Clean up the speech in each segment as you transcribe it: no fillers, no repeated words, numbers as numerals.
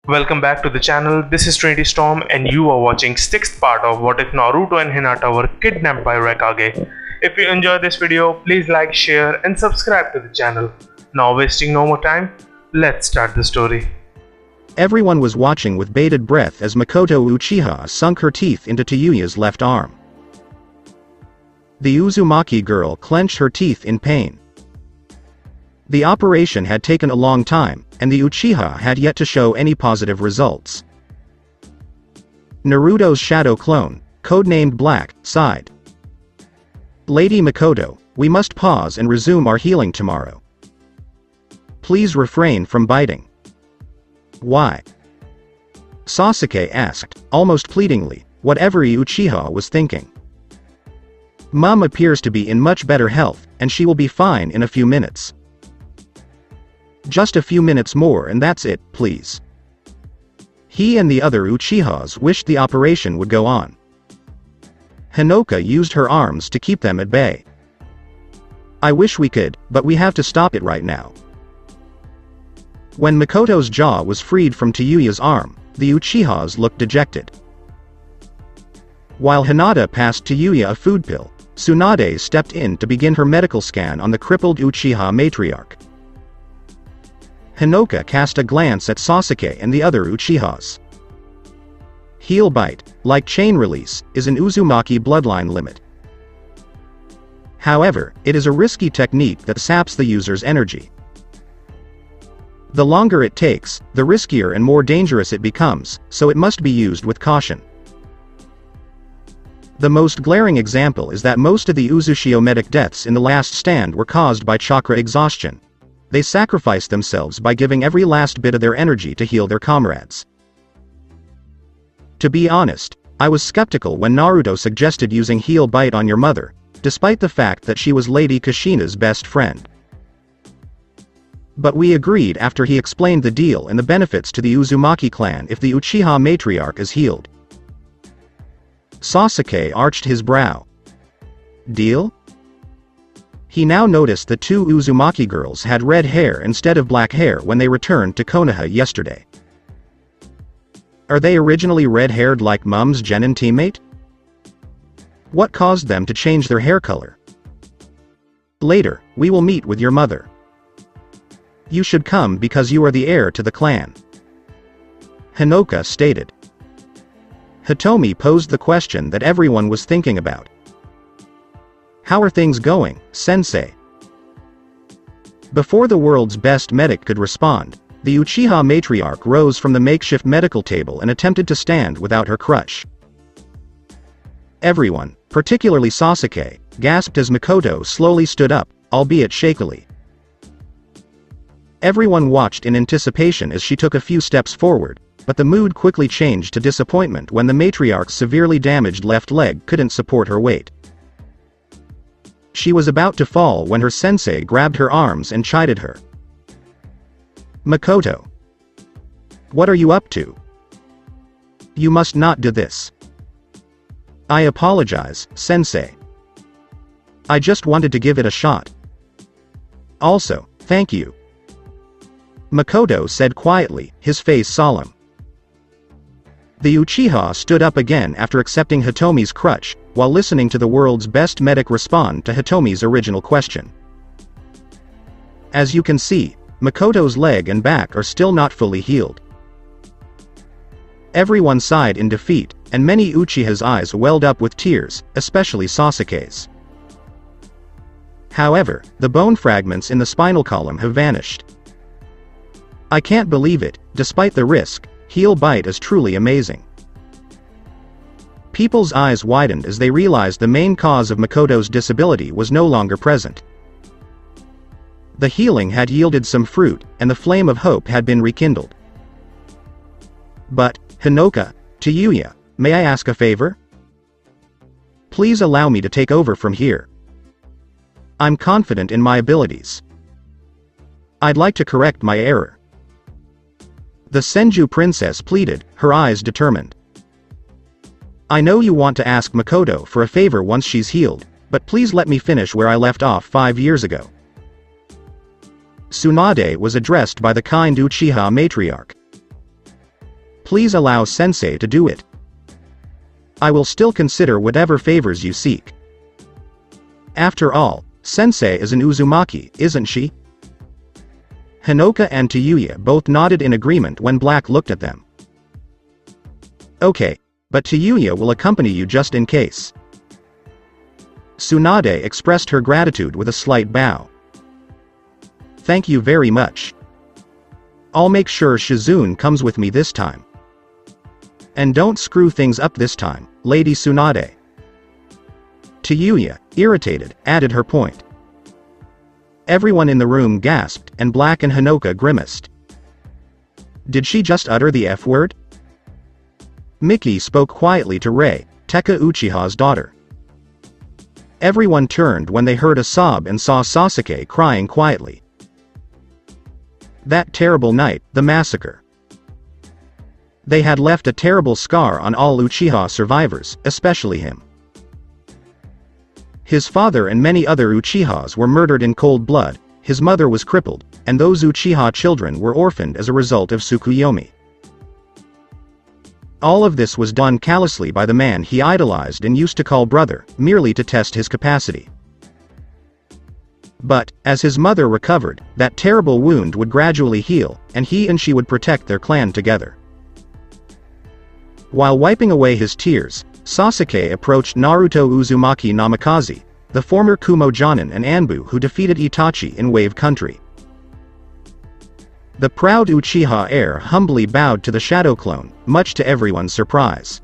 Welcome back to the channel. This is Trinity Storm and you are watching 6th part of What If Naruto and Hinata Were Kidnapped by Raikage. If you enjoyed this video, please like, share and subscribe to the channel. Now wasting no more time, let's start the story. Everyone was watching with bated breath as Makoto Uchiha sunk her teeth into Tayuya's left arm. The Uzumaki girl clenched her teeth in pain. The operation had taken a long time, and the Uchiha had yet to show any positive results. Naruto's shadow clone, codenamed Black, sighed. "Lady Makoto, we must pause and resume our healing tomorrow. Please refrain from biting." "Why?" Sasuke asked, almost pleadingly, whatever Uchiha was thinking. "Mom appears to be in much better health, and she will be fine in a few minutes. Just a few minutes more and that's it, please." He and the other Uchihas wished the operation would go on. Hinata used her arms to keep them at bay. "I wish we could, but we have to stop it right now." When Makoto's jaw was freed from Tayuya's arm, the Uchihas looked dejected. While Hinata passed Tayuya a food pill, Tsunade stepped in to begin her medical scan on the crippled Uchiha matriarch. Hinata cast a glance at Sasuke and the other Uchihas. Heel bite, like chain release, is an Uzumaki bloodline limit. However, it is a risky technique that saps the user's energy. The longer it takes, the riskier and more dangerous it becomes, so it must be used with caution. The most glaring example is that most of the Uzushio medic deaths in the last stand were caused by chakra exhaustion. They sacrificed themselves by giving every last bit of their energy to heal their comrades. To be honest, I was skeptical when Naruto suggested using heel bite on your mother, despite the fact that she was Lady Kushina's best friend. But we agreed after he explained the deal and the benefits to the Uzumaki clan if the Uchiha matriarch is healed. Sasuke arched his brow. Deal? He now noticed the two Uzumaki girls had red hair instead of black hair when they returned to Konoha yesterday. Are they originally red-haired like Mum's genin teammate? What caused them to change their hair color? Later, we will meet with your mother. You should come because you are the heir to the clan. Hinata stated. Hitomi posed the question that everyone was thinking about. How are things going, sensei? Before the world's best medic could respond, the Uchiha matriarch rose from the makeshift medical table and attempted to stand without her crutch. Everyone, particularly Sasuke, gasped as Makoto slowly stood up, albeit shakily. Everyone watched in anticipation as she took a few steps forward, but the mood quickly changed to disappointment when the matriarch's severely damaged left leg couldn't support her weight. She was about to fall when her sensei grabbed her arms and chided her. "Makoto. What are you up to? You must not do this." "I apologize, sensei. I just wanted to give it a shot. Also, thank you," Makoto said quietly, his face solemn. The Uchiha stood up again after accepting Hitomi's crutch, while listening to the world's best medic respond to Hitomi's original question. As you can see, Makoto's leg and back are still not fully healed. Everyone sighed in defeat, and many Uchiha's eyes welled up with tears, especially Sasuke's. However, the bone fragments in the spinal column have vanished. "I can't believe it, despite the risk, heel bite is truly amazing." People's eyes widened as they realized the main cause of Makoto's disability was no longer present. The healing had yielded some fruit, and the flame of hope had been rekindled. "But, Hinata, Tayuya, may I ask a favor? Please allow me to take over from here. I'm confident in my abilities. I'd like to correct my error." The Senju princess pleaded, her eyes determined. "I know you want to ask Makoto for a favor once she's healed, but please let me finish where I left off 5 years ago." Tsunade was addressed by the kind Uchiha matriarch. Please allow Sensei to do it. I will still consider whatever favors you seek. After all, Sensei is an Uzumaki, isn't she? Hinoka and Tayuya both nodded in agreement when Black looked at them. Okay, but Tayuya will accompany you just in case. Tsunade expressed her gratitude with a slight bow. Thank you very much. I'll make sure Shizune comes with me this time. And don't screw things up this time, Lady Tsunade. Tayuya, irritated, added her point. Everyone in the room gasped, and Black and Hinoka grimaced. Did she just utter the F word? Miki spoke quietly to Rei, Teka Uchiha's daughter. Everyone turned when they heard a sob and saw Sasuke crying quietly. That terrible night, the massacre. They had left a terrible scar on all Uchiha survivors, especially him. His father and many other Uchihas were murdered in cold blood, his mother was crippled, and those Uchiha children were orphaned as a result of Tsukuyomi. All of this was done callously by the man he idolized and used to call brother, merely to test his capacity. But, as his mother recovered, that terrible wound would gradually heal, and he and she would protect their clan together. While wiping away his tears, Sasuke approached Naruto Uzumaki Namikaze, the former Kumo Jonin and Anbu who defeated Itachi in Wave Country. The proud Uchiha heir humbly bowed to the shadow clone, much to everyone's surprise.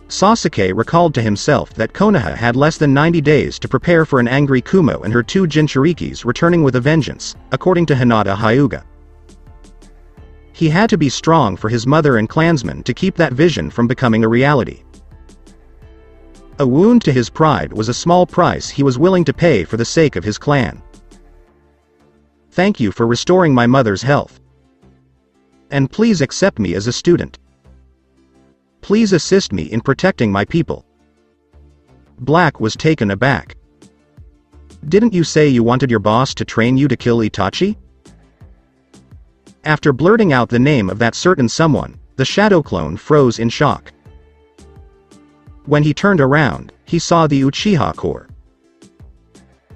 Sasuke recalled to himself that Konoha had less than 90 days to prepare for an angry Kumo and her two Jinchurikis returning with a vengeance, according to Hinata Hyuga. He had to be strong for his mother and clansmen to keep that vision from becoming a reality. A wound to his pride was a small price he was willing to pay for the sake of his clan. Thank you for restoring my mother's health. And please accept me as a student. Please assist me in protecting my people. Black was taken aback. Didn't you say you wanted your boss to train you to kill Itachi? After blurting out the name of that certain someone, the shadow clone froze in shock. When he turned around, he saw the Uchiha Corps.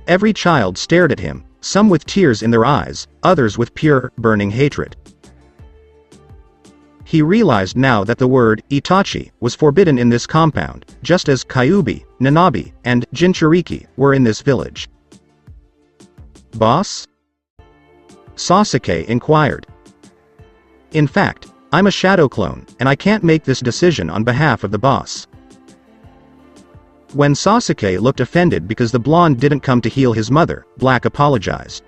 Every child stared at him, some with tears in their eyes, others with pure, burning hatred. He realized now that the word, Itachi, was forbidden in this compound, just as Kyuubi, Nanabi, and Jinchuriki were in this village. Boss? Sasuke inquired. In fact, I'm a shadow clone, and I can't make this decision on behalf of the boss. When Sasuke looked offended because the blonde didn't come to heal his mother, Black apologized.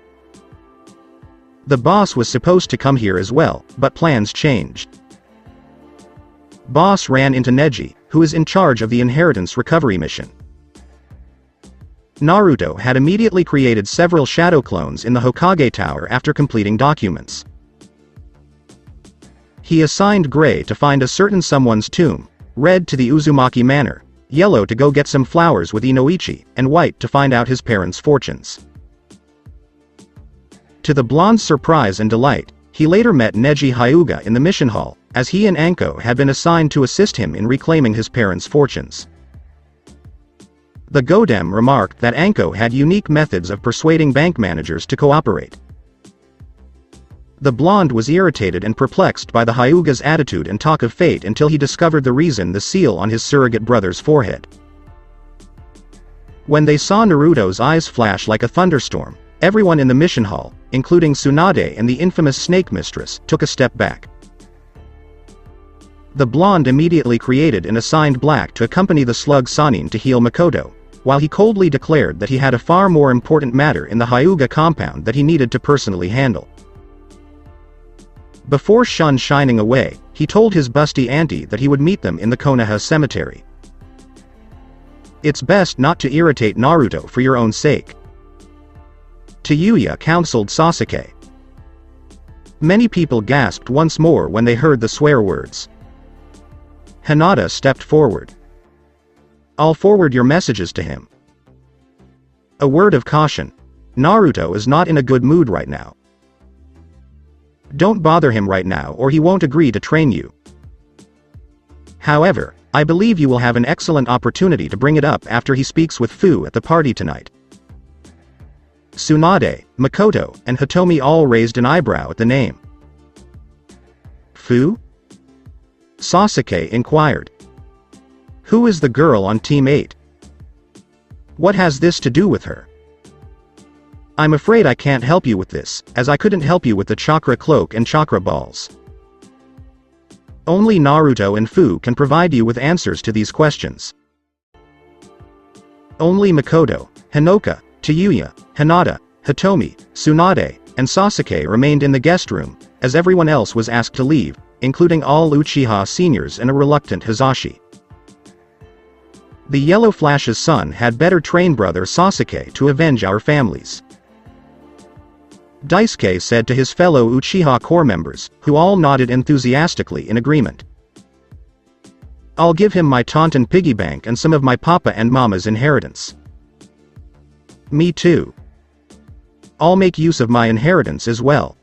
The boss was supposed to come here as well, but plans changed. Boss ran into Neji, who is in charge of the inheritance recovery mission. Naruto had immediately created several shadow clones in the Hokage Tower after completing documents. He assigned Gray to find a certain someone's tomb, Red to the Uzumaki Manor, Yellow to go get some flowers with Inoichi, and White to find out his parents' fortunes. To the blonde's surprise and delight, he later met Neji Hyuga in the mission hall, as he and Anko had been assigned to assist him in reclaiming his parents' fortunes. The Godem remarked that Anko had unique methods of persuading bank managers to cooperate. The blonde was irritated and perplexed by the Hyuga's attitude and talk of fate until he discovered the reason: the seal on his surrogate brother's forehead. When they saw Naruto's eyes flash like a thunderstorm, everyone in the mission hall, including Tsunade and the infamous Snake Mistress, took a step back. The blonde immediately created and assigned Black to accompany the slug Sanin to heal Makoto, while he coldly declared that he had a far more important matter in the Hyuga compound that he needed to personally handle. Before shining away, he told his busty auntie that he would meet them in the Konoha cemetery. It's best not to irritate Naruto for your own sake. Tayuya counseled Sasuke. Many people gasped once more when they heard the swear words. Hinata stepped forward. I'll forward your messages to him. A word of caution. Naruto is not in a good mood right now. Don't bother him right now or he won't agree to train you. However, I believe you will have an excellent opportunity to bring it up after he speaks with Fu at the party tonight. Tsunade, Makoto, and Hitomi all raised an eyebrow at the name. Fu? Sasuke inquired. Who is the girl on Team 8? What has this to do with her? I'm afraid I can't help you with this, as I couldn't help you with the chakra cloak and chakra balls. Only Naruto and Fu can provide you with answers to these questions. Only Makoto, Hinoka, Tayuya, Hinata, Hitomi, Tsunade, and Sasuke remained in the guest room, as everyone else was asked to leave, including all Uchiha seniors and a reluctant Hizashi. The Yellow Flash's son had better train brother Sasuke to avenge our families. Daisuke said to his fellow Uchiha corps members, who all nodded enthusiastically in agreement. I'll give him my Tauntaun piggy bank and some of my papa and mama's inheritance. Me too. I'll make use of my inheritance as well.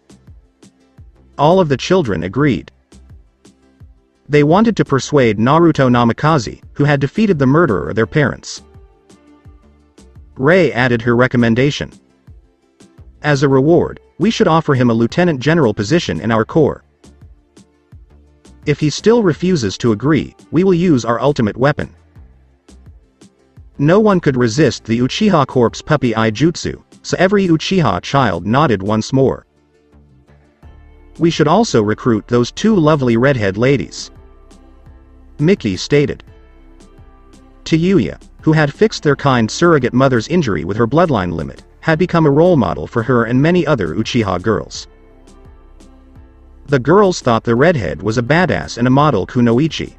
All of the children agreed. They wanted to persuade Naruto Namikaze, who had defeated the murderer of their parents. Rei added her recommendation. As a reward, we should offer him a lieutenant general position in our corps. If he still refuses to agree, we will use our ultimate weapon. No one could resist the Uchiha Corps' puppy eye jutsu, so every Uchiha child nodded once more. We should also recruit those two lovely redhead ladies, Mickey stated. Tayuya, who had fixed their kind surrogate mother's injury with her bloodline limit, had become a role model for her and many other Uchiha girls. The girls thought the redhead was a badass and a model kunoichi.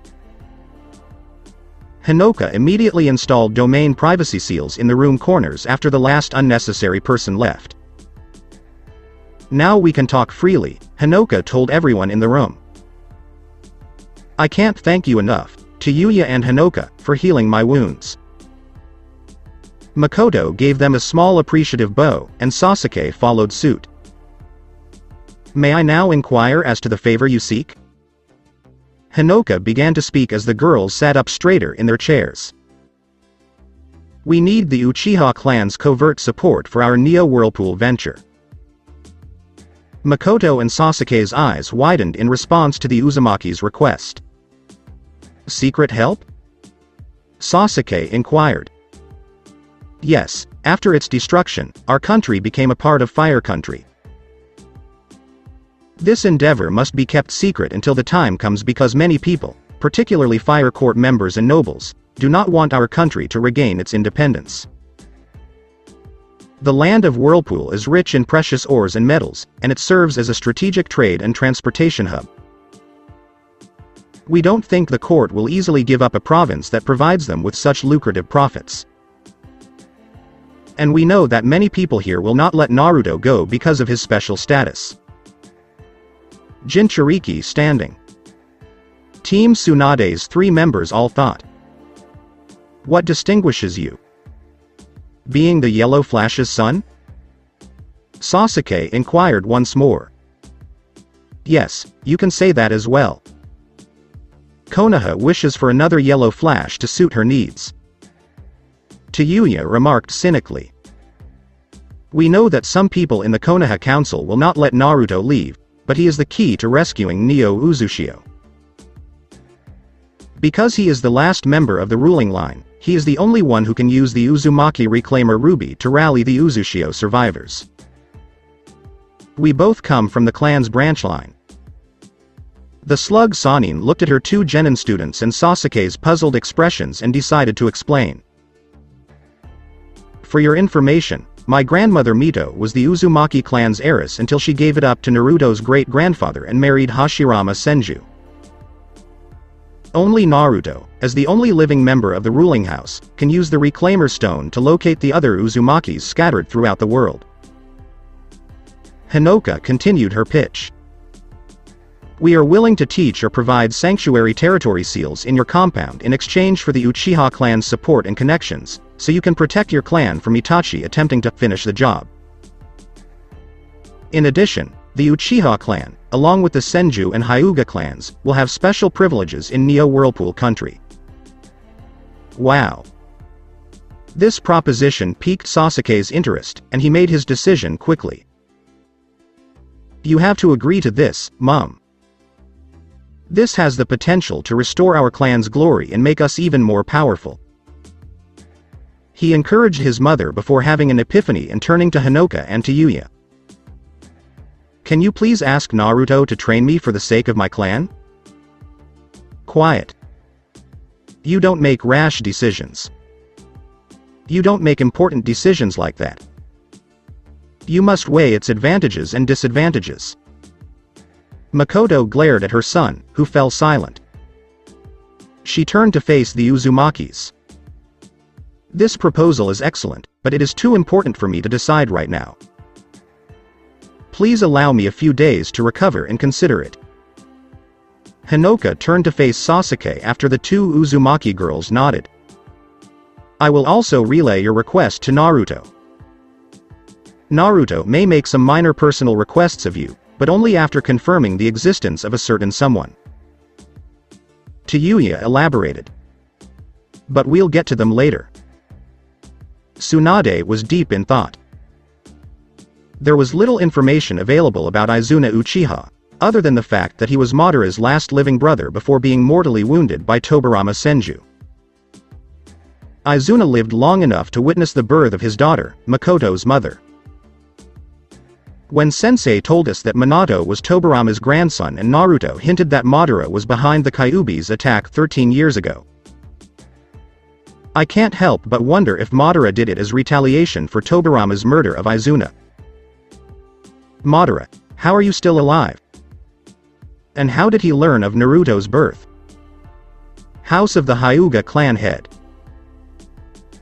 Hinoka immediately installed domain privacy seals in the room corners after the last unnecessary person left. Now we can talk freely, Hinoka told everyone in the room. I can't thank you enough, Tayuya and Hinoka, for healing my wounds. Makoto gave them a small appreciative bow, and Sasuke followed suit. May I now inquire as to the favor you seek? Hinoka began to speak as the girls sat up straighter in their chairs. We need the Uchiha clan's covert support for our Neo Whirlpool venture. Makoto and Sasuke's eyes widened in response to the Uzumaki's request. Secret help? Sasuke inquired. Yes, after its destruction, our country became a part of Fire Country. This endeavor must be kept secret until the time comes because many people, particularly Fire Court members and nobles, do not want our country to regain its independence. The land of Whirlpool is rich in precious ores and metals, and it serves as a strategic trade and transportation hub. We don't think the court will easily give up a province that provides them with such lucrative profits. And we know that many people here will not let Naruto go because of his special status. Jinchuriki standing. Team Tsunade's 3 members all thought. What distinguishes you? Being the Yellow Flash's son? Sasuke inquired once more. Yes, you can say that as well. Konoha wishes for another Yellow Flash to suit her needs. Tayuya remarked cynically. We know that some people in the Konoha Council will not let Naruto leave, but he is the key to rescuing Neo Uzushio. Because he is the last member of the ruling line, he is the only one who can use the Uzumaki Reclaimer Ruby to rally the Uzushio survivors. We both come from the clan's branch line. The slug Sanin looked at her 2 genin students and Sasuke's puzzled expressions and decided to explain. For your information, my grandmother Mito was the Uzumaki clan's heiress until she gave it up to Naruto's great-grandfather and married Hashirama Senju. Only Naruto, as the only living member of the ruling house, can use the Reclaimer Stone to locate the other Uzumakis scattered throughout the world. Hinoka continued her pitch. We are willing to teach or provide sanctuary territory seals in your compound in exchange for the Uchiha clan's support and connections, so you can protect your clan from Itachi attempting to finish the job. In addition, The Uchiha clan, along with the Senju and Hyuga clans, will have special privileges in Neo Whirlpool country. Wow. This proposition piqued Sasuke's interest, and he made his decision quickly. You have to agree to this, Mom. This has the potential to restore our clan's glory and make us even more powerful. He encouraged his mother before having an epiphany and turning to Hinoka and to Yuya. Can you please ask Naruto to train me for the sake of my clan? Quiet. You don't make rash decisions. You don't make important decisions like that. You must weigh its advantages and disadvantages. Makoto glared at her son, who fell silent. She turned to face the Uzumakis. This proposal is excellent, but it is too important for me to decide right now. Please allow me a few days to recover and consider it. Hinoka turned to face Sasuke after the two Uzumaki girls nodded. I will also relay your request to Naruto. Naruto may make some minor personal requests of you, but only after confirming the existence of a certain someone. To Yuya elaborated. But we'll get to them later. Tsunade was deep in thought. There was little information available about Izuna Uchiha, other than the fact that he was Madara's last living brother before being mortally wounded by Tobirama Senju. Izuna lived long enough to witness the birth of his daughter, Makoto's mother. When Sensei told us that Minato was Tobirama's grandson and Naruto hinted that Madara was behind the Kyuubi's attack 13 years ago, I can't help but wonder if Madara did it as retaliation for Tobirama's murder of Izuna. Madara, how are you still alive? And how did he learn of Naruto's birth? House of the Hyuga clan head.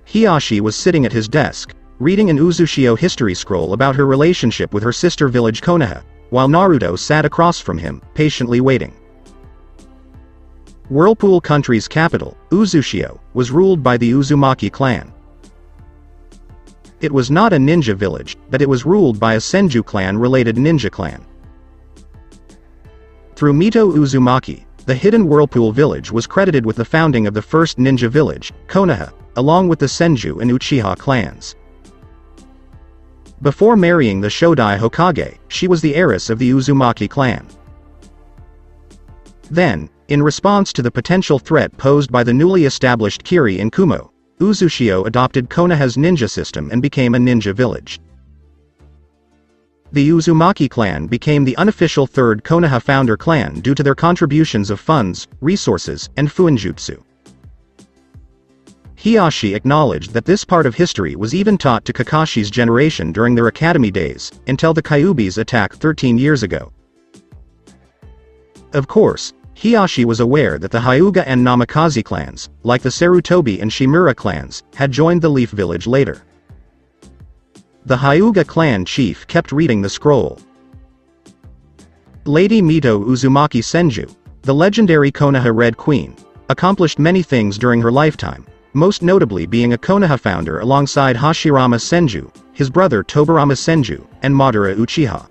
Hiashi was sitting at his desk, reading an Uzushio history scroll about her relationship with her sister village Konoha, while Naruto sat across from him, patiently waiting. Whirlpool Country's capital, Uzushio, was ruled by the Uzumaki clan. It was not a ninja village, but it was ruled by a Senju clan-related ninja clan. Through Mito Uzumaki, the hidden Whirlpool village was credited with the founding of the first ninja village, Konoha, along with the Senju and Uchiha clans. Before marrying the Shodai Hokage, she was the heiress of the Uzumaki clan. Then, in response to the potential threat posed by the newly established Kiri and Kumo, Uzushio adopted Konoha's ninja system and became a ninja village. The Uzumaki clan became the unofficial third Konoha founder clan due to their contributions of funds, resources, and fuinjutsu. Hiashi acknowledged that this part of history was even taught to Kakashi's generation during their academy days, until the Kyuubi's attack 13 years ago. Of course, Hiashi was aware that the Hyuga and Namikaze clans, like the Sarutobi and Shimura clans, had joined the Leaf Village later. The Hyuga clan chief kept reading the scroll. Lady Mito Uzumaki Senju, the legendary Konoha Red Queen, accomplished many things during her lifetime, most notably being a Konoha founder alongside Hashirama Senju, his brother Tobirama Senju, and Madara Uchiha.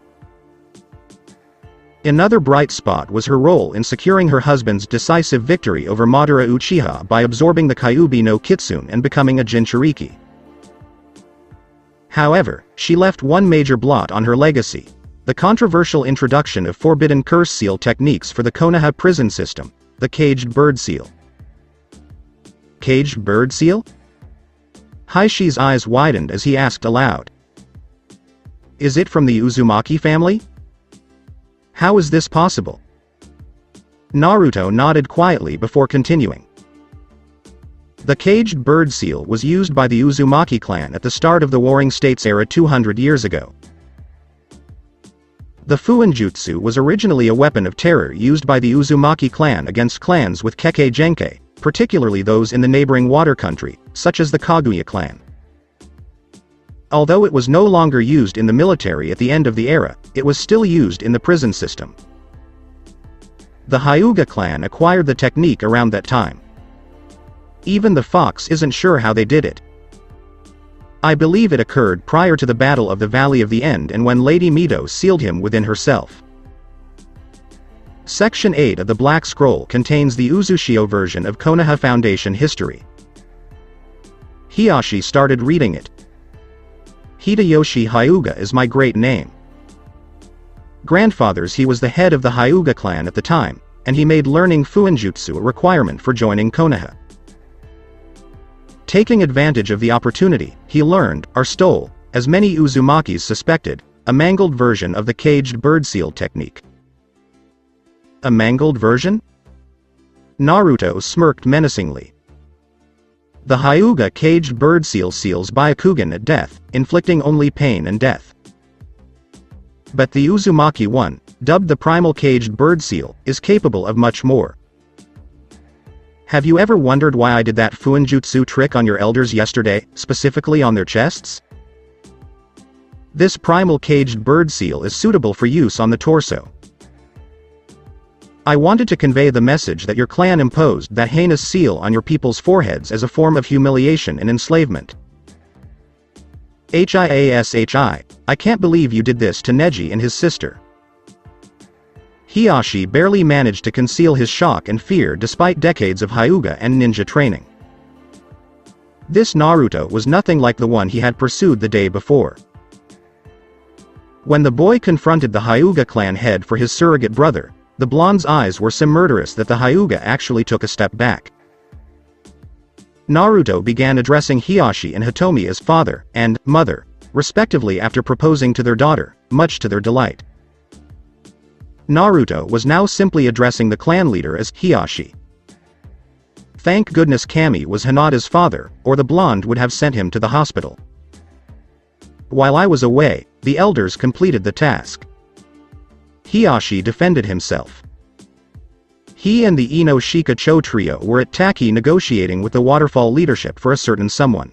Another bright spot was her role in securing her husband's decisive victory over Madara Uchiha by absorbing the Kyuubi no Kitsune and becoming a Jinchuriki. However, she left one major blot on her legacy: the controversial introduction of forbidden curse seal techniques for the Konoha prison system, the caged bird seal. Caged bird seal? Haishi's eyes widened as he asked aloud. Is it from the Uzumaki family? How is this possible? Naruto nodded quietly before continuing. The caged bird seal was used by the Uzumaki clan at the start of the Warring States era 200 years ago. The fuinjutsu was originally a weapon of terror used by the Uzumaki clan against clans with Kekkei Genkei, particularly those in the neighboring water country, such as the Kaguya clan. Although it was no longer used in the military at the end of the era, it was still used in the prison system. The Hyuga clan acquired the technique around that time. Even the fox isn't sure how they did it. I believe it occurred prior to the Battle of the Valley of the End and when Lady Mito sealed him within herself. Section 8 of the Black Scroll contains the Uzushio version of Konoha Foundation history. Hiyashi started reading it. Hideyoshi Hyuga is my great name. Grandfather's he was the head of the Hyuga clan at the time, and he made learning Fuinjutsu a requirement for joining Konoha. Taking advantage of the opportunity, he learned, or stole, as many Uzumakis suspected, a mangled version of the caged bird seal technique. A mangled version? Naruto smirked menacingly. The Hyuga caged bird seal seals Byakugan at death, inflicting only pain and death. But the Uzumaki one, dubbed the primal caged bird seal, is capable of much more. Have you ever wondered why I did that Fuinjutsu trick on your elders yesterday, specifically on their chests? This primal caged bird seal is suitable for use on the torso. I wanted to convey the message that your clan imposed that heinous seal on your people's foreheads as a form of humiliation and enslavement. HIASHI, I can't believe you did this to Neji and his sister. Hiyashi barely managed to conceal his shock and fear despite decades of Hyuga and ninja training. This Naruto was nothing like the one he had pursued the day before. When the boy confronted the Hyuga clan head for his surrogate brother, the blonde's eyes were so murderous that the Hyuga actually took a step back. Naruto began addressing Hiyashi and Hitomi as father and mother, respectively after proposing to their daughter, much to their delight. Naruto was now simply addressing the clan leader as Hiyashi. Thank goodness Kami was Hinata's father, or the blonde would have sent him to the hospital. While I was away, the elders completed the task. Hiyashi defended himself. He and the Ino Shika Cho trio were at Taki negotiating with the waterfall leadership for a certain someone.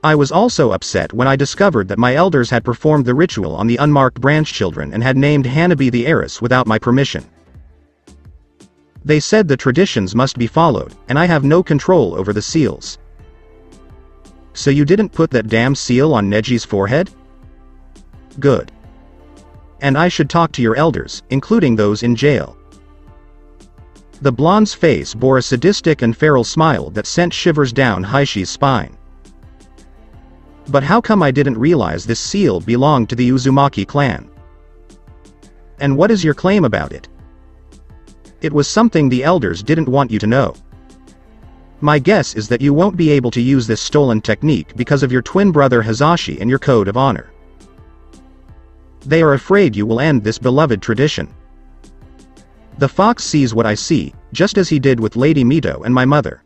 I was also upset when I discovered that my elders had performed the ritual on the unmarked branch children and had named Hanabi the heiress without my permission. They said the traditions must be followed, and I have no control over the seals. So you didn't put that damn seal on Neji's forehead? Good. And I should talk to your elders, including those in jail. The blonde's face bore a sadistic and feral smile that sent shivers down Haishi's spine. But how come I didn't realize this seal belonged to the Uzumaki clan? And what is your claim about it? It was something the elders didn't want you to know. My guess is that you won't be able to use this stolen technique because of your twin brother Hazashi and your code of honor. They are afraid you will end this beloved tradition. The fox sees what I see, just as he did with Lady Mito and my mother.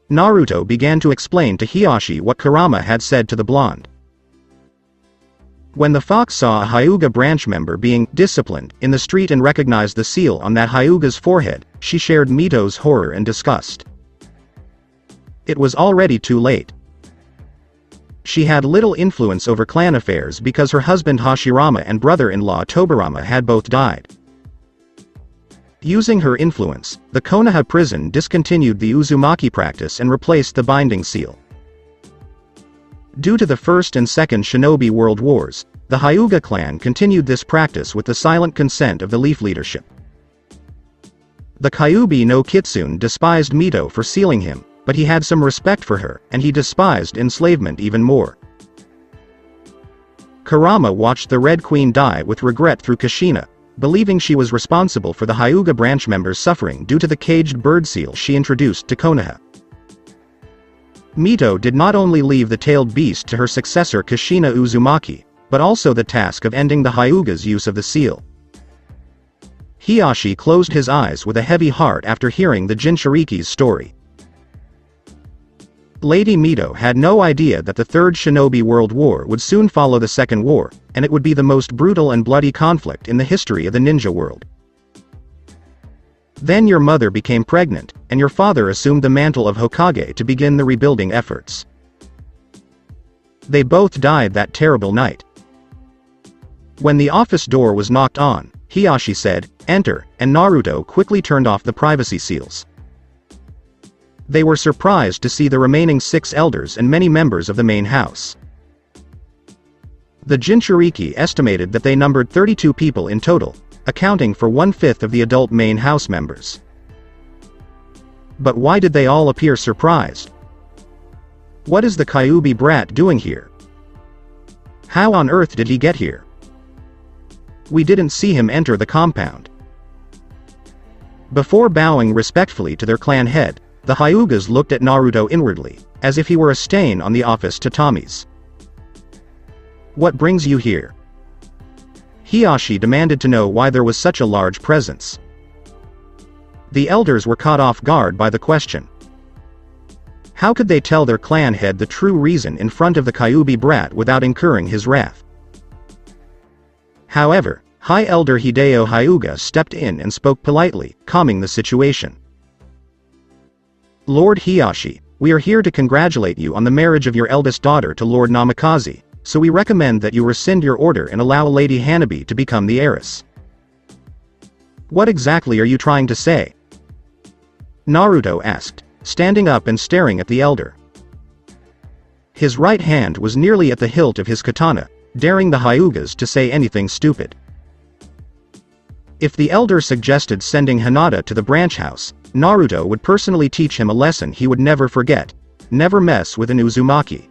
Naruto began to explain to Hiyashi what Kurama had said to the blonde. When the fox saw a Hyuga branch member being disciplined in the street and recognized the seal on that Hyuga's forehead, she shared Mito's horror and disgust. It was already too late. She had little influence over clan affairs because her husband Hashirama and brother-in-law Tobirama had both died. Using her influence, the Konoha prison discontinued the Uzumaki practice and replaced the binding seal. Due to the First and Second Shinobi World Wars, the Hyuga clan continued this practice with the silent consent of the Leaf leadership. The Kyuubi no Kitsune despised Mito for sealing him, but he had some respect for her, and he despised enslavement even more. Kurama watched the Red Queen die with regret through Kushina, believing she was responsible for the Hyuga branch members' suffering due to the caged bird seal she introduced to Konoha. Mito did not only leave the tailed beast to her successor Kushina Uzumaki, but also the task of ending the Hyuga's use of the seal. Hiyashi closed his eyes with a heavy heart after hearing the Jinchuriki's story. Lady Mito had no idea that the Third Shinobi World War would soon follow the Second War, and it would be the most brutal and bloody conflict in the history of the ninja world. Then your mother became pregnant, and your father assumed the mantle of Hokage to begin the rebuilding efforts. They both died that terrible night. When the office door was knocked on, Hiyashi said, "Enter," and Naruto quickly turned off the privacy seals. They were surprised to see the remaining 6 elders and many members of the main house. The Jinchuriki estimated that they numbered 32 people in total, accounting for 1/5 of the adult main house members. But why did they all appear surprised? What is the Kyuubi brat doing here? How on earth did he get here? We didn't see him enter the compound. Before bowing respectfully to their clan head, the Hyugas looked at Naruto inwardly, as if he were a stain on the office tatamis. What brings you here? Hiashi demanded to know why there was such a large presence. The elders were caught off guard by the question. How could they tell their clan head the true reason in front of the Kyuubi brat without incurring his wrath? However, High Elder Hideo Hyuga stepped in and spoke politely, calming the situation. Lord Hiashi, we are here to congratulate you on the marriage of your eldest daughter to Lord Namikaze, so we recommend that you rescind your order and allow Lady Hanabi to become the heiress. What exactly are you trying to say? Naruto asked, standing up and staring at the elder. His right hand was nearly at the hilt of his katana, daring the Hyugas to say anything stupid. If the elder suggested sending Hinata to the branch house, Naruto would personally teach him a lesson he would never forget: never mess with an Uzumaki.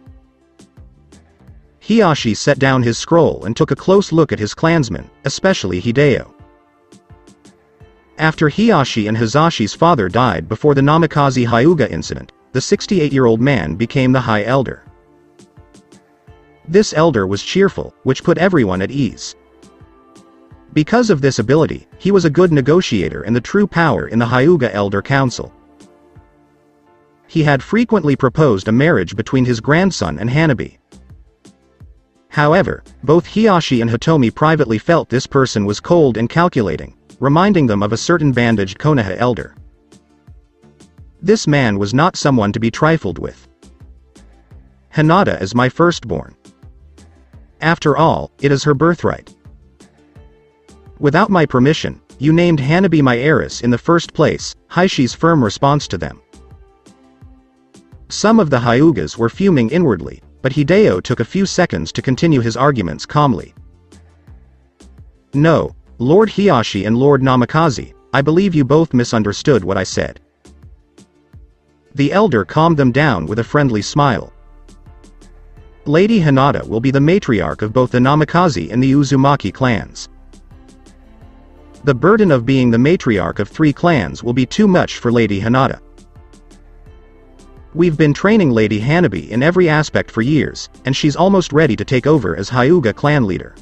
Hiashi set down his scroll and took a close look at his clansmen, especially Hideo. After Hiashi and Hisashi's father died before the Namikaze Hyuga incident, the 68-year-old man became the High Elder. This elder was cheerful, which put everyone at ease. Because of this ability, he was a good negotiator and the true power in the Hyuga Elder Council. He had frequently proposed a marriage between his grandson and Hanabi. However, both Hiashi and Hitomi privately felt this person was cold and calculating, reminding them of a certain bandaged Konoha elder. This man was not someone to be trifled with. Hinata is my firstborn. After all, it is her birthright. Without my permission, you named Hanabi my heiress in the first place, Haishi's firm response to them. Some of the Hyugas were fuming inwardly, but Hideo took a few seconds to continue his arguments calmly. No, Lord Hiashi and Lord Namikaze, I believe you both misunderstood what I said. The elder calmed them down with a friendly smile. Lady Hinata will be the matriarch of both the Namikaze and the Uzumaki clans. The burden of being the matriarch of 3 clans will be too much for Lady Hinata. We've been training Lady Hanabi in every aspect for years, and she's almost ready to take over as Hyuga clan leader.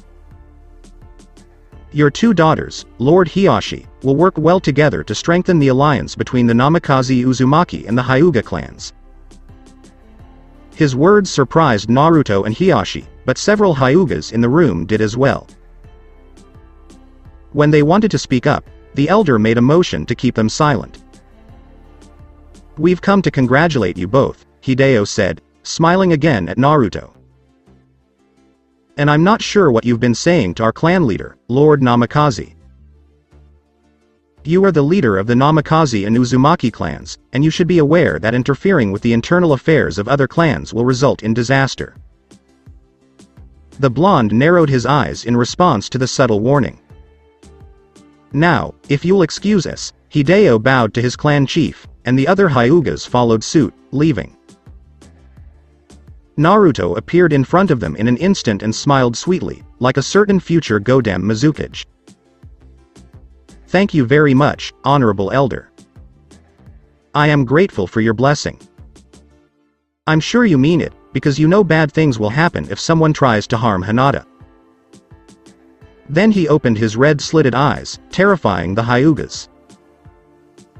Your 2 daughters, Lord Hiashi, will work well together to strengthen the alliance between the Namikaze Uzumaki and the Hyuga clans. His words surprised Naruto and Hiashi, but several Hyugas in the room did as well. When they wanted to speak up, the elder made a motion to keep them silent. We've come to congratulate you both, Hideo said, smiling again at Naruto. And I'm not sure what you've been saying to our clan leader, Lord Namikaze. You are the leader of the Namikaze and Uzumaki clans, and you should be aware that interfering with the internal affairs of other clans will result in disaster. The blonde narrowed his eyes in response to the subtle warning. Now, if you'll excuse us, Hideo bowed to his clan chief, and the other Hyugas followed suit, leaving. Naruto appeared in front of them in an instant and smiled sweetly, like a certain future Godam Mizukage. Thank you very much, Honorable Elder. I am grateful for your blessing. I'm sure you mean it, because you know bad things will happen if someone tries to harm Hinata. Then he opened his red-slitted eyes, terrifying the Hyugas.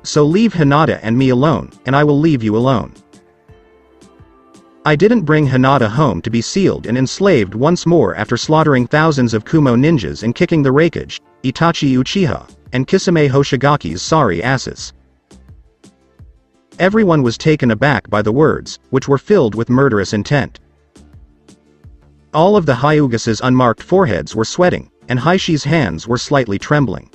So leave Hinata and me alone, and I will leave you alone. I didn't bring Hinata home to be sealed and enslaved once more after slaughtering thousands of Kumo ninjas and kicking the Raikage, Itachi Uchiha, and Kisame Hoshigaki's sorry asses. Everyone was taken aback by the words, which were filled with murderous intent. All of the Hyugas' unmarked foreheads were sweating, and Haishi's hands were slightly trembling.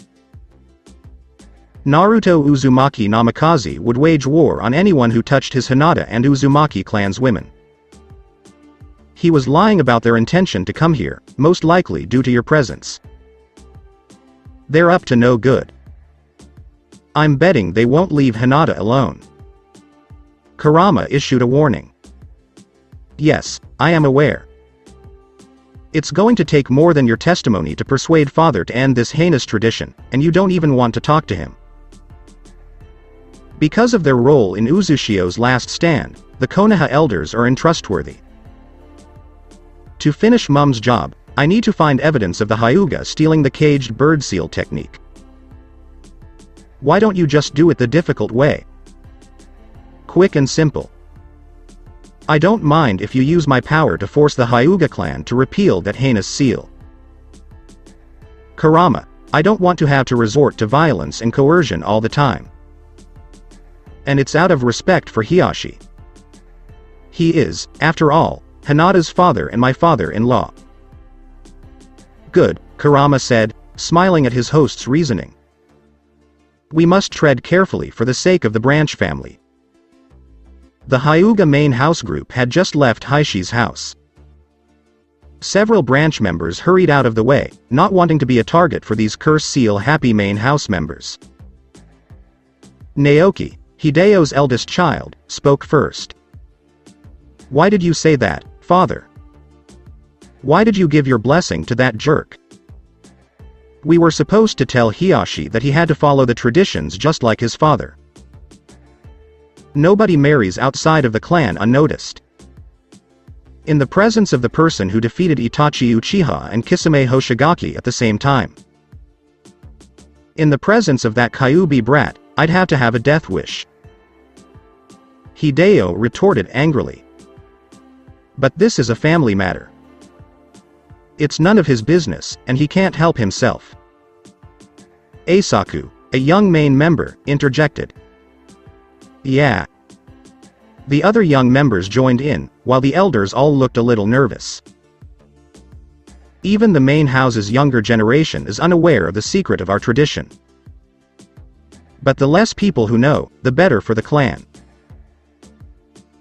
Naruto Uzumaki Namikaze would wage war on anyone who touched his Hinata and Uzumaki clan's women. He was lying about their intention to come here, most likely due to your presence. They're up to no good. I'm betting they won't leave Hinata alone. Kurama issued a warning. Yes, I am aware. It's going to take more than your testimony to persuade father to end this heinous tradition, and you don't even want to talk to him. Because of their role in Uzushio's last stand, the Konoha elders are untrustworthy. To finish Mum's job, I need to find evidence of the Hyuga stealing the caged bird seal technique. Why don't you just do it the difficult way? Quick and simple. I don't mind if you use my power to force the Hyuga clan to repeal that heinous seal. Kurama, I don't want to have to resort to violence and coercion all the time. And it's out of respect for Hiashi. He is, after all, Hinata's father and my father-in-law. Good, Kurama said, smiling at his host's reasoning. We must tread carefully for the sake of the branch family. The Hyuga main house group had just left Haishi's house. Several branch members hurried out of the way, not wanting to be a target for these curse seal happy main house members. Naoki, Hideo's eldest child, spoke first. Why did you say that, father? Why did you give your blessing to that jerk? We were supposed to tell Hiashi that he had to follow the traditions just like his father. Nobody marries outside of the clan unnoticed. In the presence of the person who defeated Itachi Uchiha and Kisame Hoshigaki at the same time. In the presence of that Kyuubi brat, I'd have to have a death wish. Hideo retorted angrily. But this is a family matter. It's none of his business, and he can't help himself. Eisaku, a young main member, interjected. Yeah. The other young members joined in, while the elders all looked a little nervous. Even the main house's younger generation is unaware of the secret of our tradition. But the less people who know, the better for the clan.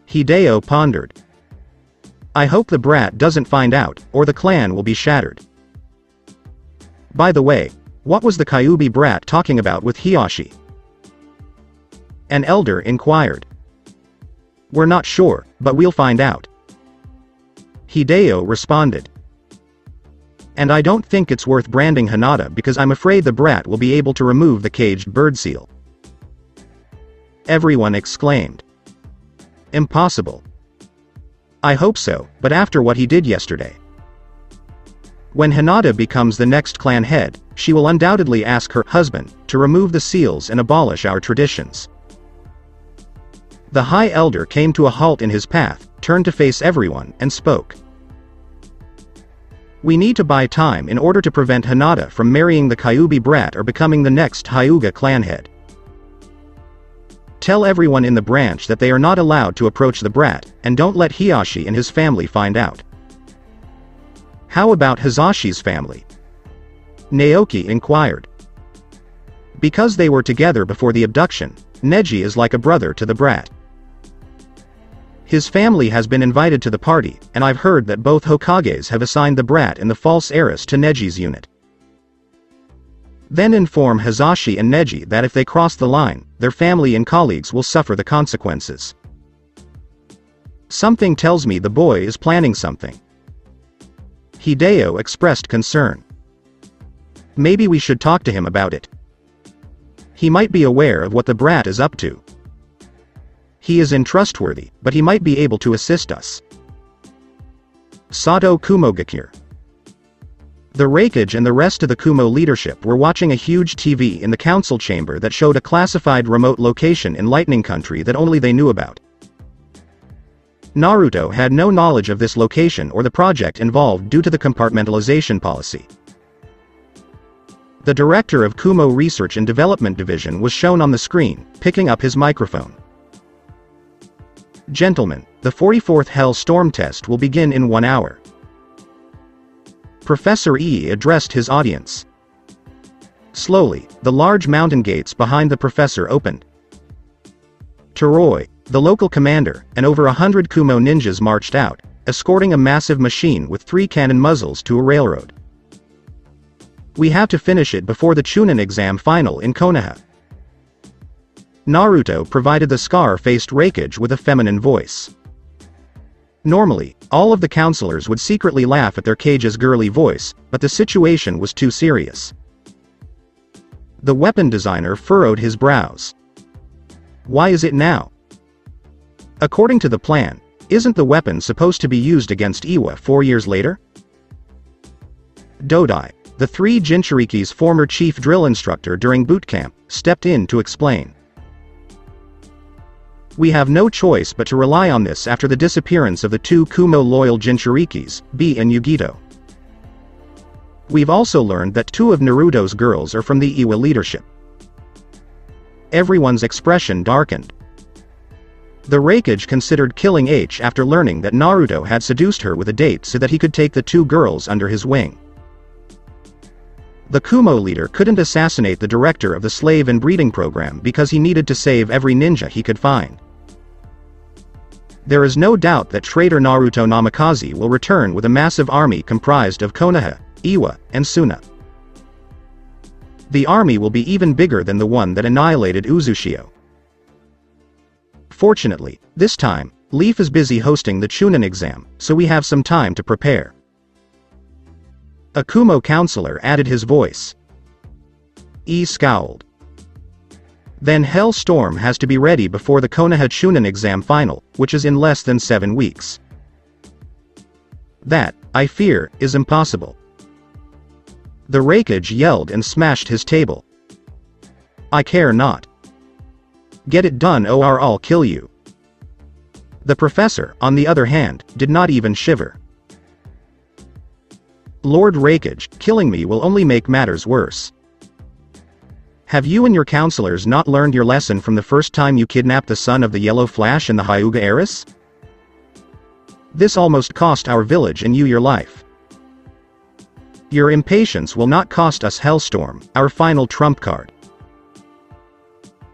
Hideo pondered. I hope the brat doesn't find out, or the clan will be shattered. By the way, what was the Kyuubi brat talking about with Hiashi? An elder inquired. We're not sure, but we'll find out. Hideo responded. And I don't think it's worth branding Hinata because I'm afraid the brat will be able to remove the caged bird seal. Everyone exclaimed. Impossible. I hope so, but after what he did yesterday. When Hinata becomes the next clan head, she will undoubtedly ask her husband to remove the seals and abolish our traditions. The High Elder came to a halt in his path, turned to face everyone, and spoke. We need to buy time in order to prevent Hinata from marrying the Kyuubi brat or becoming the next Hyuga clan head. Tell everyone in the branch that they are not allowed to approach the brat, and don't let Hiashi and his family find out. How about Hisashi's family? Naoki inquired. Because they were together before the abduction, Neji is like a brother to the brat. His family has been invited to the party, and I've heard that both Hokages have assigned the brat and the false heiress to Neji's unit. Then inform Hisashi and Neji that if they cross the line, their family and colleagues will suffer the consequences. Something tells me the boy is planning something. Hideo expressed concern. Maybe we should talk to him about it. He might be aware of what the brat is up to. He is untrustworthy, but he might be able to assist us. Sato Kumogakure. The Raikage and the rest of the Kumo leadership were watching a huge TV in the council chamber that showed a classified remote location in Lightning Country that only they knew about. Naruto had no knowledge of this location or the project involved due to the compartmentalization policy. The director of Kumo Research and Development Division was shown on the screen, picking up his microphone. Gentlemen, the 44th Hell Storm test will begin in 1 hour. Professor E addressed his audience. Slowly, the large mountain gates behind the professor opened. Teroi, the local commander, and over 100 Kumo ninjas marched out, escorting a massive machine with 3 cannon muzzles to a railroad. We have to finish it before the Chunin exam final in Konoha. Naruto provided the scar-faced Raikage with a feminine voice. Normally, all of the counselors would secretly laugh at their Kage's girly voice, but the situation was too serious. The weapon designer furrowed his brows. Why is it now? According to the plan, isn't the weapon supposed to be used against Iwa 4 years later? Dodai, the 3 Jinchuriki's former chief drill instructor during boot camp, stepped in to explain. We have no choice but to rely on this after the disappearance of the 2 Kumo-loyal Jinchurikis, B and Yugito. We've also learned that 2 of Naruto's girls are from the Iwa leadership. Everyone's expression darkened. The Raikage considered killing H after learning that Naruto had seduced her with a date so that he could take the 2 girls under his wing. The Kumo leader couldn't assassinate the director of the slave and breeding program because he needed to save every ninja he could find. There is no doubt that traitor Naruto Namikaze will return with a massive army comprised of Konoha, Iwa, and Suna. The army will be even bigger than the one that annihilated Uzushio. Fortunately, this time, Leaf is busy hosting the Chunin exam, so we have some time to prepare. A Kumo counselor added his voice. E scowled. Then Hellstorm has to be ready before the Konoha Chunin exam final, which is in less than 7 weeks. That, I fear, is impossible. The Raikage yelled and smashed his table. I care not. Get it done or I'll kill you. The professor, on the other hand, did not even shiver. Lord Raikage, killing me will only make matters worse. Have you and your counselors not learned your lesson from the first time you kidnapped the son of the Yellow Flash and the Hyuga heiress? This almost cost our village and you your life. Your impatience will not cost us Hellstorm, our final trump card.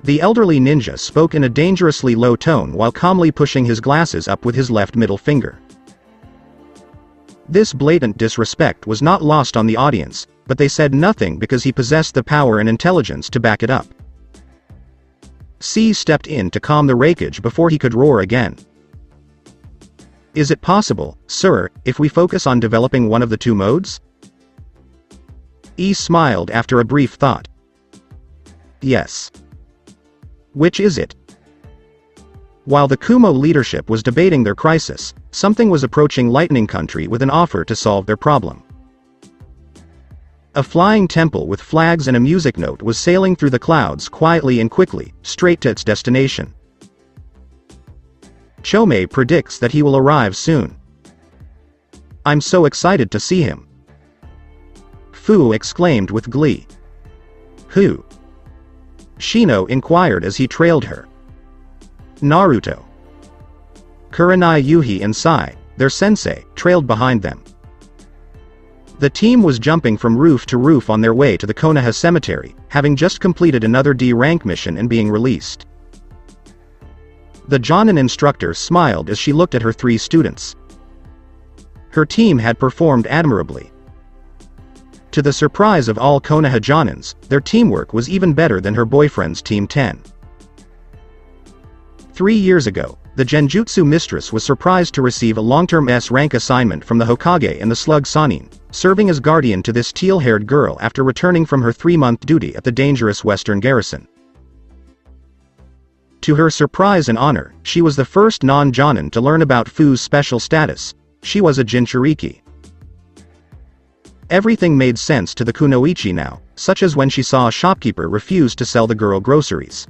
The elderly ninja spoke in a dangerously low tone while calmly pushing his glasses up with his left middle finger. This blatant disrespect was not lost on the audience, but they said nothing because he possessed the power and intelligence to back it up. C stepped in to calm the Raikage before he could roar again. Is it possible, sir, if we focus on developing one of the 2 modes? E smiled after a brief thought. Yes. Which is it? While the Kumo leadership was debating their crisis, something was approaching Lightning Country with an offer to solve their problem. A flying temple with flags and a music note was sailing through the clouds quietly and quickly, straight to its destination. Chomei predicts that he will arrive soon. I'm so excited to see him. Fu exclaimed with glee. Who? Shino inquired as he trailed her. Naruto. Kurenai Yuhi and Sai, their sensei, trailed behind them. The team was jumping from roof to roof on their way to the Konoha cemetery, having just completed another D-rank mission and being released. The Jonin instructor smiled as she looked at her 3 students. Her team had performed admirably. To the surprise of all Konoha Jonins, their teamwork was even better than her boyfriend's Team 10. 3 years ago, the Genjutsu mistress was surprised to receive a long-term S-rank assignment from the Hokage and the slug Sanin, serving as guardian to this teal-haired girl after returning from her 3-month duty at the dangerous Western Garrison. To her surprise and honor, she was the first non-Jonin to learn about Fu's special status. She was a Jinchuriki. Everything made sense to the Kunoichi now, such as when she saw a shopkeeper refuse to sell the girl groceries.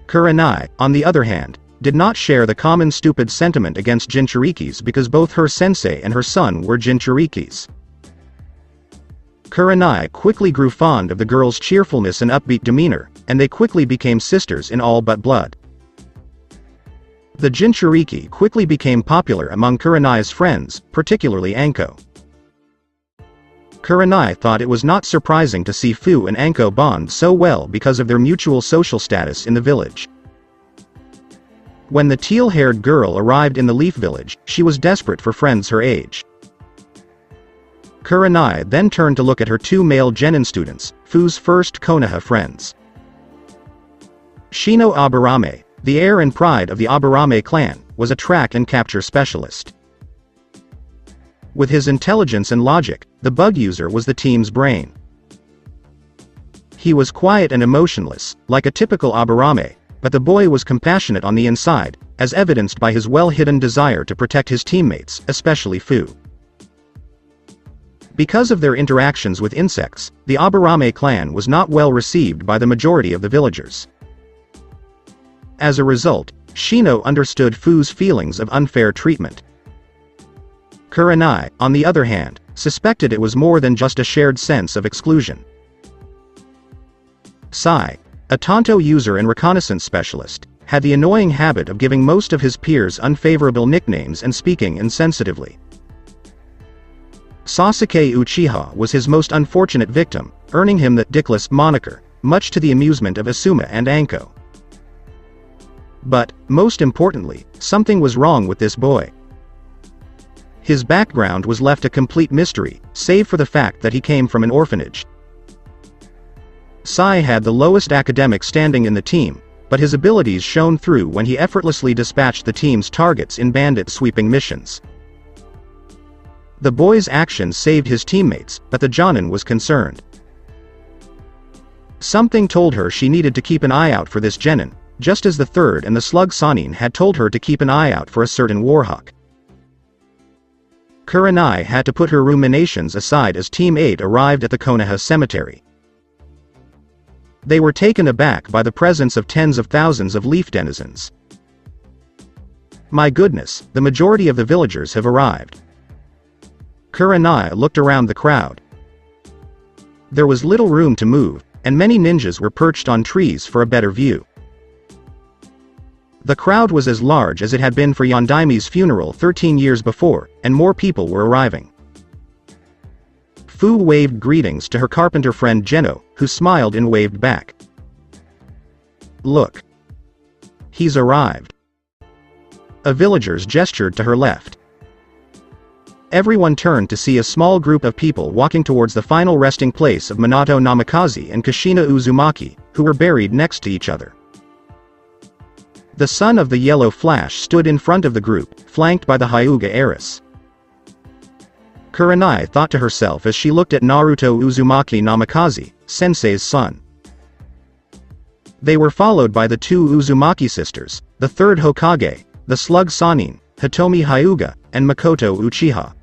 Kurenai, on the other hand, did not share the common stupid sentiment against Jinchurikis because both her sensei and her son were Jinchurikis. Kurenai quickly grew fond of the girl's cheerfulness and upbeat demeanor, and they quickly became sisters in all but blood. The Jinchuriki quickly became popular among Kurenai's friends, particularly Anko. Kurenai thought it was not surprising to see Fu and Anko bond so well because of their mutual social status in the village. When the teal-haired girl arrived in the Leaf Village, she was desperate for friends her age. Kurenai then turned to look at her two male genin students, Fu's first Konoha friends. Shino Aburame, the heir and pride of the Aburame clan, was a track and capture specialist. With his intelligence and logic, the bug user was the team's brain. He was quiet and emotionless, like a typical Aburame, but the boy was compassionate on the inside, as evidenced by his well-hidden desire to protect his teammates, especially Fu. Because of their interactions with insects, the Aburame clan was not well received by the majority of the villagers. As a result, Shino understood Fu's feelings of unfair treatment. Kurenai, on the other hand, suspected it was more than just a shared sense of exclusion. Sai, a Tonto user and reconnaissance specialist, had the annoying habit of giving most of his peers unfavorable nicknames and speaking insensitively. Sasuke Uchiha was his most unfortunate victim, earning him that dickless moniker, much to the amusement of Asuma and Anko. But, most importantly, something was wrong with this boy. His background was left a complete mystery, save for the fact that he came from an orphanage. Sai had the lowest academic standing in the team, but his abilities shone through when he effortlessly dispatched the team's targets in bandit sweeping missions. The boy's actions saved his teammates, but the Jonin was concerned. Something told her she needed to keep an eye out for this genin, just as the third and the slug Sanin had told her to keep an eye out for a certain warhawk. Kurenai had to put her ruminations aside as Team 8 arrived at the Konoha cemetery. They were taken aback by the presence of tens of thousands of leaf denizens. My goodness, the majority of the villagers have arrived. Kurenai looked around the crowd. There was little room to move, and many ninjas were perched on trees for a better view. The crowd was as large as it had been for Yondaimi's funeral 13 years before, and more people were arriving. Fu waved greetings to her carpenter friend Geno, who smiled and waved back. Look. He's arrived. A villagers gestured to her left. Everyone turned to see a small group of people walking towards the final resting place of Minato Namikaze and Kushina Uzumaki, who were buried next to each other. The son of the Yellow Flash stood in front of the group, flanked by the Hyuga heiress. Kurenai thought to herself as she looked at Naruto Uzumaki Namikaze, Sensei's son. They were followed by the two Uzumaki sisters, the third Hokage, the slug Sanin, Hitomi Hyuga, and Makoto Uchiha.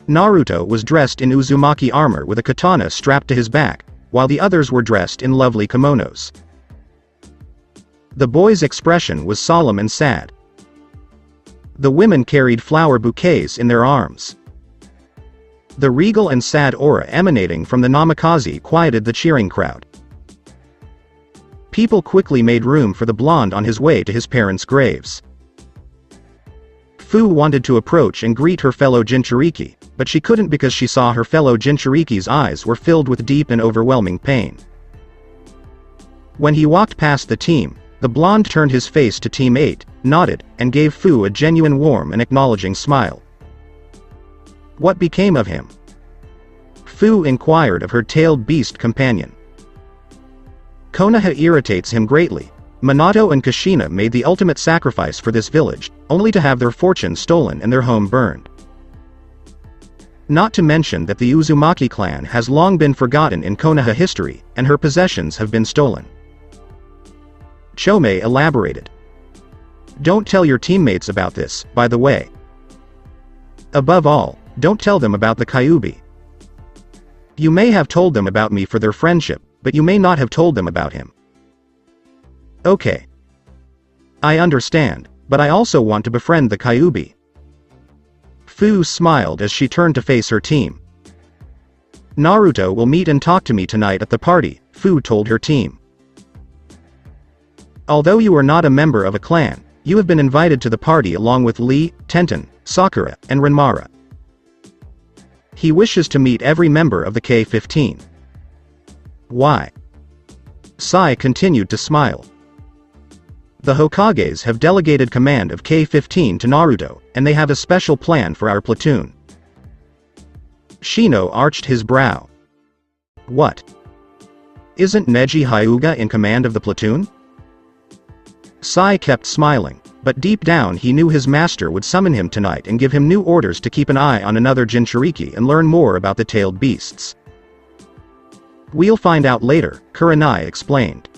Naruto was dressed in Uzumaki armor with a katana strapped to his back, while the others were dressed in lovely kimonos. The boy's expression was solemn and sad. The women carried flower bouquets in their arms. The regal and sad aura emanating from the Namikaze quieted the cheering crowd. People quickly made room for the blonde on his way to his parents' graves. Fu wanted to approach and greet her fellow Jinchuriki, but she couldn't because she saw her fellow Jinchuriki's eyes were filled with deep and overwhelming pain. When he walked past the team, the blonde turned his face to Team 8, nodded, and gave Fu a genuine warm and acknowledging smile. What became of him? Fu inquired of her tailed beast companion. Konoha irritates him greatly. Minato and Kushina made the ultimate sacrifice for this village, only to have their fortune stolen and their home burned. Not to mention that the Uzumaki clan has long been forgotten in Konoha history, and her possessions have been stolen. Chome elaborated. Don't tell your teammates about this, by the way. Above all, don't tell them about the Kyuubi. You may have told them about me for their friendship, but you may not have told them about him. Okay. I understand, but I also want to befriend the Kyuubi. Fu smiled as she turned to face her team. Naruto will meet and talk to me tonight at the party, Fu told her team. Although you are not a member of a clan, you have been invited to the party along with Lee, Tenten, Sakura, and Renmara. He wishes to meet every member of the K-15. Why? Sai continued to smile. The Hokages have delegated command of K-15 to Naruto, and they have a special plan for our platoon. Shino arched his brow. What? Isn't Neji Hyuga in command of the platoon? Sai kept smiling, but deep down he knew his master would summon him tonight and give him new orders to keep an eye on another Jinchuriki and learn more about the tailed beasts. We'll find out later, Kurenai explained.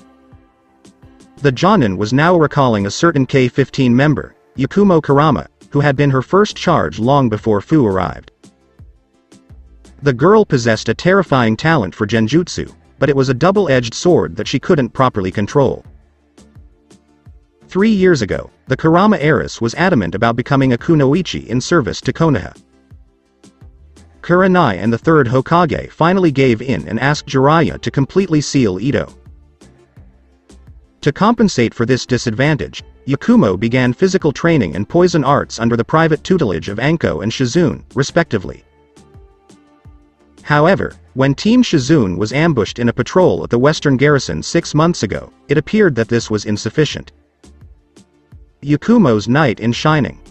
The Jonin was now recalling a certain K-15 member, Yakumo Kurama, who had been her first charge long before Fu arrived. The girl possessed a terrifying talent for genjutsu, but it was a double-edged sword that she couldn't properly control. 3 years ago, the Kurama heiress was adamant about becoming a kunoichi in service to Konoha. Kurenai and the third Hokage finally gave in and asked Jiraiya to completely seal Ito. To compensate for this disadvantage, Yakumo began physical training and poison arts under the private tutelage of Anko and Shizune, respectively. However, when Team Shizune was ambushed in a patrol at the Western Garrison 6 months ago, it appeared that this was insufficient. Yakumo's knight in shining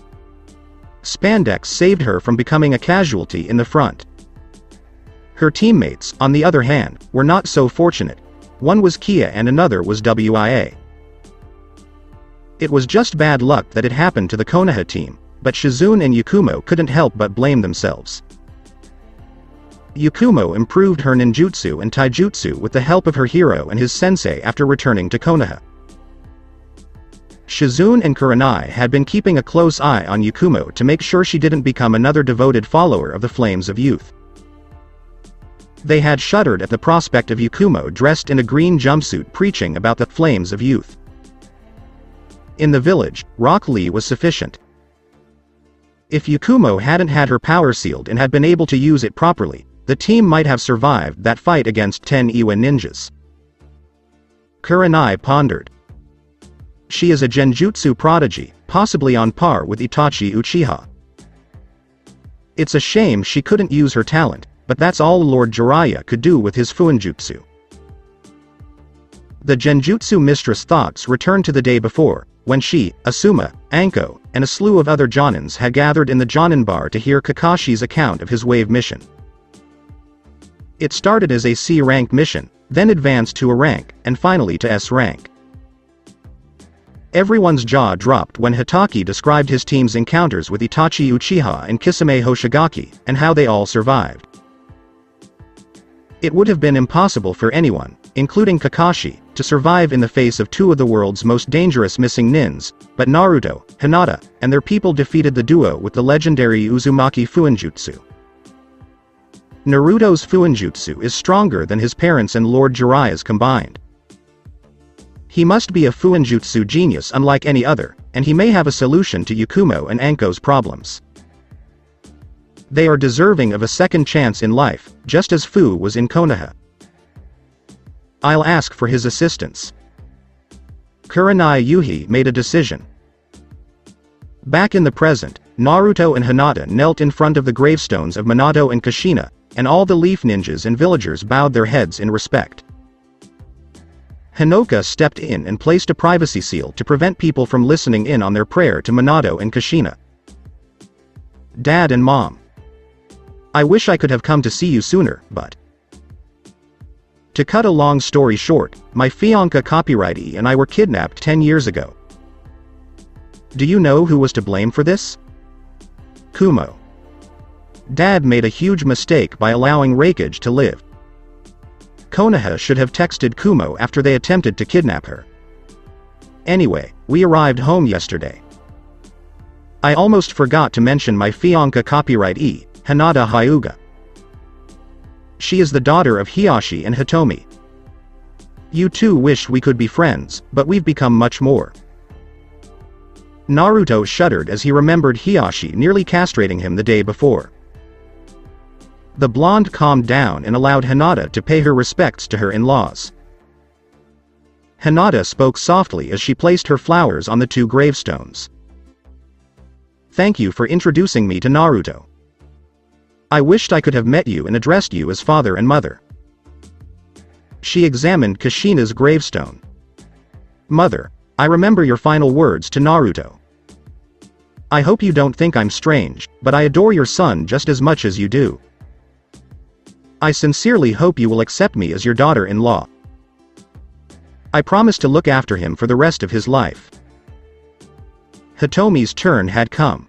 spandex saved her from becoming a casualty in the front. Her teammates, on the other hand, were not so fortunate. One was Kia and another was WIA. It was just bad luck that it happened to the Konoha team, but Shizune and Yakumo couldn't help but blame themselves. Yakumo improved her ninjutsu and taijutsu with the help of her hero and his sensei after returning to Konoha. Shizune and Kurenai had been keeping a close eye on Yakumo to make sure she didn't become another devoted follower of the Flames of Youth. They had shuddered at the prospect of Yakumo dressed in a green jumpsuit preaching about the Flames of Youth. In the village, Rock Lee was sufficient. If Yakumo hadn't had her power sealed and had been able to use it properly, the team might have survived that fight against 10 Iwa ninjas. Kurenai pondered. She is a genjutsu prodigy, possibly on par with Itachi Uchiha. It's a shame she couldn't use her talent, but that's all Lord Jiraiya could do with his Fuinjutsu. The genjutsu mistress' thoughts returned to the day before, when she, Asuma, Anko, and a slew of other Jonins had gathered in the Jonin bar to hear Kakashi's account of his wave mission. It started as a C-rank mission, then advanced to a rank, and finally to S rank. Everyone's jaw dropped when Hitaki described his team's encounters with Itachi Uchiha and Kisame Hoshigaki, and how they all survived. It would have been impossible for anyone, including Kakashi, to survive in the face of two of the world's most dangerous missing nins, but Naruto, Hinata, and their people defeated the duo with the legendary Uzumaki Fuinjutsu. Naruto's Fuinjutsu is stronger than his parents' and Lord Jiraiya's combined. He must be a Fuinjutsu genius unlike any other, and he may have a solution to Yakumo and Anko's problems. They are deserving of a second chance in life, just as Fu was in Konoha. I'll ask for his assistance. Kurenai Yuhi made a decision. Back in the present, Naruto and Hinata knelt in front of the gravestones of Minato and Kushina, and all the leaf ninjas and villagers bowed their heads in respect. Hinoka stepped in and placed a privacy seal to prevent people from listening in on their prayer to Minato and Kushina. Dad and Mom. I wish I could have come to see you sooner, but... To cut a long story short, my fiancé copyrightee and I were kidnapped 10 years ago. Do you know who was to blame for this? Kumo. Dad made a huge mistake by allowing Raikage to live. Konoha should have texted Kumo after they attempted to kidnap her. Anyway, we arrived home yesterday. I almost forgot to mention my fiancé copyrightee, Hinata Hyuga. She is the daughter of Hiyashi and Hitomi. You two wish we could be friends, but we've become much more. Naruto shuddered as he remembered Hiyashi nearly castrating him the day before. The blonde calmed down and allowed Hinata to pay her respects to her in-laws. Hinata spoke softly as she placed her flowers on the two gravestones. Thank you for introducing me to Naruto. I wished I could have met you and addressed you as father and mother. She examined Kushina's gravestone. Mother, I remember your final words to Naruto. I hope you don't think I'm strange, but I adore your son just as much as you do. I sincerely hope you will accept me as your daughter-in-law. I promise to look after him for the rest of his life. Hitomi's turn had come.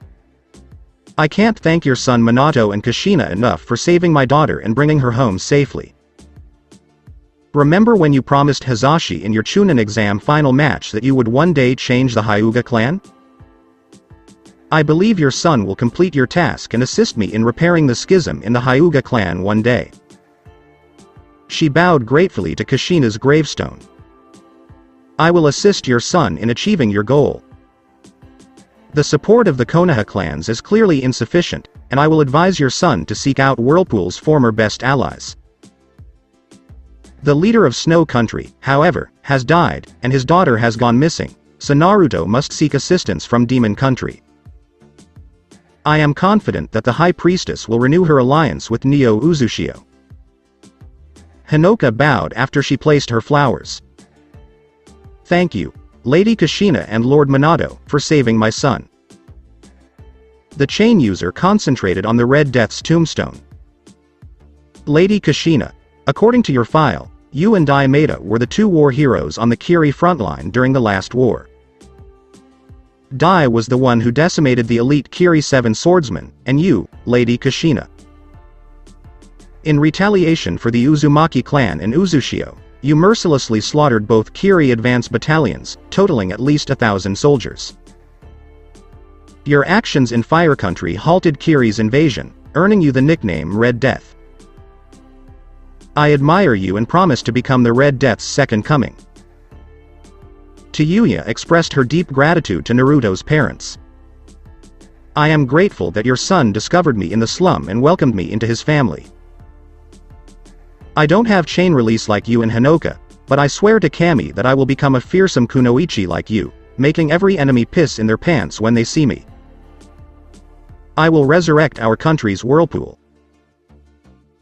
I can't thank your son Minato and Kushina enough for saving my daughter and bringing her home safely. Remember when you promised Hizashi in your Chunin exam final match that you would one day change the Hyuga clan? I believe your son will complete your task and assist me in repairing the schism in the Hyuga clan one day. She bowed gratefully to Kushina's gravestone. I will assist your son in achieving your goal. The support of the Konoha clans is clearly insufficient, and I will advise your son to seek out Whirlpool's former best allies. The leader of Snow Country, however, has died, and his daughter has gone missing, so Naruto must seek assistance from Demon Country. I am confident that the High Priestess will renew her alliance with Neo Uzushio. Hinoka bowed after she placed her flowers. Thank you, Lady Kushina and Lord Minato, for saving my son. The chain user concentrated on the Red Death's tombstone. Lady Kushina, according to your file, you and Daimeda were the two war heroes on the Kiri frontline during the last war. Dai was the one who decimated the elite Kiri 7 swordsmen, and you, Lady Kushina. In retaliation for the Uzumaki clan and Uzushio, you mercilessly slaughtered both Kiri advance battalions, totaling at least 1,000 soldiers. Your actions in Fire Country halted Kiri's invasion, earning you the nickname Red Death. I admire you and promise to become the Red Death's second coming. Tayuya expressed her deep gratitude to Naruto's parents. I am grateful that your son discovered me in the slum and welcomed me into his family. I don't have chain release like you and Hinoka, but I swear to Kami that I will become a fearsome kunoichi like you, making every enemy piss in their pants when they see me. I will resurrect our country's Whirlpool.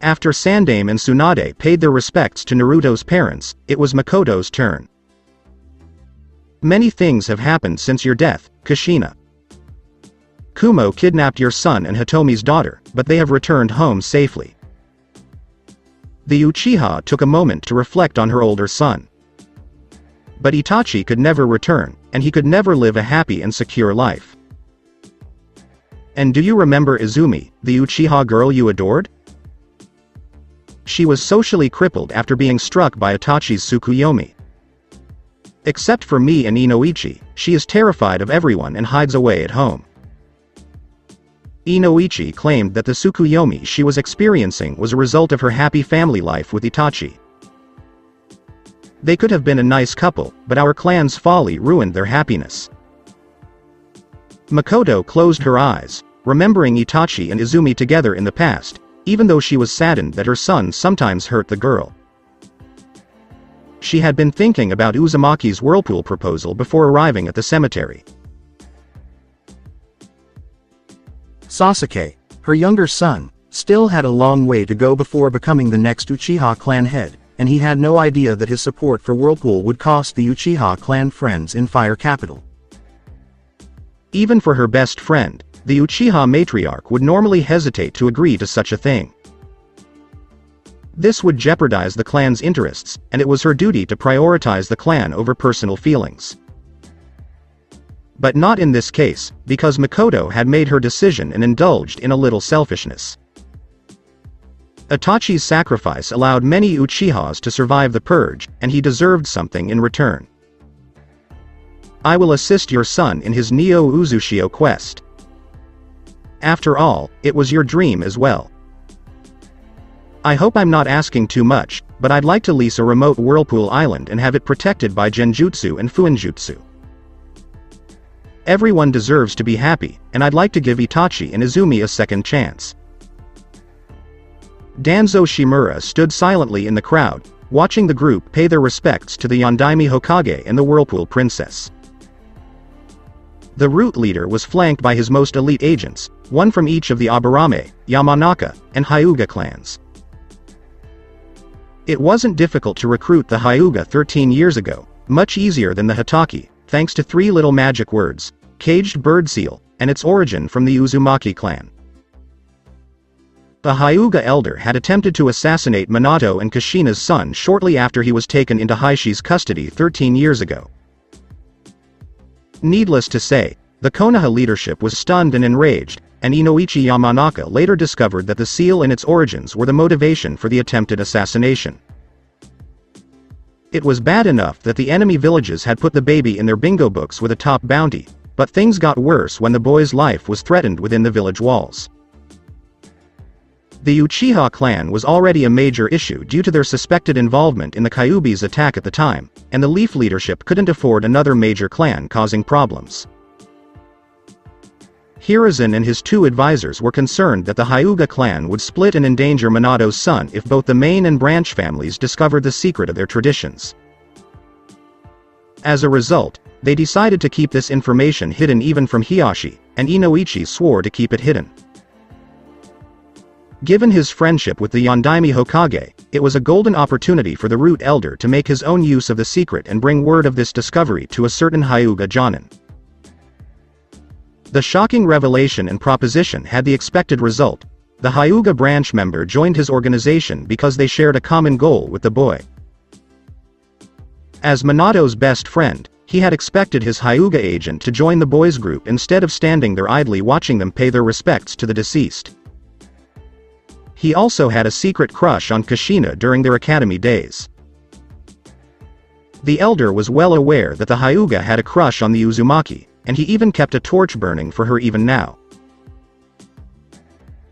After Sandame and Tsunade paid their respects to Naruto's parents, it was Makoto's turn. Many things have happened since your death, Kushina. Kumo kidnapped your son and Hitomi's daughter, but they have returned home safely. The Uchiha took a moment to reflect on her older son. But Itachi could never return, and he could never live a happy and secure life. And do you remember Izumi, the Uchiha girl you adored? She was socially crippled after being struck by Itachi's Tsukuyomi. Except for me and Inoichi, she is terrified of everyone and hides away at home. Inoichi claimed that the Tsukuyomi she was experiencing was a result of her happy family life with Itachi. They could have been a nice couple, but our clan's folly ruined their happiness. Makoto closed her eyes, remembering Itachi and Izumi together in the past, even though she was saddened that her son sometimes hurt the girl. She had been thinking about Uzumaki's Whirlpool proposal before arriving at the cemetery. Sasuke, her younger son, still had a long way to go before becoming the next Uchiha clan head, and he had no idea that his support for Whirlpool would cost the Uchiha clan friends in Fire Capital. Even for her best friend, the Uchiha matriarch would normally hesitate to agree to such a thing. This would jeopardize the clan's interests, and it was her duty to prioritize the clan over personal feelings. But not in this case, because Makoto had made her decision and indulged in a little selfishness. Itachi's sacrifice allowed many Uchihas to survive the purge, and he deserved something in return. I will assist your son in his Neo Uzushio quest. After all, it was your dream as well. I hope I'm not asking too much, but I'd like to lease a remote Whirlpool island and have it protected by Genjutsu and Fuinjutsu. Everyone deserves to be happy, and I'd like to give Itachi and Izumi a second chance. Danzo Shimura stood silently in the crowd, watching the group pay their respects to the Yondaime Hokage and the Whirlpool Princess. The root leader was flanked by his most elite agents, one from each of the Aburame, Yamanaka, and Hyuga clans. It wasn't difficult to recruit the Hyuga 13 years ago, much easier than the Hitaki, thanks to 3 little magic words: caged bird seal, and its origin from the Uzumaki clan. The Hyuga elder had attempted to assassinate Minato and Kushina's son shortly after he was taken into Haishi's custody 13 years ago. Needless to say, the Konoha leadership was stunned and enraged, and Inoichi Yamanaka later discovered that the seal and its origins were the motivation for the attempted assassination. It was bad enough that the enemy villages had put the baby in their bingo books with a top bounty, but things got worse when the boy's life was threatened within the village walls. The Uchiha clan was already a major issue due to their suspected involvement in the Kyuubi's attack at the time, and the Leaf leadership couldn't afford another major clan causing problems. Hiruzen and his 2 advisors were concerned that the Hyuga clan would split and endanger Minato's son if both the main and branch families discovered the secret of their traditions. As a result, they decided to keep this information hidden even from Hiashi, and Inoichi swore to keep it hidden. Given his friendship with the Yondaime Hokage, it was a golden opportunity for the root elder to make his own use of the secret and bring word of this discovery to a certain Hyuga Jonin. The shocking revelation and proposition had the expected result. The Hyuga branch member joined his organization because they shared a common goal with the boy. As Minato's best friend, he had expected his Hyuga agent to join the boys' group instead of standing there idly watching them pay their respects to the deceased. He also had a secret crush on Kushina during their academy days. The elder was well aware that the Hyuga had a crush on the Uzumaki, and he even kept a torch burning for her even now.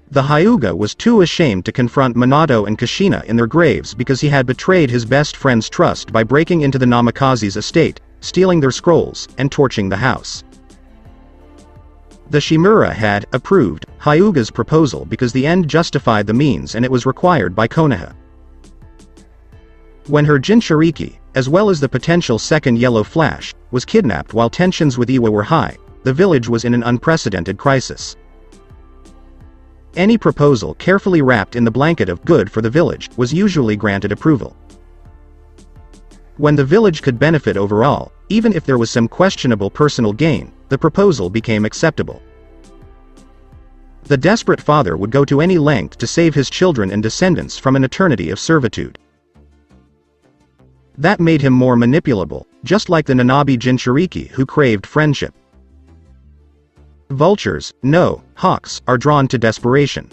The Hyuga was too ashamed to confront Minato and Kushina in their graves because he had betrayed his best friend's trust by breaking into the Namikaze's estate, stealing their scrolls, and torching the house. The Shimura had approved Hyuga's proposal because the end justified the means and it was required by Konoha. When her Jinchuriki, as well as the potential second Yellow Flash, was kidnapped while tensions with Iwa were high, the village was in an unprecedented crisis. Any proposal carefully wrapped in the blanket of good for the village was usually granted approval. When the village could benefit overall, even if there was some questionable personal gain, the proposal became acceptable. The desperate father would go to any length to save his children and descendants from an eternity of servitude. That made him more manipulable, just like the Nanabi Jinchuriki who craved friendship. Vultures, no, hawks, are drawn to desperation.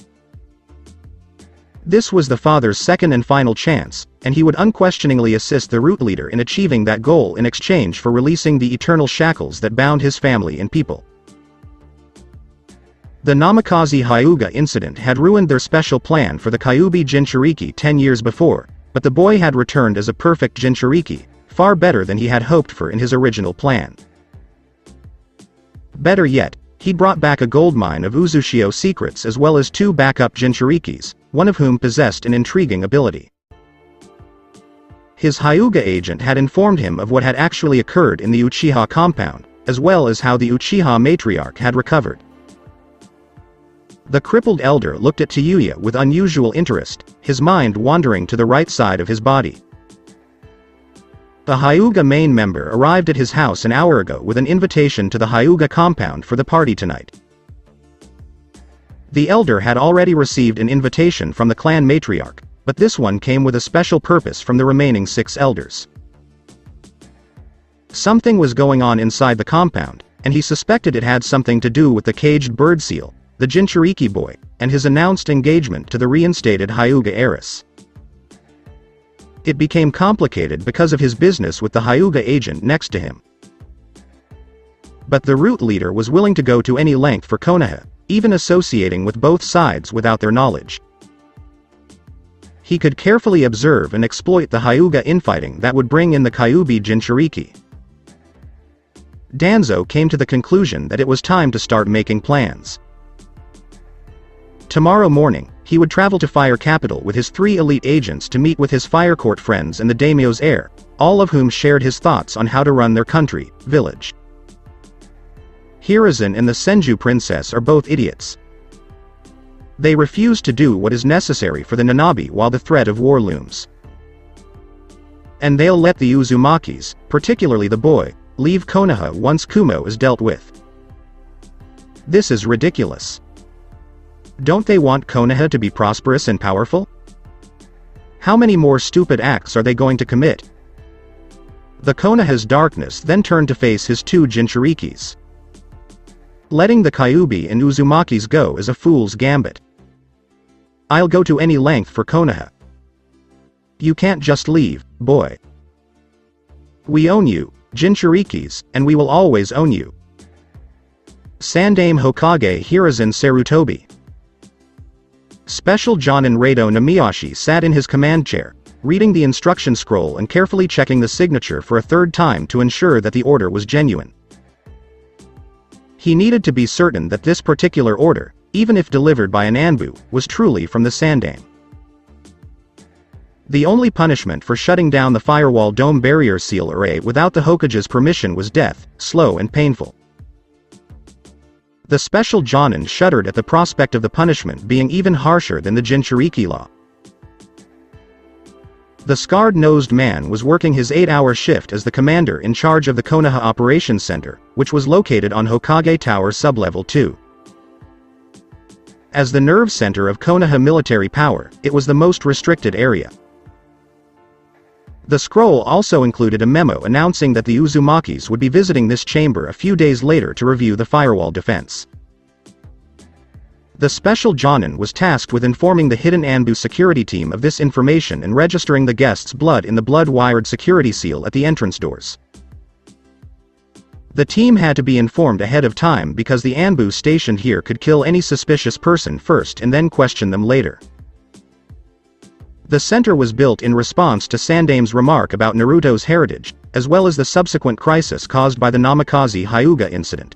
This was the father's second and final chance, and he would unquestioningly assist the root leader in achieving that goal in exchange for releasing the eternal shackles that bound his family and people. The Namikaze Hyuga incident had ruined their special plan for the Kyuubi Jinchuriki 10 years before, but the boy had returned as a perfect Jinchuriki, far better than he had hoped for in his original plan. Better yet, he brought back a goldmine of Uzushio secrets as well as 2 backup Jinchurikis, one of whom possessed an intriguing ability. His Hyuga agent had informed him of what had actually occurred in the Uchiha compound, as well as how the Uchiha matriarch had recovered. The crippled elder looked at Tayuya with unusual interest, his mind wandering to the right side of his body. The Hyuga main member arrived at his house an hour ago with an invitation to the Hyuga compound for the party tonight. The elder had already received an invitation from the clan matriarch, but this one came with a special purpose from the remaining 6 elders. Something was going on inside the compound, and he suspected it had something to do with the caged bird seal, the Jinchuriki boy, and his announced engagement to the reinstated Hyuga heiress. It became complicated because of his business with the Hyuga agent next to him. But the root leader was willing to go to any length for Konoha, even associating with both sides without their knowledge. He could carefully observe and exploit the Hyuga infighting that would bring in the Kyuubi Jinchuriki. Danzo came to the conclusion that it was time to start making plans. Tomorrow morning, he would travel to Fire Capital with his 3 elite agents to meet with his Fire Court friends and the daimyo's heir, all of whom shared his thoughts on how to run their country, village. Hiruzen and the Senju princess are both idiots. They refuse to do what is necessary for the Nanabi while the threat of war looms. And they'll let the Uzumakis, particularly the boy, leave Konoha once Kumo is dealt with. This is ridiculous. Don't they want Konoha to be prosperous and powerful? How many more stupid acts are they going to commit? The Konoha's darkness then turned to face his two Jinchurikis. Letting the Kyuubi and Uzumakis go is a fool's gambit. I'll go to any length for Konoha. You can't just leave, boy. We own you, Jinchurikis, and we will always own you. Sandaime Hokage Hiruzen Sarutobi. Special Jonin Rado Namiyashi sat in his command chair, reading the instruction scroll and carefully checking the signature for a third time to ensure that the order was genuine. He needed to be certain that this particular order, even if delivered by an Anbu, was truly from the Sandaime. The only punishment for shutting down the firewall dome barrier seal array without the Hokage's permission was death, slow and painful. The special Jonin shuddered at the prospect of the punishment being even harsher than the Jinchuriki law. The scarred-nosed man was working his 8-hour shift as the commander in charge of the Konoha Operations Center, which was located on Hokage Tower Sublevel 2. As the nerve center of Konoha military power, it was the most restricted area. The scroll also included a memo announcing that the Uzumakis would be visiting this chamber a few days later to review the firewall defense. The special Jonin was tasked with informing the hidden Anbu security team of this information and registering the guest's blood in the blood-wired security seal at the entrance doors. The team had to be informed ahead of time because the Anbu stationed here could kill any suspicious person first and then question them later. The center was built in response to Sandaime's remark about Naruto's heritage, as well as the subsequent crisis caused by the Namikaze Hyuga incident.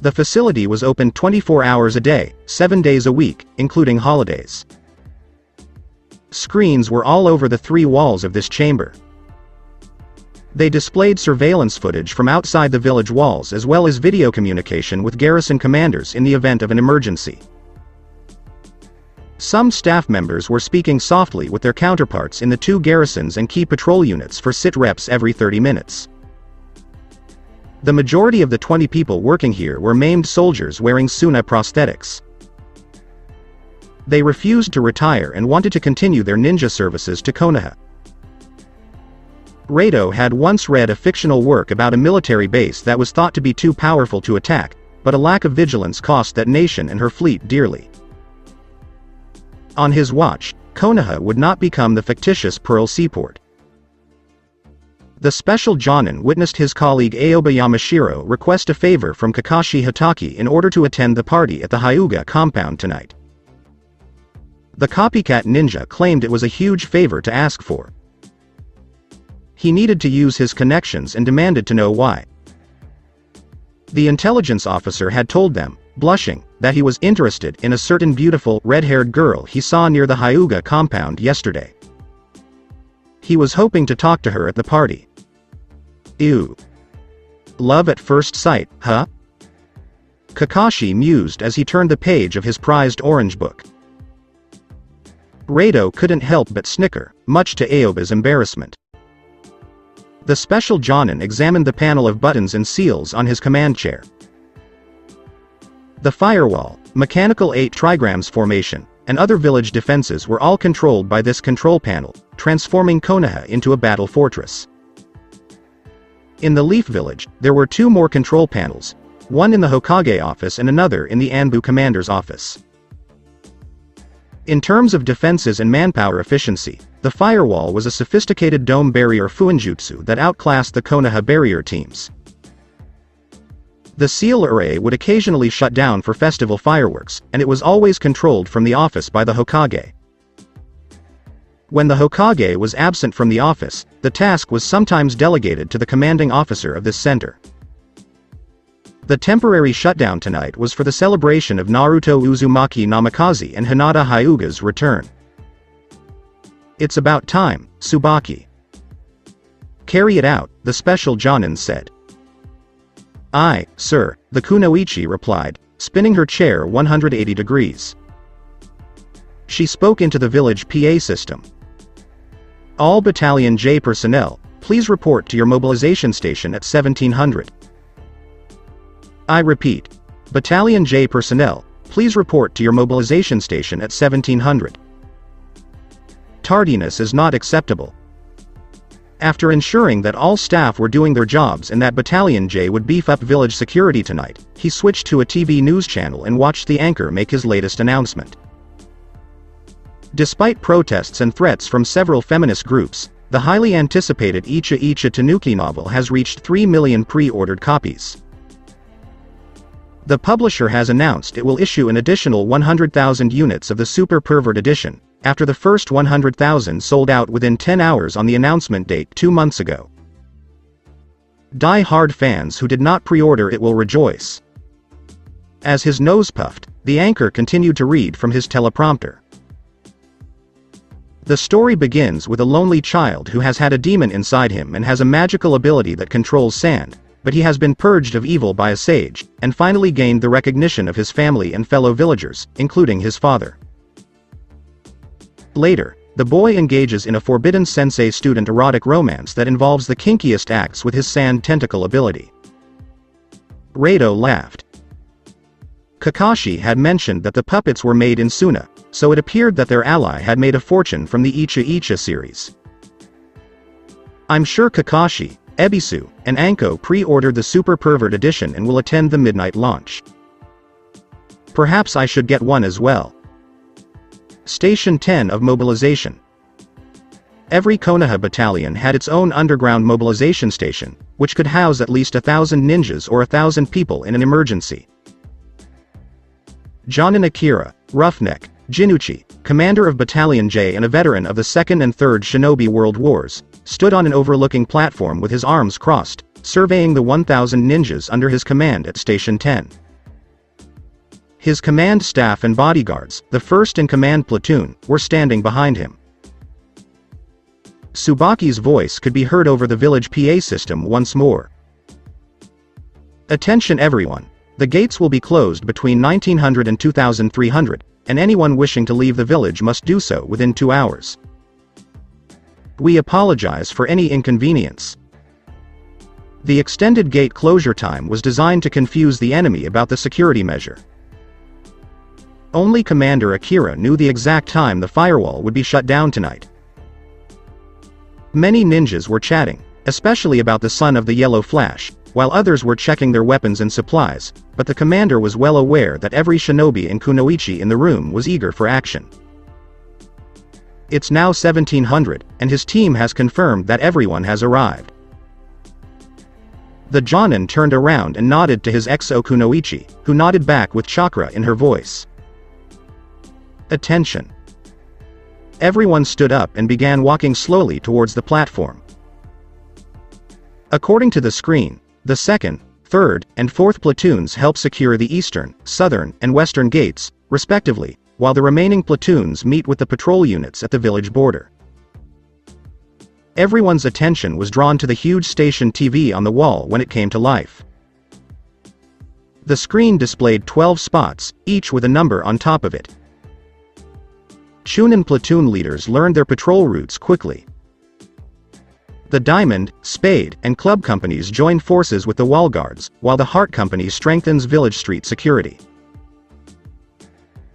The facility was open 24 hours a day, 7 days a week, including holidays. Screens were all over the 3 walls of this chamber. They displayed surveillance footage from outside the village walls as well as video communication with garrison commanders in the event of an emergency. Some staff members were speaking softly with their counterparts in the 2 garrisons and key patrol units for sit reps every 30 minutes. The majority of the 20 people working here were maimed soldiers wearing Suna prosthetics. They refused to retire and wanted to continue their ninja services to Konoha. Rado had once read a fictional work about a military base that was thought to be too powerful to attack, but a lack of vigilance cost that nation and her fleet dearly. On his watch, Konoha would not become the fictitious Pearl Seaport. The special Jonin witnessed his colleague Aoba Yamashiro request a favor from Kakashi Hatake in order to attend the party at the Hyuga compound tonight. The copycat ninja claimed it was a huge favor to ask for. He needed to use his connections and demanded to know why. The intelligence officer had told them, blushing, that he was interested in a certain beautiful, red-haired girl he saw near the Hyuga compound yesterday. He was hoping to talk to her at the party. Ew. Love at first sight, huh? Kakashi mused as he turned the page of his prized orange book. Rado couldn't help but snicker, much to Aoba's embarrassment. The special Jonin examined the panel of buttons and seals on his command chair. The firewall, mechanical 8 trigrams formation, and other village defenses were all controlled by this control panel, transforming Konoha into a battle fortress. In the Leaf Village, there were 2 more control panels, one in the Hokage office and another in the Anbu commander's office. In terms of defenses and manpower efficiency, the firewall was a sophisticated dome barrier fuinjutsu that outclassed the Konoha barrier teams. The seal array would occasionally shut down for festival fireworks, and it was always controlled from the office by the Hokage. When the Hokage was absent from the office, the task was sometimes delegated to the commanding officer of this center. The temporary shutdown tonight was for the celebration of Naruto Uzumaki Namikaze and Hinata Hyuga's return. It's about time, Tsubaki. Carry it out, the special Jonin said. "Aye, sir," the kunoichi replied, spinning her chair 180 degrees. She spoke into the village PA system. "All Battalion J personnel, please report to your mobilization station at 1700. I repeat. Battalion J personnel, please report to your mobilization station at 1700. Tardiness is not acceptable." After ensuring that all staff were doing their jobs and that Battalion J would beef up village security tonight, he switched to a TV news channel and watched the anchor make his latest announcement. Despite protests and threats from several feminist groups, the highly anticipated Icha Icha Tanuki novel has reached 3 million pre-ordered copies. The publisher has announced it will issue an additional 100,000 units of the Super Pervert edition, after the first 100,000 sold out within 10 hours on the announcement date 2 months ago. Die-hard fans who did not pre-order it will rejoice. As his nose puffed, the anchor continued to read from his teleprompter. The story begins with a lonely child who has had a demon inside him and has a magical ability that controls sand, but he has been purged of evil by a sage, and finally gained the recognition of his family and fellow villagers, including his father. Later, the boy engages in a forbidden sensei-student erotic romance that involves the kinkiest acts with his sand tentacle ability. Rado laughed. Kakashi had mentioned that the puppets were made in Suna, so it appeared that their ally had made a fortune from the Icha Icha series. "I'm sure Kakashi, Ebisu, and Anko pre-ordered the Super Pervert edition and will attend the midnight launch. Perhaps I should get one as well." Station 10 of Mobilization. Every Konoha battalion had its own underground mobilization station, which could house at least 1,000 ninjas or 1,000 people in an emergency. Jonin Akira, Roughneck, Jinuchi, commander of Battalion J and a veteran of the 2nd and 3rd Shinobi World Wars, stood on an overlooking platform with his arms crossed, surveying the 1,000 ninjas under his command at Station 10. His command staff and bodyguards, the 1st in command platoon, were standing behind him. Tsubaki's voice could be heard over the village PA system once more. "Attention everyone. The gates will be closed between 1900 and 2300, and anyone wishing to leave the village must do so within 2 hours. We apologize for any inconvenience." The extended gate closure time was designed to confuse the enemy about the security measure. Only Commander Akira knew the exact time the firewall would be shut down tonight. Many ninjas were chatting, especially about the son of the Yellow Flash, while others were checking their weapons and supplies, but the commander was well aware that every shinobi and kunoichi in the room was eager for action. It's now 1700, and his team has confirmed that everyone has arrived. The Jonin turned around and nodded to his XO kunoichi, who nodded back with chakra in her voice. "Attention." Everyone stood up and began walking slowly towards the platform. According to the screen, the 2nd, 3rd, and 4th platoons help secure the eastern, southern, and western gates, respectively, while the remaining platoons meet with the patrol units at the village border. Everyone's attention was drawn to the huge station TV on the wall when it came to life. The screen displayed 12 spots, each with a number on top of it. Chunin platoon leaders learned their patrol routes quickly. The Diamond, Spade, and Club companies joined forces with the Wall Guards, while the Heart Company strengthens village street security.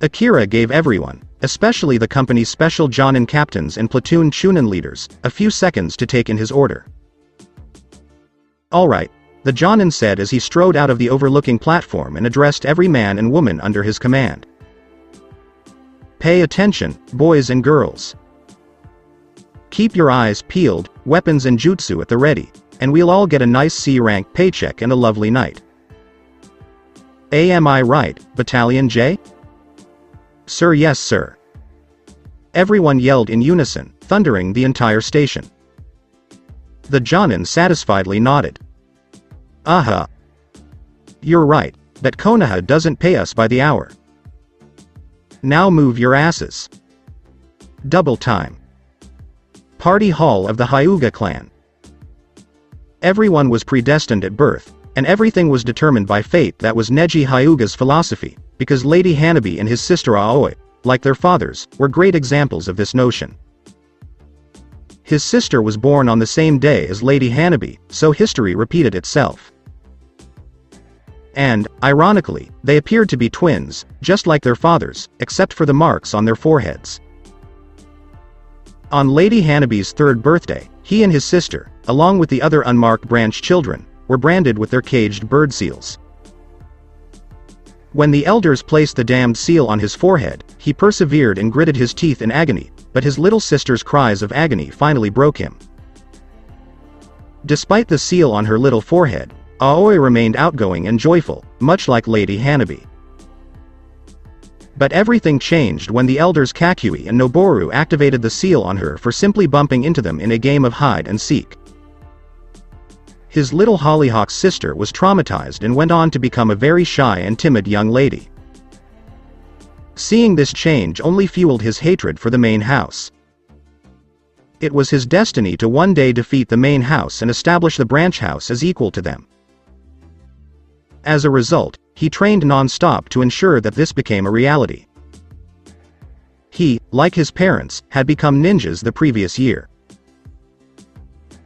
Akira gave everyone, especially the company's special Jonin captains and platoon Chunin leaders, a few seconds to take in his order. "All right," the Jonin said as he strode out of the overlooking platform and addressed every man and woman under his command. "Pay attention, boys and girls. Keep your eyes peeled, weapons and jutsu at the ready, and we'll all get a nice C-rank paycheck and a lovely night. Am I right, Battalion J?" "Sir, yes sir." Everyone yelled in unison, thundering the entire station. The Jonin satisfiedly nodded. "Aha. You're right, that Konoha doesn't pay us by the hour. Now move your asses. Double time. Party hall of the Hyuga clan." Everyone was predestined at birth, And everything was determined by fate. That was Neji Hyuga's philosophy, because Lady Hanabi and his sister Aoi, like their fathers, were great examples of this notion. His sister was born on the same day as Lady Hanabi, so history repeated itself. And, ironically, they appeared to be twins, just like their fathers, except for the marks on their foreheads. On Lady Hanabi's third birthday, he and his sister, along with the other unmarked branch children, were branded with their caged bird seals. When the elders placed the damned seal on his forehead, he persevered and gritted his teeth in agony, but his little sister's cries of agony finally broke him. Despite the seal on her little forehead, Aoi remained outgoing and joyful, much like Lady Hanabi. But everything changed when the elders Kakui and Noboru activated the seal on her for simply bumping into them in a game of hide and seek. His little Hollyhock's sister was traumatized and went on to become a very shy and timid young lady. Seeing this change only fueled his hatred for the main house. It was his destiny to one day defeat the main house and establish the branch house as equal to them. As a result, he trained non-stop to ensure that this became a reality. He, like his parents, had become ninjas the previous year.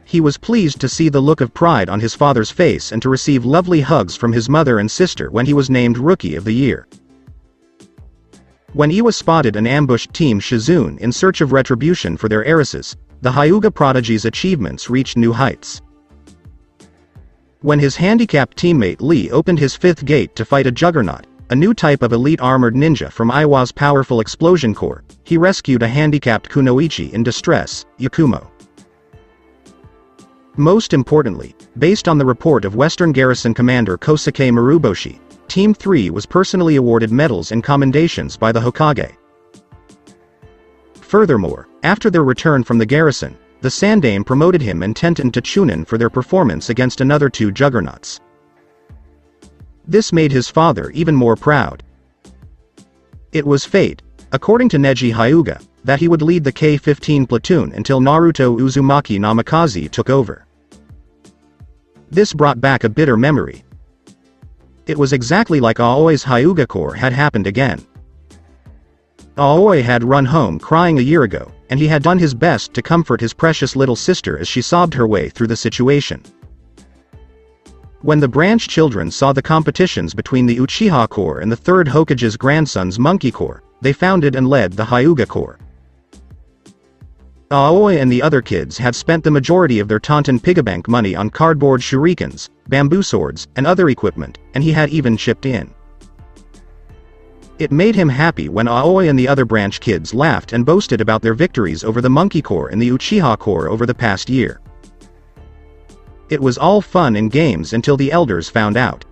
He was pleased to see the look of pride on his father's face and to receive lovely hugs from his mother and sister when he was named Rookie of the Year. When Iwa spotted and ambushed Team Shizune in search of retribution for their heiresses, the Hyuga prodigy's achievements reached new heights. When his handicapped teammate Lee opened his fifth gate to fight a juggernaut, a new type of elite armored ninja from Iwa's powerful explosion corps, he rescued a handicapped kunoichi in distress, Yakumo. Most importantly, based on the report of Western Garrison Commander Kosuke Maruboshi, Team 3 was personally awarded medals and commendations by the Hokage. Furthermore, after their return from the garrison, the Sandaime promoted him and Tenten to Chunin for their performance against another two juggernauts. This made his father even more proud. It was fate, according to Neji Hyuga, that he would lead the K-15 platoon until Naruto Uzumaki Namikaze took over. This brought back a bitter memory. It was exactly like Aoi's Hyuga Corps had happened again. Aoi had run home crying a year ago, and he had done his best to comfort his precious little sister as she sobbed her way through the situation. When the branch children saw the competitions between the Uchiha Corps and the 3rd Hokage's grandson's Monkey Corps, they founded and led the Hyuga Corps. Aoi and the other kids had spent the majority of their Taunton Pigabank money on cardboard shurikens, bamboo swords, and other equipment, and he had even chipped in. It made him happy when Aoi and the other branch kids laughed and boasted about their victories over the Monkey Corps and the Uchiha Corps over the past year. It was all fun and games until the elders found out.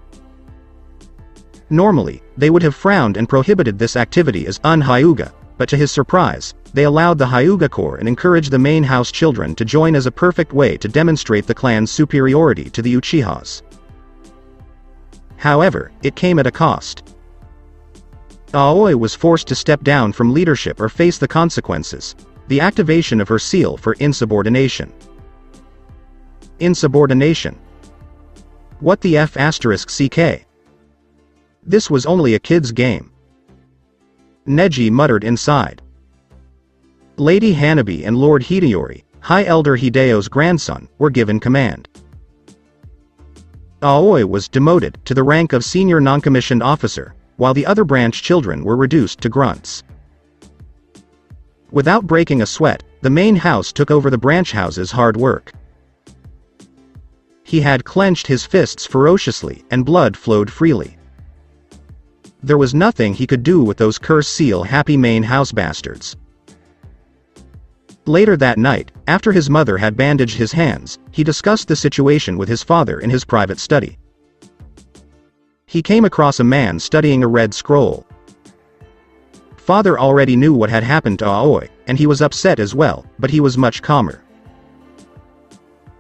Normally, they would have frowned and prohibited this activity as un-Hyuga, but to his surprise, they allowed the Hyuga Corps and encouraged the main house children to join as a perfect way to demonstrate the clan's superiority to the Uchihas. However, it came at a cost. Aoi was forced to step down from leadership or face the consequences, the activation of her seal for insubordination. Insubordination. What the F***CK? This was only a kid's game. Neji muttered inside. Lady Hanabi and Lord Hideyori, High Elder Hideo's grandson, were given command. Aoi was demoted to the rank of senior non-commissioned officer, while the other branch children were reduced to grunts. Without breaking a sweat, the main house took over the branch house's hard work. He had clenched his fists ferociously, and blood flowed freely. There was nothing he could do with those curse seal happy main house bastards. Later that night, after his mother had bandaged his hands, he discussed the situation with his father in his private study. He came across a man studying a red scroll. Father already knew what had happened to Aoi, and he was upset as well, but he was much calmer.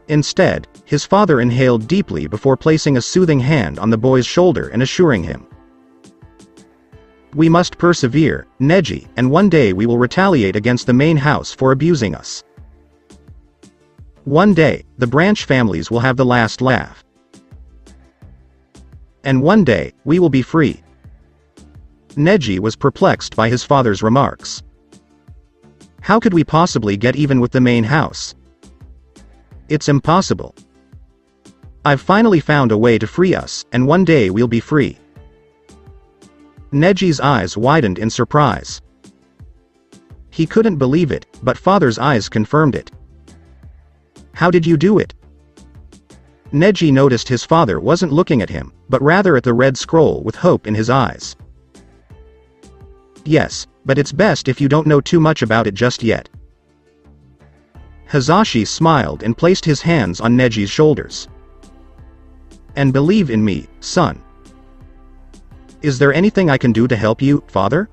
Instead, his father inhaled deeply before placing a soothing hand on the boy's shoulder and assuring him. We must persevere, Neji, and one day we will retaliate against the main house for abusing us. One day, the branch families will have the last laugh. And one day, we will be free. Neji was perplexed by his father's remarks. How could we possibly get even with the main house? It's impossible. I've finally found a way to free us, and one day we'll be free. Neji's eyes widened in surprise. He couldn't believe it, but father's eyes confirmed it. How did you do it? Neji noticed his father wasn't looking at him, but rather at the red scroll with hope in his eyes. Yes, but it's best if you don't know too much about it just yet. Hazashi smiled and placed his hands on Neji's shoulders. And believe in me, son. Is there anything I can do to help you, father?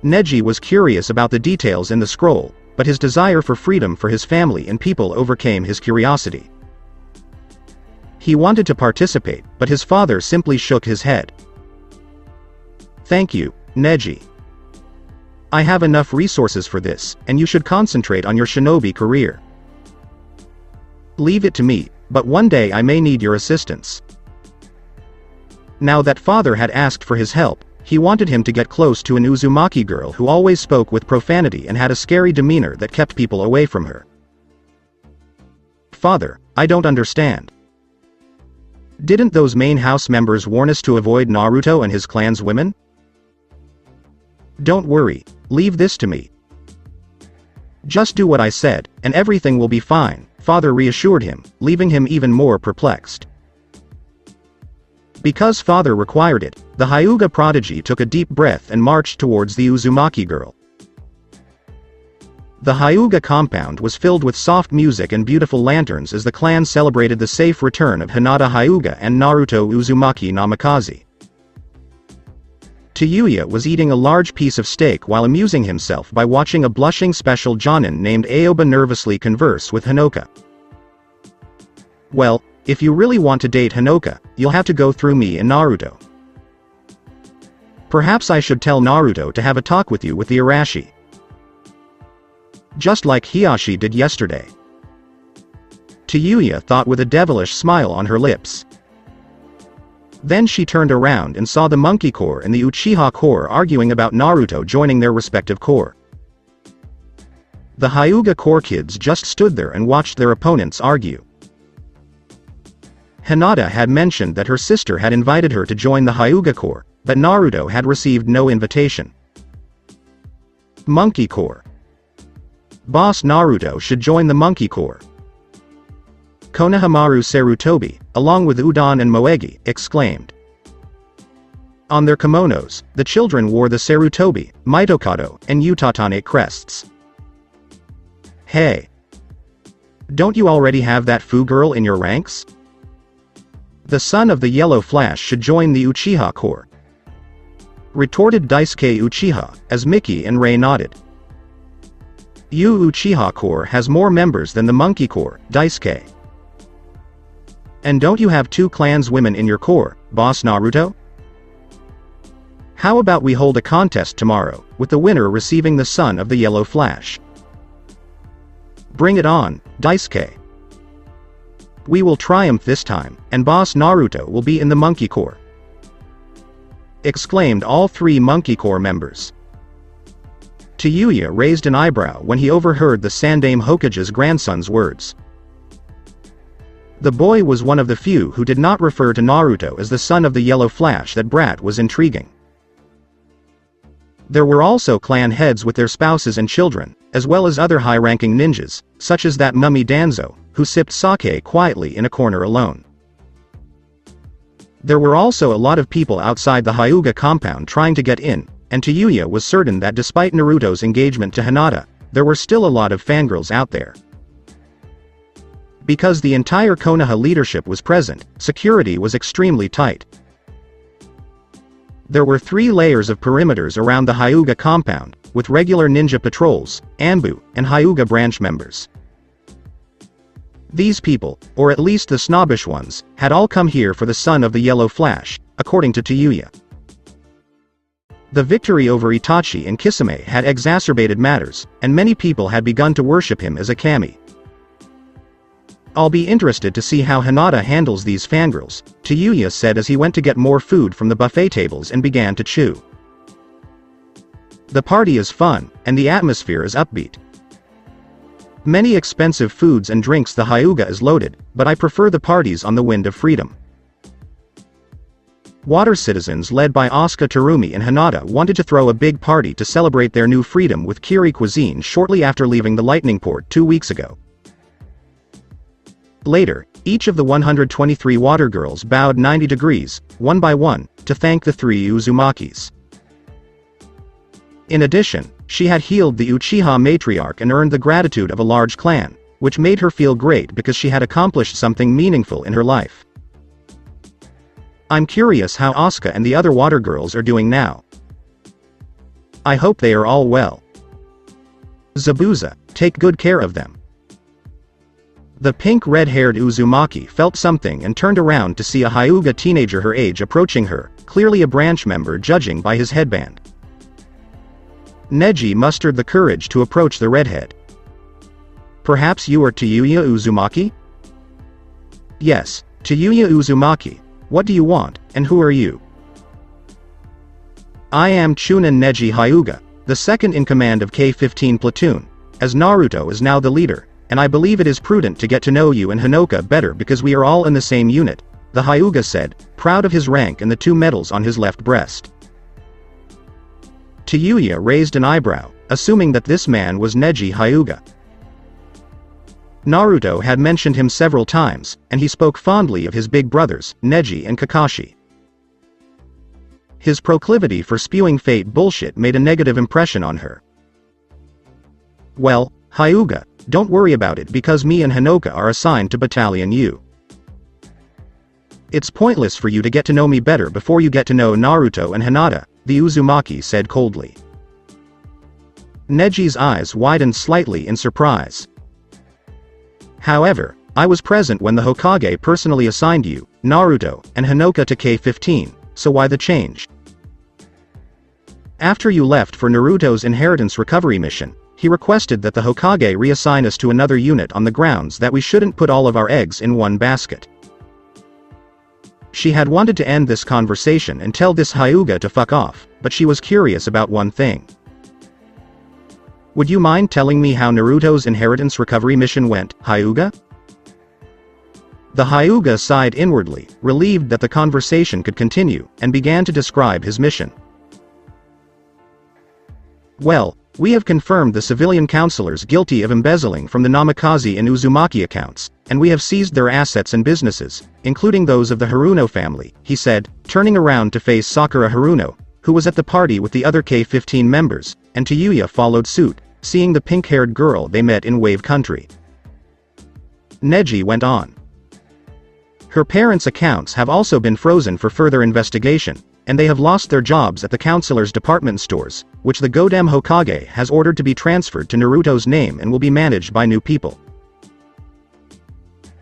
Neji was curious about the details in the scroll, but his desire for freedom for his family and people overcame his curiosity. He wanted to participate, but his father simply shook his head. Thank you, Neji. I have enough resources for this, and you should concentrate on your shinobi career. Leave it to me, but one day I may need your assistance. Now that father had asked for his help, he wanted him to get close to an Uzumaki girl who always spoke with profanity and had a scary demeanor that kept people away from her. Father, I don't understand. Didn't those main house members warn us to avoid Naruto and his clan's women? Don't worry, leave this to me. Just do what I said, and everything will be fine, father reassured him, leaving him even more perplexed. Because father required it, the Hyuga prodigy took a deep breath and marched towards the Uzumaki girl. The Hyuga compound was filled with soft music and beautiful lanterns as the clan celebrated the safe return of Hinata Hyuga and Naruto Uzumaki Namikaze. Tayuya was eating a large piece of steak while amusing himself by watching a blushing special jonin named Aoba nervously converse with Hinoka. Well, if you really want to date Hinoka, you'll have to go through me and Naruto. Perhaps I should tell Naruto to have a talk with you with the Arashi. Just like Hiashi did yesterday. Tayuya thought with a devilish smile on her lips. Then she turned around and saw the Monkey Corps and the Uchiha Corps arguing about Naruto joining their respective corps. The Hyuga Corps kids just stood there and watched their opponents argue. Hinata had mentioned that her sister had invited her to join the Hyuga Corps, but Naruto had received no invitation. Monkey Corps. Boss Naruto should join the Monkey Corps. Konohamaru Sarutobi, along with Udon and Moegi, exclaimed. On their kimonos, the children wore the Sarutobi, Mitokado, and Utatane crests. Hey! Don't you already have that Fu girl in your ranks? The son of the Yellow Flash should join the Uchiha Corps. Retorted Daisuke Uchiha, as Miki and Rei nodded. Uchiha Corps has more members than the Monkey Corps, Daisuke. And don't you have 2 clans women in your corps, Boss Naruto? How about we hold a contest tomorrow, with the winner receiving the son of the Yellow Flash? Bring it on, Daisuke. We will triumph this time, and Boss Naruto will be in the Monkey Corps. Exclaimed all 3 Monkey Corps members. Tayuya raised an eyebrow when he overheard the Sandaime Hokage's grandson's words. The boy was one of the few who did not refer to Naruto as the son of the Yellow Flash. That brat was intriguing. There were also clan heads with their spouses and children, as well as other high-ranking ninjas, such as that mummy Danzo, who sipped sake quietly in a corner alone. There were also a lot of people outside the Hyuga compound trying to get in, and Tayuya was certain that despite Naruto's engagement to Hinata, there were still a lot of fangirls out there. Because the entire Konoha leadership was present, security was extremely tight. There were 3 layers of perimeters around the Hyuga compound, with regular ninja patrols, Anbu, and Hyuga branch members. These people, or at least the snobbish ones, had all come here for the son of the Yellow Flash, according to Tayuya. The victory over Itachi and Kisame had exacerbated matters, and many people had begun to worship him as a kami. I'll be interested to see how Hinata handles these fangirls, Tayuya said as he went to get more food from the buffet tables and began to chew. The party is fun, and the atmosphere is upbeat. Many expensive foods and drinks. The Hyuga is loaded, but I prefer the parties on the Wind of Freedom. Water citizens led by Asuka, Terumi and Hinata wanted to throw a big party to celebrate their new freedom with Kiri cuisine shortly after leaving the lightning port 2 weeks ago. Later, each of the 123 water girls bowed 90 degrees, one by one, to thank the 3 Uzumakis. In addition, she had healed the Uchiha matriarch and earned the gratitude of a large clan, which made her feel great because she had accomplished something meaningful in her life. I'm curious how Asuka and the other water girls are doing now. I hope they are all well. Zabuza, take good care of them. The pink red-haired Uzumaki felt something and turned around to see a Hyuga teenager her age approaching her, clearly a branch member judging by his headband. Neji mustered the courage to approach the redhead. Perhaps you are Tayuya Uzumaki? Yes, Tayuya Uzumaki. What do you want, and who are you? I am Chunin Neji Hyuga, the second in command of K-15 platoon, as Naruto is now the leader, and I believe it is prudent to get to know you and Hinoka better because we are all in the same unit, the Hyuga said, proud of his rank and the 2 medals on his left breast. Tayuya raised an eyebrow, assuming that this man was Neji Hyuga. Naruto had mentioned him several times, and he spoke fondly of his big brothers, Neji and Kakashi. His proclivity for spewing fate bullshit made a negative impression on her. Well, Hyuga, don't worry about it because me and Hinoka are assigned to Battalion U. It's pointless for you to get to know me better before you get to know Naruto and Hinata, the Uzumaki said coldly. Neji's eyes widened slightly in surprise. However, I was present when the Hokage personally assigned you, Naruto, and Hinoka to K-15, so why the change? After you left for Naruto's inheritance recovery mission, he requested that the Hokage reassign us to another unit on the grounds that we shouldn't put all of our eggs in one basket. She had wanted to end this conversation and tell this Hyuga to fuck off, but she was curious about one thing. Would you mind telling me how Naruto's inheritance recovery mission went, Hyuga? The Hyuga sighed inwardly, relieved that the conversation could continue, and began to describe his mission. Well, we have confirmed the civilian councilors guilty of embezzling from the Namikaze and Uzumaki accounts, and we have seized their assets and businesses, including those of the Haruno family, he said, turning around to face Sakura Haruno, who was at the party with the other K-15 members, and Tayuya followed suit, seeing the pink-haired girl they met in Wave Country. Neji went on. Her parents' accounts have also been frozen for further investigation, and they have lost their jobs at the councilors' department stores, which the Godem Hokage has ordered to be transferred to Naruto's name and will be managed by new people.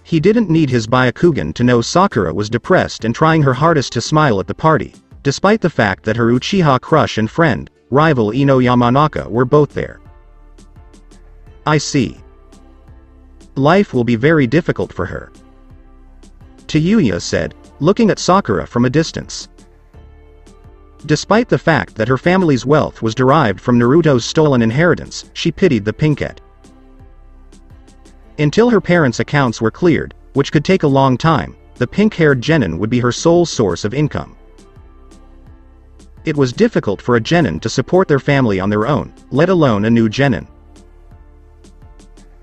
He didn't need his Byakugan to know Sakura was depressed and trying her hardest to smile at the party, despite the fact that her Uchiha crush and friend, rival Ino Yamanaka were both there. I see. Life will be very difficult for her, Tayuya said, looking at Sakura from a distance. Despite the fact that her family's wealth was derived from Naruto's stolen inheritance, she pitied the pinkette. Until her parents' accounts were cleared, which could take a long time, the pink-haired genin would be her sole source of income. It was difficult for a genin to support their family on their own, let alone a new genin.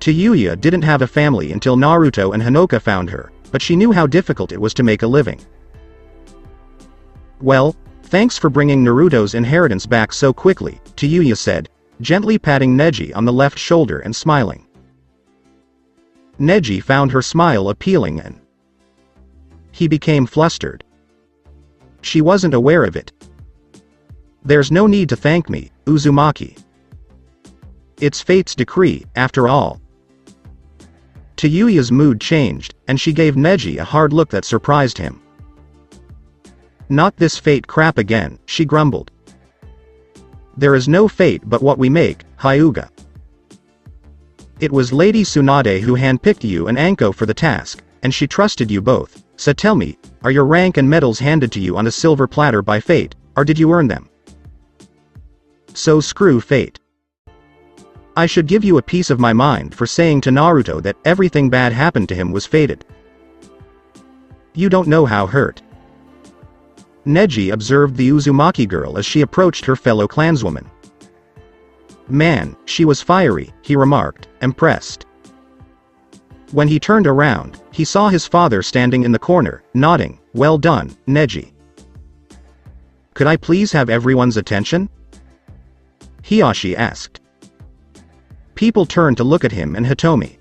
Tayuya didn't have a family until Naruto and Hinoka found her, but she knew how difficult it was to make a living. Well, thanks for bringing Naruto's inheritance back so quickly, Tayuya said, gently patting Neji on the left shoulder and smiling. Neji found her smile appealing and he became flustered. She wasn't aware of it. There's no need to thank me, Uzumaki. It's fate's decree, after all. Tayuya's mood changed, and she gave Neji a hard look that surprised him. Not this fate crap again, she grumbled. There is no fate but what we make, Hyuga. It was Lady Tsunade who handpicked you and Anko for the task, and she trusted you both. So tell me, are your rank and medals handed to you on a silver platter by fate, or did you earn them? So screw fate. I should give you a piece of my mind for saying to Naruto that everything bad happened to him was fated. You don't know how hurt. Neji observed the Uzumaki girl as she approached her fellow clanswoman. Man, she was fiery, he remarked, impressed. When he turned around, he saw his father standing in the corner, nodding. Well done, Neji. Could I please have everyone's attention? Hiyashi asked. People turned to look at him and Hitomi.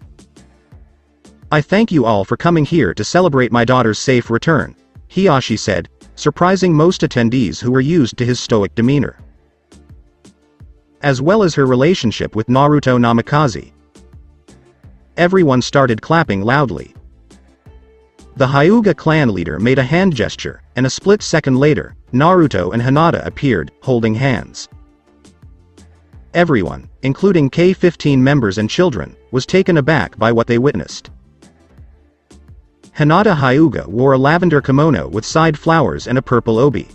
I thank you all for coming here to celebrate my daughter's safe return, Hiyashi said, surprising most attendees who were used to his stoic demeanor. As well as her relationship with Naruto Namikaze. Everyone started clapping loudly. The Hyuga clan leader made a hand gesture, and a split second later, Naruto and Hinata appeared, holding hands. Everyone, including K-15 members and children, was taken aback by what they witnessed. Hinata Hyuga wore a lavender kimono with side flowers and a purple obi.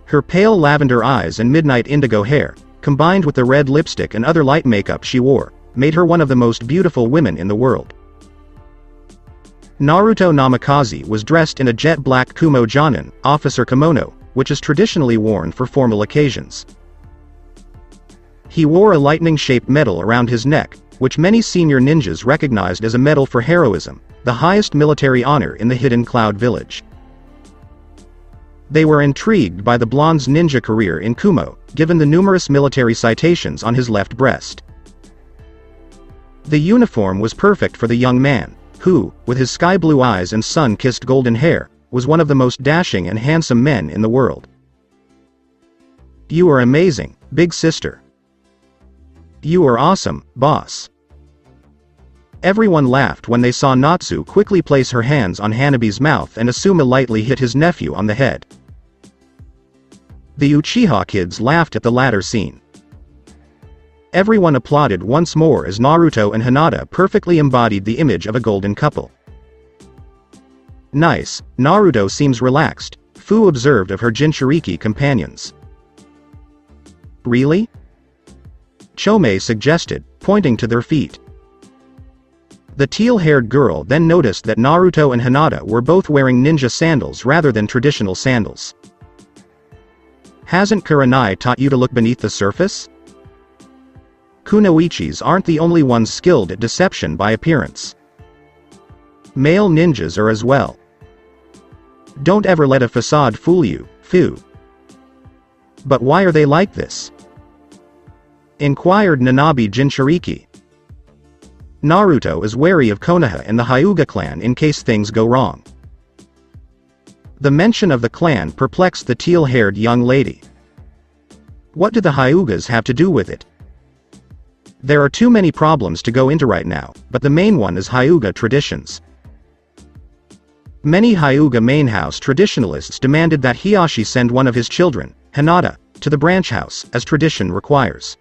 Her pale lavender eyes and midnight indigo hair, combined with the red lipstick and other light makeup she wore, made her one of the most beautiful women in the world. Naruto Namikaze was dressed in a jet black Kumo Jonin, officer kimono, which is traditionally worn for formal occasions. He wore a lightning-shaped medal around his neck, which many senior ninjas recognized as a medal for heroism, the highest military honor in the Hidden Cloud Village. They were intrigued by the blonde's ninja career in Kumo, given the numerous military citations on his left breast. The uniform was perfect for the young man, who, with his sky-blue eyes and sun-kissed golden hair, was one of the most dashing and handsome men in the world. You are amazing, big sister. You are awesome, boss. Everyone laughed when they saw Natsu quickly place her hands on Hanabi's mouth and Asuma lightly hit his nephew on the head. The Uchiha kids laughed at the latter scene. Everyone applauded once more as Naruto and Hinata perfectly embodied the image of a golden couple. Nice, Naruto seems relaxed, Fu observed of her Jinchuriki companions. Really? Chome suggested, pointing to their feet. The teal-haired girl then noticed that Naruto and Hinata were both wearing ninja sandals rather than traditional sandals. Hasn't Kurenai taught you to look beneath the surface? Kunoichis aren't the only ones skilled at deception by appearance. Male ninjas are as well. Don't ever let a facade fool you, Fu. But why are they like this? Inquired Nanabi Jinchuriki. Naruto is wary of Konoha and the Hyuga clan in case things go wrong. The mention of the clan perplexed the teal-haired young lady. What do the Hyugas have to do with it? There are too many problems to go into right now, but the main one is Hyuga traditions. Many Hyuga main house traditionalists demanded that Hiyashi send one of his children, Hinata, to the branch house, as tradition requires.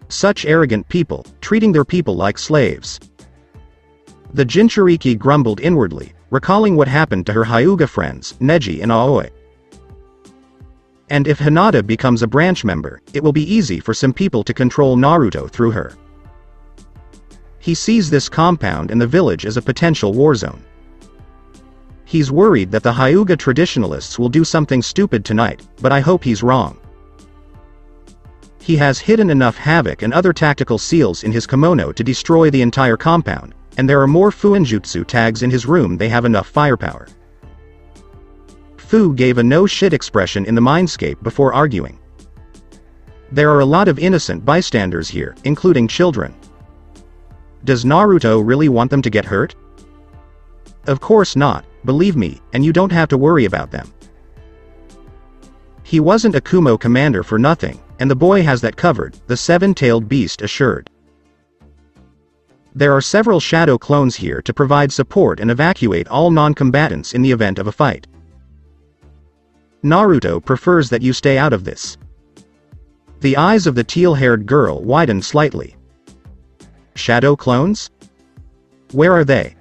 Such arrogant people, treating their people like slaves. The Jinchuriki grumbled inwardly, recalling what happened to her Hyuga friends, Neji and Aoi. And if Hinata becomes a branch member, it will be easy for some people to control Naruto through her. He sees this compound and the village as a potential war zone. He's worried that the Hyuga traditionalists will do something stupid tonight, but I hope he's wrong. He has hidden enough havoc and other tactical seals in his kimono to destroy the entire compound, and there are more Fuinjutsu tags in his room. They have enough firepower. Fu gave a no-shit expression in the mindscape before arguing. There are a lot of innocent bystanders here, including children. Does Naruto really want them to get hurt? Of course not, believe me, and you don't have to worry about them. He wasn't a Kumo commander for nothing, and the boy has that covered, the seven-tailed beast assured. There are several shadow clones here to provide support and evacuate all non-combatants in the event of a fight. Naruto prefers that you stay out of this. The eyes of the teal-haired girl widened slightly. Shadow clones? Where are they?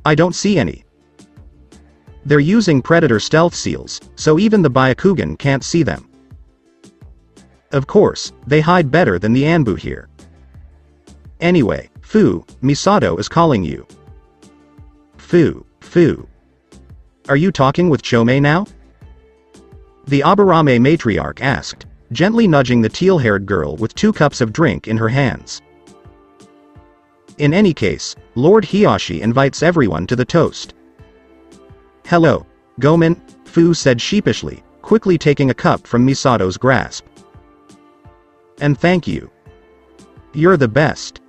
I don't see any. They're using predator stealth seals, so even the Byakugan can't see them. Of course, they hide better than the Anbu here. Anyway, Fu, Misato is calling you. Fu. Are you talking with Chome now? The Aburame matriarch asked, gently nudging the teal-haired girl with 2 cups of drink in her hands. In any case, Lord Hiyashi invites everyone to the toast. Hello, Gomen, Fu said sheepishly, quickly taking a cup from Misato's grasp. And thank you. You're the best.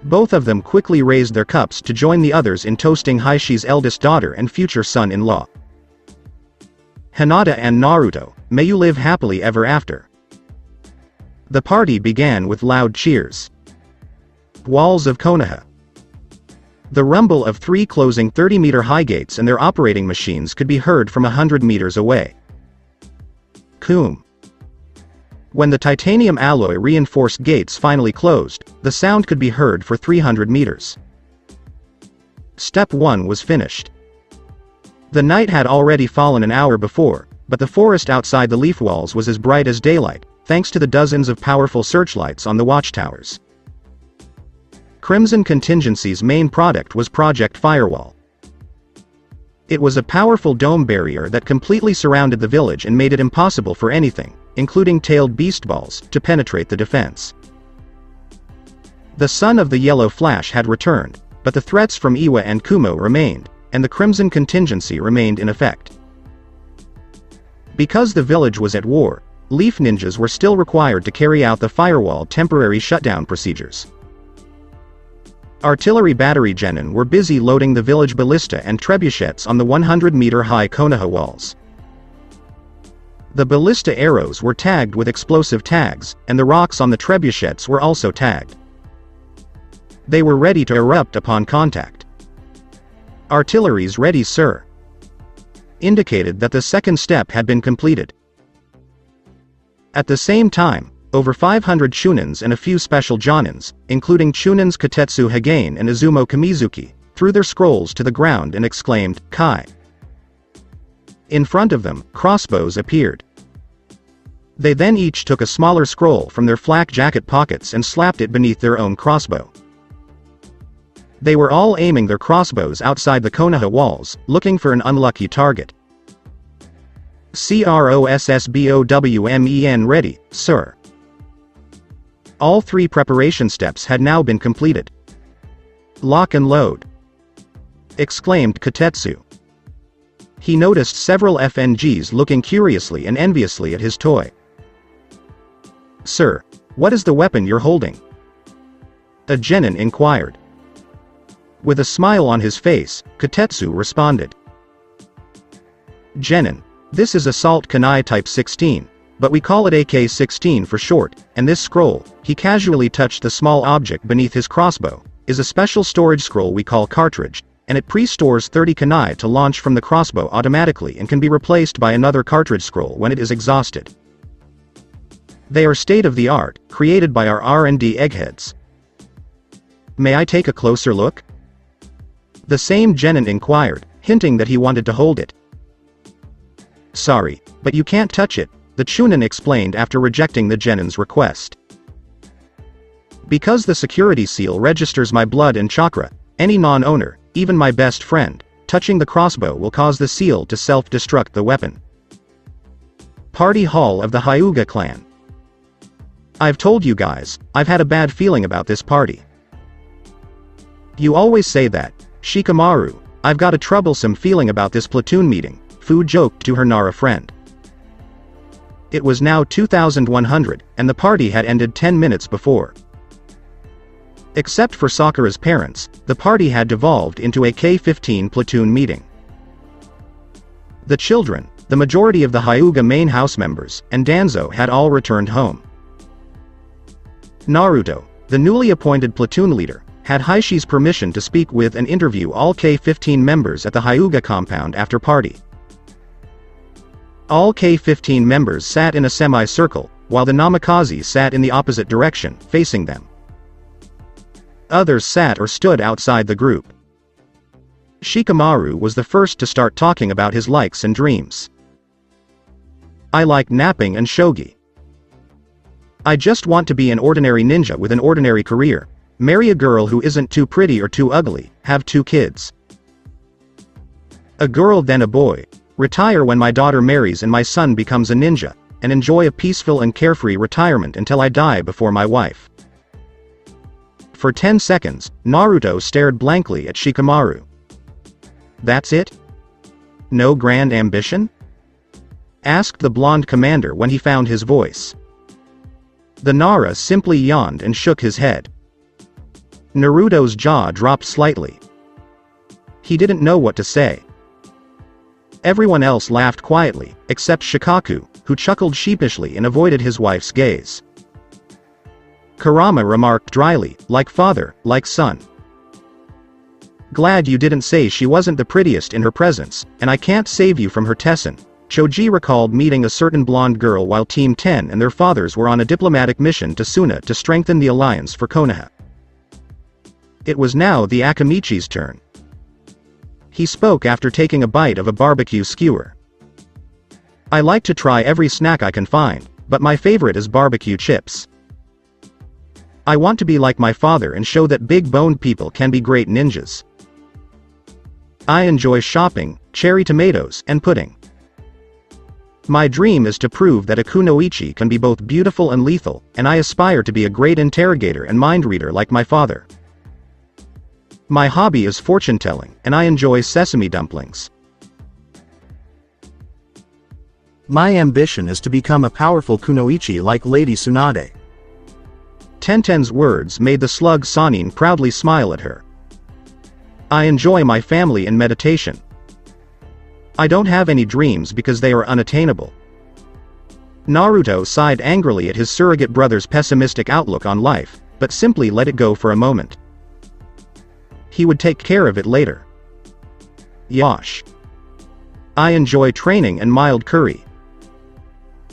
Both of them quickly raised their cups to join the others in toasting Haishi's eldest daughter and future son-in-law. Hinata and Naruto, may you live happily ever after. The party began with loud cheers. Walls of Konoha. The rumble of 3 closing 30-meter-high gates and their operating machines could be heard from 100 meters away. Kumo. When the titanium alloy reinforced gates finally closed, the sound could be heard for 300 meters. Step 1 was finished. The night had already fallen an hour before, but the forest outside the leaf walls was as bright as daylight, thanks to the dozens of powerful searchlights on the watchtowers. Crimson Contingency's main product was Project Firewall. It was a powerful dome barrier that completely surrounded the village and made it impossible for anything, including tailed beast balls, to penetrate the defense. The son of the Yellow Flash had returned, but the threats from Iwa and Kumo remained, and the Crimson Contingency remained in effect. Because the village was at war, Leaf Ninjas were still required to carry out the firewall temporary shutdown procedures. Artillery battery genin were busy loading the village ballista and trebuchets on the 100-meter-high Konoha walls. The ballista arrows were tagged with explosive tags, and the rocks on the trebuchets were also tagged. They were ready to erupt upon contact. "Artillery's ready, sir," indicated that the second step had been completed. At the same time, over 500 Chunins and a few special Jonins, including Chunins Katetsu Hagain and Izumo Kamizuki, threw their scrolls to the ground and exclaimed, "Kai!" In front of them, crossbows appeared. They then each took a smaller scroll from their flak jacket pockets and slapped it beneath their own crossbow. They were all aiming their crossbows outside the Konoha walls, looking for an unlucky target. "Crossbowmen ready, sir." All 3 preparation steps had now been completed. "Lock and load," exclaimed Katetsu. He noticed several FNGs looking curiously and enviously at his toy. "Sir, what is the weapon you're holding?" a genin inquired. With a smile on his face, Katetsu responded. "Genin, this is Assault Kunai Type 16, but we call it AK-16 for short, and this scroll," he casually touched the small object beneath his crossbow, "is a special storage scroll we call cartridge, and it pre-stores 30 kunai to launch from the crossbow automatically and can be replaced by another cartridge scroll when it is exhausted. They are state-of-the-art, created by our R&D eggheads." "May I take a closer look?" the same genin inquired, hinting that he wanted to hold it. "Sorry, but you can't touch it," the Chunin explained after rejecting the genin's request. "Because the security seal registers my blood and chakra, any non-owner, even my best friend, touching the crossbow will cause the seal to self-destruct the weapon." Party hall of the Hyuga clan. "I've told you guys, I've had a bad feeling about this party." "You always say that, Shikamaru. I've got a troublesome feeling about this platoon meeting," Fu joked to her Nara friend. It was now 2100, and the party had ended 10 minutes before. Except for Sakura's parents, the party had devolved into a K-15 platoon meeting. The children, the majority of the Hyuga main house members, and Danzo had all returned home. Naruto, the newly appointed platoon leader, had Haishi's permission to speak with and interview all K-15 members at the Hyuga compound after party. All K-15 members sat in a semi-circle, while the Namikaze sat in the opposite direction, facing them. Others sat or stood outside the group. Shikamaru was the first to start talking about his likes and dreams. I like napping and shogi. I just want to be an ordinary ninja with an ordinary career, marry a girl who isn't too pretty or too ugly, have 2 kids. A girl then a boy, retire when my daughter marries and my son becomes a ninja, and enjoy a peaceful and carefree retirement until I die before my wife. For 10 seconds, Naruto stared blankly at Shikamaru. That's it? No grand ambition? Asked the blonde commander when he found his voice. The Nara simply yawned and shook his head. Naruto's jaw dropped slightly. He didn't know what to say. Everyone else laughed quietly, except Shikaku, who chuckled sheepishly and avoided his wife's gaze. Kurama remarked dryly, like father, like son. Glad you didn't say she wasn't the prettiest in her presence, and I can't save you from her Tessin. Choji recalled meeting a certain blonde girl while Team 10 and their fathers were on a diplomatic mission to Suna to strengthen the alliance for Konoha. It was now the Akamichi's turn. He spoke after taking a bite of a barbecue skewer. I like to try every snack I can find, but my favorite is barbecue chips. I want to be like my father and show that big-boned people can be great ninjas. I enjoy shopping, cherry tomatoes, and pudding. My dream is to prove that a kunoichi can be both beautiful and lethal, and I aspire to be a great interrogator and mind reader like my father. My hobby is fortune-telling, and I enjoy sesame dumplings. My ambition is to become a powerful kunoichi like Lady Tsunade. Tenten's words made the slug Sanin proudly smile at her. I enjoy my family and meditation. I don't have any dreams because they are unattainable. Naruto sighed angrily at his surrogate brother's pessimistic outlook on life, but simply let it go for a moment. He would take care of it later. Yosh. I enjoy training and mild curry.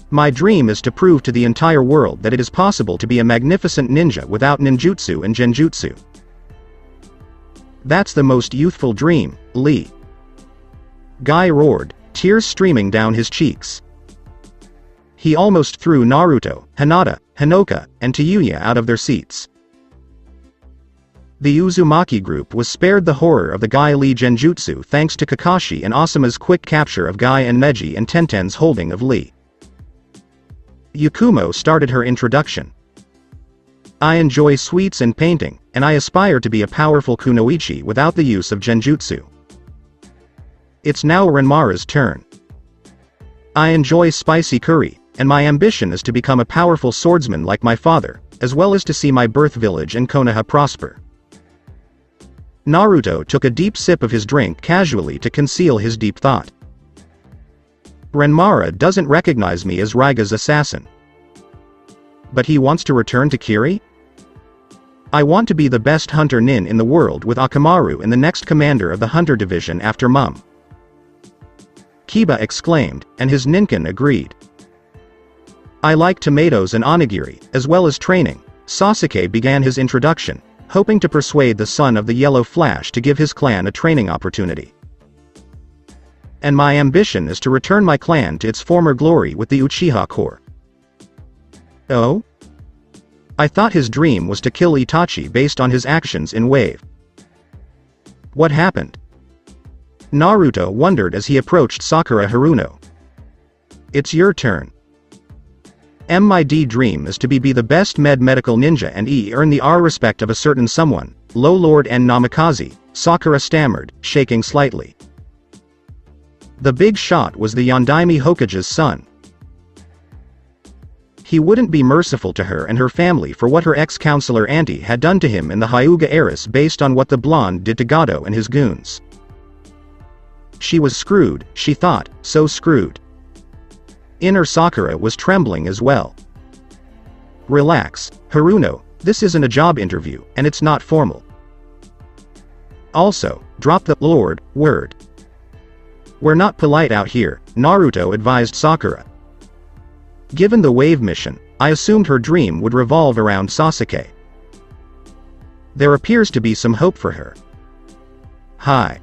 My dream is to prove to the entire world that it is possible to be a magnificent ninja without ninjutsu and genjutsu. That's the most youthful dream, Lee. Guy roared, tears streaming down his cheeks. He almost threw Naruto, Hinata, Hinoka, and Tayuya out of their seats. The Uzumaki group was spared the horror of the Guy Lee genjutsu thanks to Kakashi and Asuma's quick capture of Guy and Meiji and Tenten's holding of Lee. Kumo started her introduction. I enjoy sweets and painting, and I aspire to be a powerful kunoichi without the use of genjutsu. It's now Renmara's turn. I enjoy spicy curry, and my ambition is to become a powerful swordsman like my father, as well as to see my birth village and Konoha prosper. Naruto took a deep sip of his drink casually to conceal his deep thought. Renmara doesn't recognize me as Raiga's assassin. But he wants to return to Kiri? I want to be the best hunter nin in the world with Akamaru and the next commander of the hunter division after Mum. Kiba exclaimed, and his ninkin agreed. I like tomatoes and onigiri, as well as training. Sasuke began his introduction, hoping to persuade the son of the Yellow Flash to give his clan a training opportunity. And my ambition is to return my clan to its former glory with the Uchiha Corps. Oh? I thought his dream was to kill Itachi based on his actions in Wave. What happened? Naruto wondered as he approached Sakura Haruno. It's your turn. My dream is to be the best medical ninja and earn the respect of a certain someone, Low Lord and Namikaze, Sakura stammered, shaking slightly. The big shot was the Yondaime Hokage's son. He wouldn't be merciful to her and her family for what her ex-counselor auntie had done to him in the Hyuga heiress based on what the blonde did to Gado and his goons. She was screwed, she thought, so screwed. Inner Sakura was trembling as well. Relax, Haruno, this isn't a job interview, and it's not formal. Also, drop the Lord word. We're not polite out here, Naruto advised Sakura. Given the Wave mission, I assumed her dream would revolve around Sasuke. There appears to be some hope for her. Hi.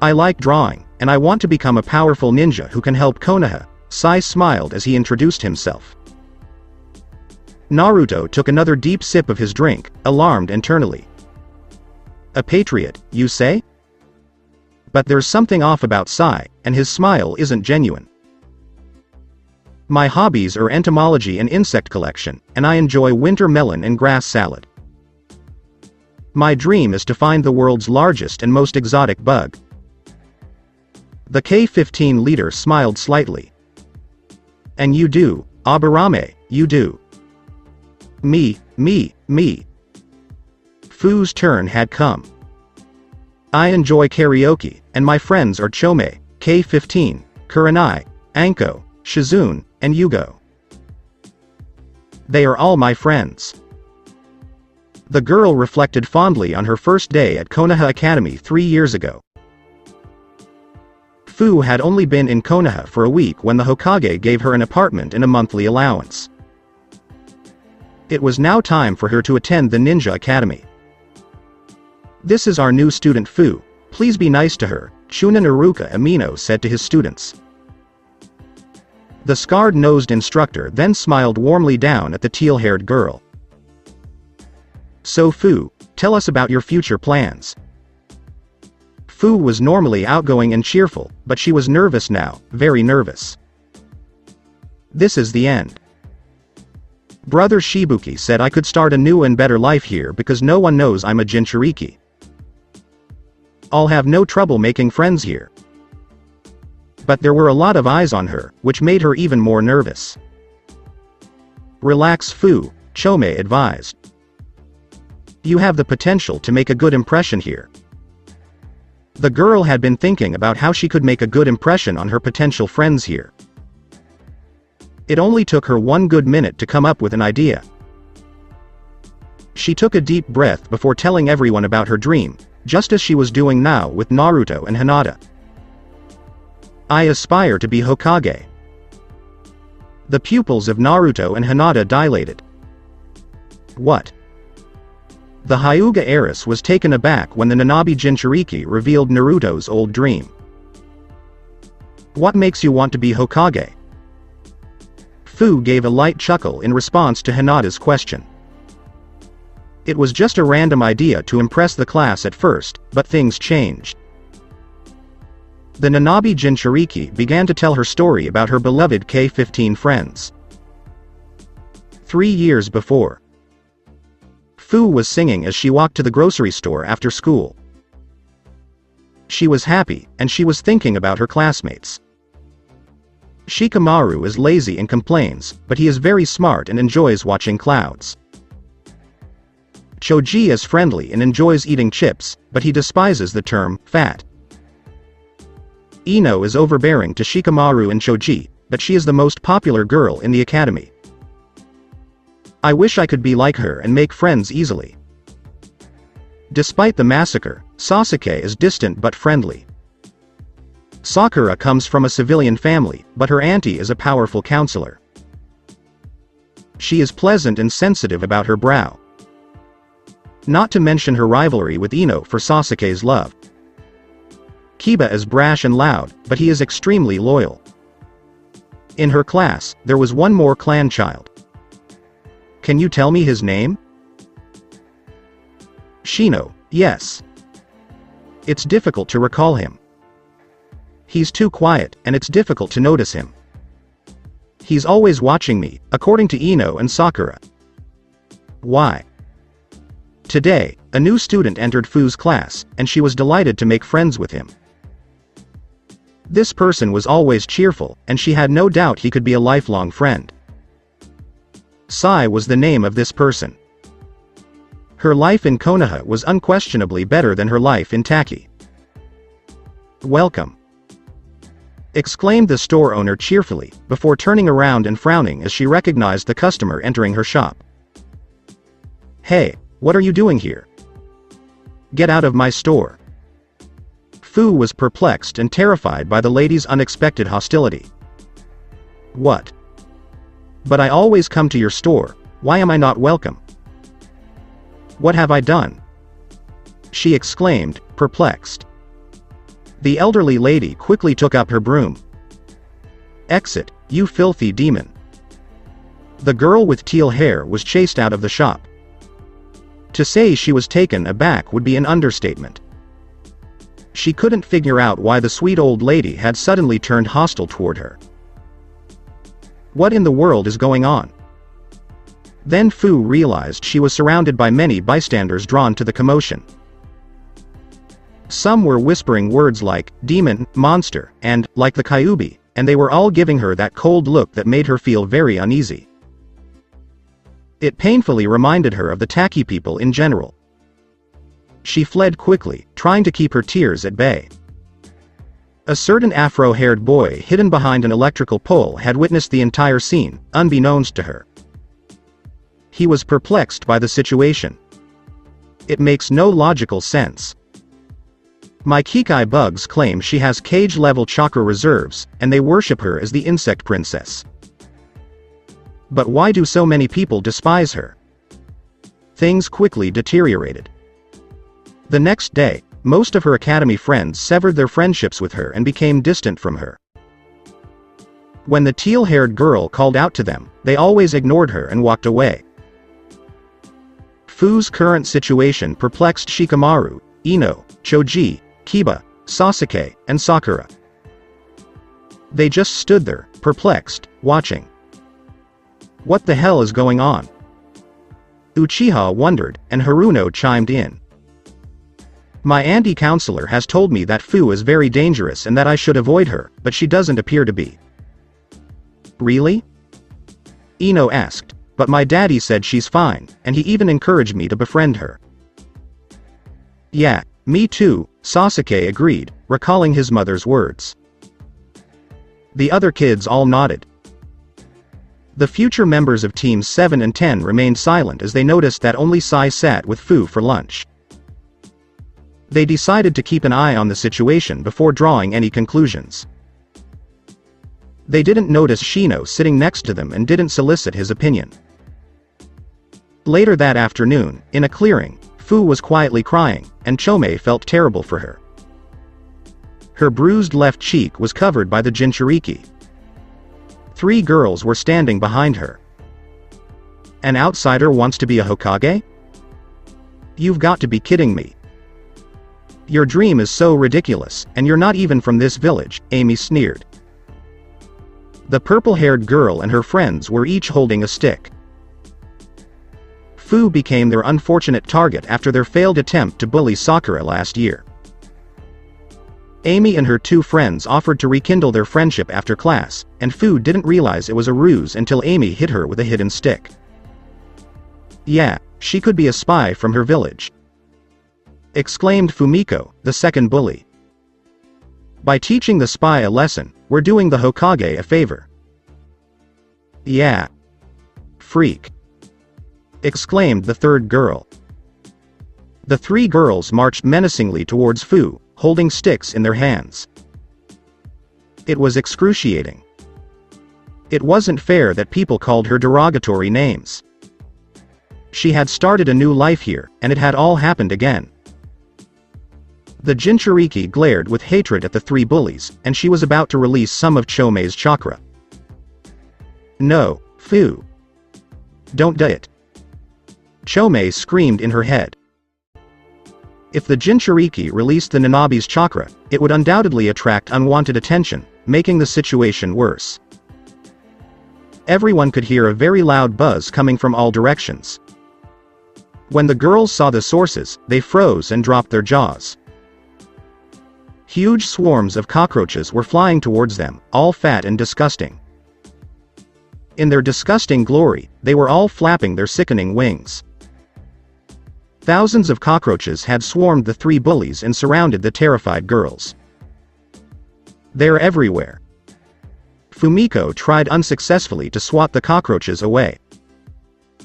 I like drawing, and I want to become a powerful ninja who can help Konoha. Sai smiled as he introduced himself. Naruto took another deep sip of his drink, alarmed internally. A patriot, you say? But there's something off about Sai, and his smile isn't genuine. My hobbies are entomology and insect collection, and I enjoy winter melon and grass salad. My dream is to find the world's largest and most exotic bug. The K-15 leader smiled slightly. And you do, Aburame, you do. Me. Fu's turn had come. I enjoy karaoke, and my friends are Chome, K-15, Kurenai, Anko, Shizune, and Yugo. They are all my friends. The girl reflected fondly on her first day at Konoha Academy 3 years ago. Fu had only been in Konoha for a week when the Hokage gave her an apartment and a monthly allowance. It was now time for her to attend the Ninja Academy. This is our new student Fu, please be nice to her, Chunin Iruka Amino said to his students. The scarred-nosed instructor then smiled warmly down at the teal-haired girl. So Fu, tell us about your future plans. Fu was normally outgoing and cheerful, but she was nervous now, very nervous. This is the end. Brother Shibuki said I could start a new and better life here because no one knows I'm a Jinchuriki. I'll have no trouble making friends here. But there were a lot of eyes on her, which made her even more nervous. Relax Fu, Chome advised. You have the potential to make a good impression here. The girl had been thinking about how she could make a good impression on her potential friends here. It only took her 1 good minute to come up with an idea. She took a deep breath before telling everyone about her dream, just as she was doing now with Naruto and Hinata. I aspire to be Hokage. The pupils of Naruto and Hinata dilated. What? The Hyuga heiress was taken aback when the Nanabi Jinchuriki revealed Naruto's old dream. What makes you want to be Hokage? Fu gave a light chuckle in response to Hinata's question. It was just a random idea to impress the class at first, but things changed. The Nanabi Jinchuriki began to tell her story about her beloved K-15 friends. 3 years before, Fu was singing as she walked to the grocery store after school. She was happy, and she was thinking about her classmates. Shikamaru is lazy and complains, but he is very smart and enjoys watching clouds. Choji is friendly and enjoys eating chips, but he despises the term fat. Ino is overbearing to Shikamaru and Choji, but she is the most popular girl in the academy. I wish I could be like her and make friends easily. Despite the massacre, Sasuke is distant but friendly. Sakura comes from a civilian family, but her auntie is a powerful counselor. She is pleasant and sensitive about her brow. Not to mention her rivalry with Ino for Sasuke's love. Kiba is brash and loud, but he is extremely loyal. In her class, there was one more clan child. Can you tell me his name? Shino, yes. It's difficult to recall him. He's too quiet, and it's difficult to notice him. He's always watching me, according to Ino and Sakura. Why? Today, a new student entered Fu's class, and she was delighted to make friends with him. This person was always cheerful, and she had no doubt he could be a lifelong friend. Sai was the name of this person. Her life in Konoha was unquestionably better than her life in Taki. Welcome, exclaimed the store owner cheerfully, before turning around and frowning as she recognized the customer entering her shop. Hey, what are you doing here? Get out of my store. Fu was perplexed and terrified by the lady's unexpected hostility. What? But I always come to your store, why am I not welcome? What have I done? She exclaimed, perplexed. The elderly lady quickly took up her broom. Exit, you filthy demon. The girl with teal hair was chased out of the shop. To say she was taken aback would be an understatement. She couldn't figure out why the sweet old lady had suddenly turned hostile toward her. What in the world is going on? Then Fu realized she was surrounded by many bystanders drawn to the commotion. Some were whispering words like, demon, monster, and, like the Kyuubi, and they were all giving her that cold look that made her feel very uneasy. It painfully reminded her of the tacky people in general. She fled quickly, trying to keep her tears at bay. A certain afro-haired boy hidden behind an electrical pole had witnessed the entire scene, unbeknownst to her. He was perplexed by the situation. It makes no logical sense. My Kikai bugs claim she has cage-level chakra reserves, and they worship her as the insect princess. But why do so many people despise her? Things quickly deteriorated. The next day, most of her academy friends severed their friendships with her and became distant from her. When the teal-haired girl called out to them, they always ignored her and walked away. Fu's current situation perplexed Shikamaru, Ino, Choji, Kiba, Sasuke, and Sakura. They just stood there, perplexed, watching. What the hell is going on? Uchiha wondered, and Haruno chimed in. My anti-counselor has told me that Fu is very dangerous and that I should avoid her, but she doesn't appear to be. Really? Ino asked, but my daddy said she's fine, and he even encouraged me to befriend her. Yeah, me too, Sasuke agreed, recalling his mother's words. The other kids all nodded. The future members of Teams 7 and 10 remained silent as they noticed that only Sai sat with Fu for lunch. They decided to keep an eye on the situation before drawing any conclusions. They didn't notice Shino sitting next to them and didn't solicit his opinion. Later that afternoon, in a clearing, Fu was quietly crying, and Chome felt terrible for her. Her bruised left cheek was covered by the Jinchuriki. 3 girls were standing behind her. An outsider wants to be a Hokage? You've got to be kidding me. Your dream is so ridiculous, and you're not even from this village, Amy sneered. The purple-haired girl and her friends were each holding a stick. Fu became their unfortunate target after their failed attempt to bully Sakura last year. Amy and her 2 friends offered to rekindle their friendship after class, and Fu didn't realize it was a ruse until Amy hit her with a hidden stick. Yeah, she could be a spy from her village, exclaimed Fumiko, the second bully. By teaching the spy a lesson, we're doing the Hokage a favor. Yeah. Freak, exclaimed the third girl. The 3 girls marched menacingly towards Fu, holding sticks in their hands. It was excruciating. It wasn't fair that people called her derogatory names. She had started a new life here, and it had all happened again. The Jinchuriki glared with hatred at the 3 bullies, and she was about to release some of Chome's chakra. No, Fu. Don't do it. Chome screamed in her head. If the Jinchuriki released the Nanabi's chakra, it would undoubtedly attract unwanted attention, making the situation worse. Everyone could hear a very loud buzz coming from all directions. When the girls saw the sources, they froze and dropped their jaws. Huge swarms of cockroaches were flying towards them, all fat and disgusting. In their disgusting glory, they were all flapping their sickening wings. Thousands of cockroaches had swarmed the 3 bullies and surrounded the terrified girls. They're everywhere. Fumiko tried unsuccessfully to swat the cockroaches away.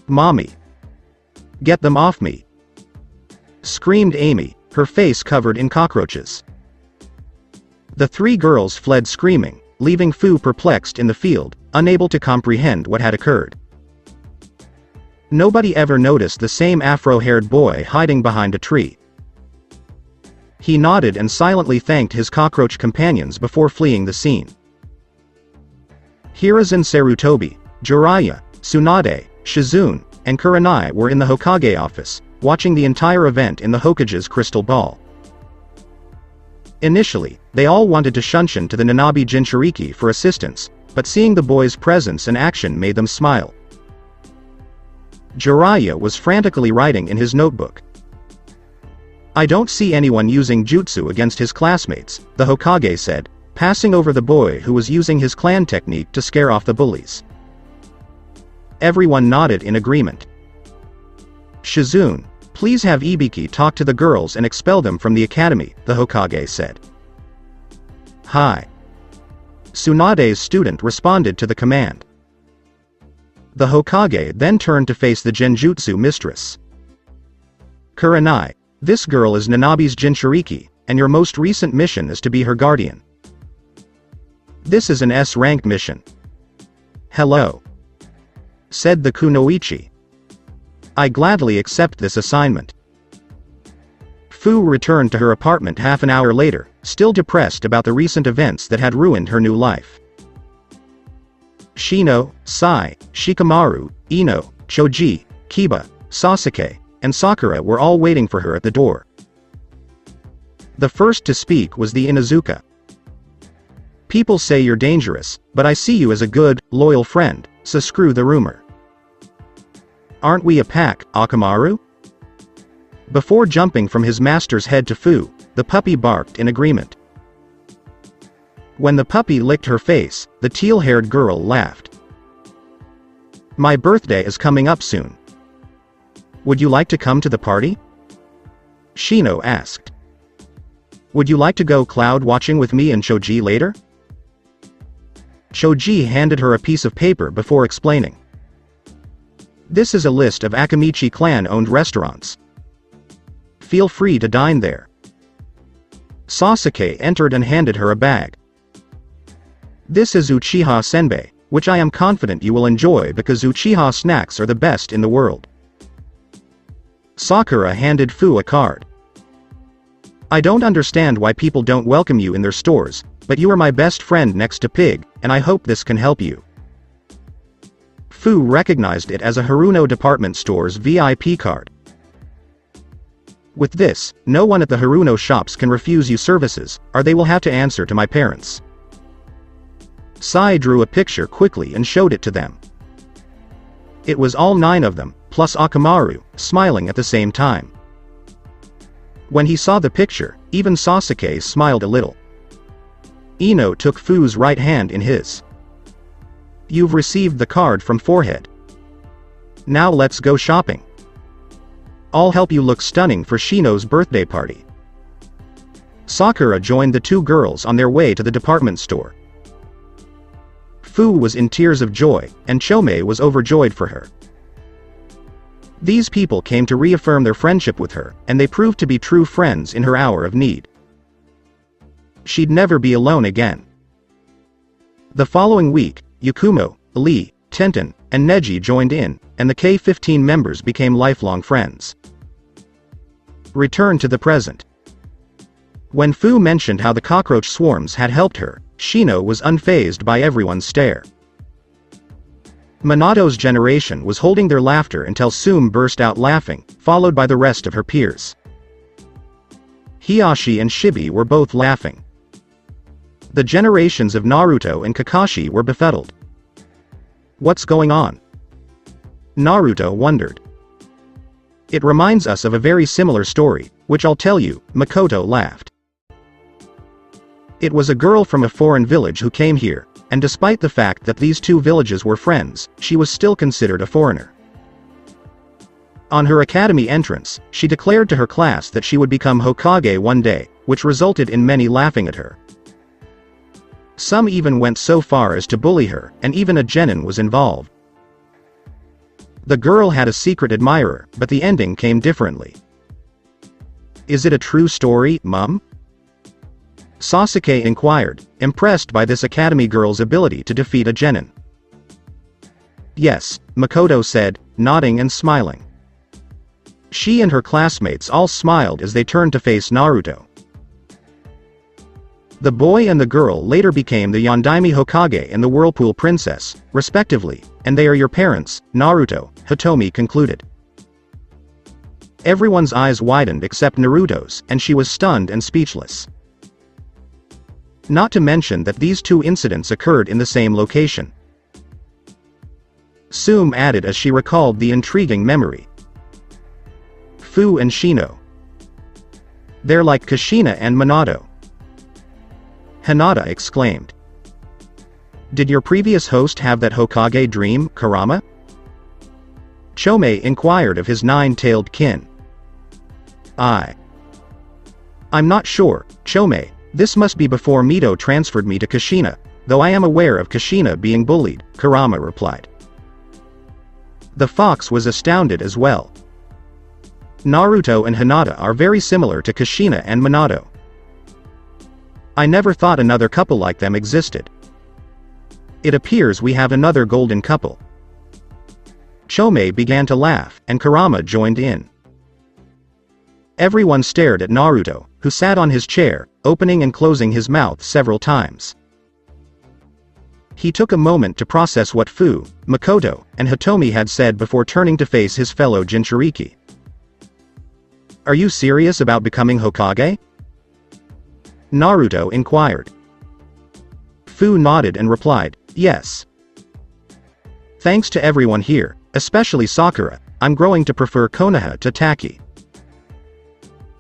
Mommy! Get them off me! Screamed Amy, her face covered in cockroaches. The 3 girls fled screaming, leaving Fu perplexed in the field, unable to comprehend what had occurred. Nobody ever noticed the same afro-haired boy hiding behind a tree. He nodded and silently thanked his cockroach companions before fleeing the scene. Hiruzen Sarutobi, Jiraiya, Tsunade, Shizune, and Kurenai were in the Hokage office, watching the entire event in the Hokage's crystal ball. Initially, they all wanted to shunshin to the Nanabi Jinchuriki for assistance, but seeing the boy's presence and action made them smile. Jiraiya was frantically writing in his notebook. "I don't see anyone using jutsu against his classmates," the Hokage said, passing over the boy who was using his clan technique to scare off the bullies. Everyone nodded in agreement. "Shizune, please have Ibiki talk to the girls and expel them from the academy," the Hokage said. "Hi." Tsunade's student responded to the command. The Hokage then turned to face the Genjutsu mistress. "Kurenai, this girl is Nanabi's Jinchuriki, and your most recent mission is to be her guardian. This is an S-rank mission." "Hello," said the Kunoichi. "I gladly accept this assignment." Fu returned to her apartment half an hour later, still depressed about the recent events that had ruined her new life. Shino, Sai, Shikamaru, Ino, Choji, Kiba, Sasuke, and Sakura were all waiting for her at the door. The first to speak was the Inuzuka. "People say you're dangerous, but I see you as a good, loyal friend, so screw the rumor. Aren't we a pack, Akamaru?" Before jumping from his master's head to Fu, the puppy barked in agreement. When the puppy licked her face, the teal-haired girl laughed. "My birthday is coming up soon. Would you like to come to the party?" Shino asked. "Would you like to go cloud watching with me and Choji later?" Choji handed her a piece of paper before explaining. "This is a list of Akamichi clan-owned restaurants. Feel free to dine there." Sasuke entered and handed her a bag. "This is Uchiha Senbei, which I am confident you will enjoy because Uchiha snacks are the best in the world." Sakura handed Fu a card. "I don't understand why people don't welcome you in their stores, but you are my best friend next to Pig, and I hope this can help you." Fu recognized it as a Haruno department store's VIP card. "With this, no one at the Haruno shops can refuse you services, or they will have to answer to my parents." Sai drew a picture quickly and showed it to them. It was all 9 of them, plus Akamaru, smiling at the same time. When he saw the picture, even Sasuke smiled a little. Ino took Fu's right hand in his. "You've received the card from Forehead. Now let's go shopping. I'll help you look stunning for Shino's birthday party." Sakura joined the 2 girls on their way to the department store. Fu was in tears of joy, and Chome was overjoyed for her. These people came to reaffirm their friendship with her, and they proved to be true friends in her hour of need. She'd never be alone again. The following week, Yakumo, Lee, Tenten, and Neji joined in, and the K-15 members became lifelong friends. Return to the present. When Fu mentioned how the cockroach swarms had helped her, Shino was unfazed by everyone's stare. Minato's generation was holding their laughter until Sume burst out laughing, followed by the rest of her peers. Hiashi and Shibi were both laughing. The generations of Naruto and Kakashi were befuddled. "What's going on?" Naruto wondered. "It reminds us of a very similar story, which I'll tell you," Makoto laughed. "It was a girl from a foreign village who came here, and despite the fact that these 2 villages were friends, she was still considered a foreigner. On her academy entrance, she declared to her class that she would become Hokage one day, which resulted in many laughing at her. Some even went so far as to bully her, and even a genin was involved. The girl had a secret admirer, but the ending came differently." "Is it a true story, Mum?" Sasuke inquired, impressed by this academy girl's ability to defeat a genin. Yes, Makoto said, nodding and smiling. She and her classmates all smiled as they turned to face Naruto. The boy and the girl later became the Yondaime Hokage and the Whirlpool Princess, respectively, and they are your parents, Naruto, Hitomi concluded. Everyone's eyes widened except Naruto's, and she was stunned and speechless. Not to mention that these two incidents occurred in the same location. Sume added as she recalled the intriguing memory. Fu and Shino. They're like Kushina and Minato. Hinata exclaimed. Did your previous host have that Hokage dream, Kurama? Chome inquired of his nine-tailed kin. I'm not sure, Chome, this must be before Mito transferred me to Kushina, though I am aware of Kushina being bullied, Kurama replied. The fox was astounded as well. Naruto and Hinata are very similar to Kushina and Minato. I never thought another couple like them existed. It appears we have another golden couple. Chome began to laugh, and Kurama joined in. Everyone stared at Naruto, who sat on his chair, opening and closing his mouth several times. He took a moment to process what Fu, Makoto, and Hitomi had said before turning to face his fellow Jinchuriki. Are you serious about becoming Hokage? Naruto inquired. Fu nodded and replied, yes. Thanks to everyone here, especially Sakura, I'm growing to prefer Konoha to Taki.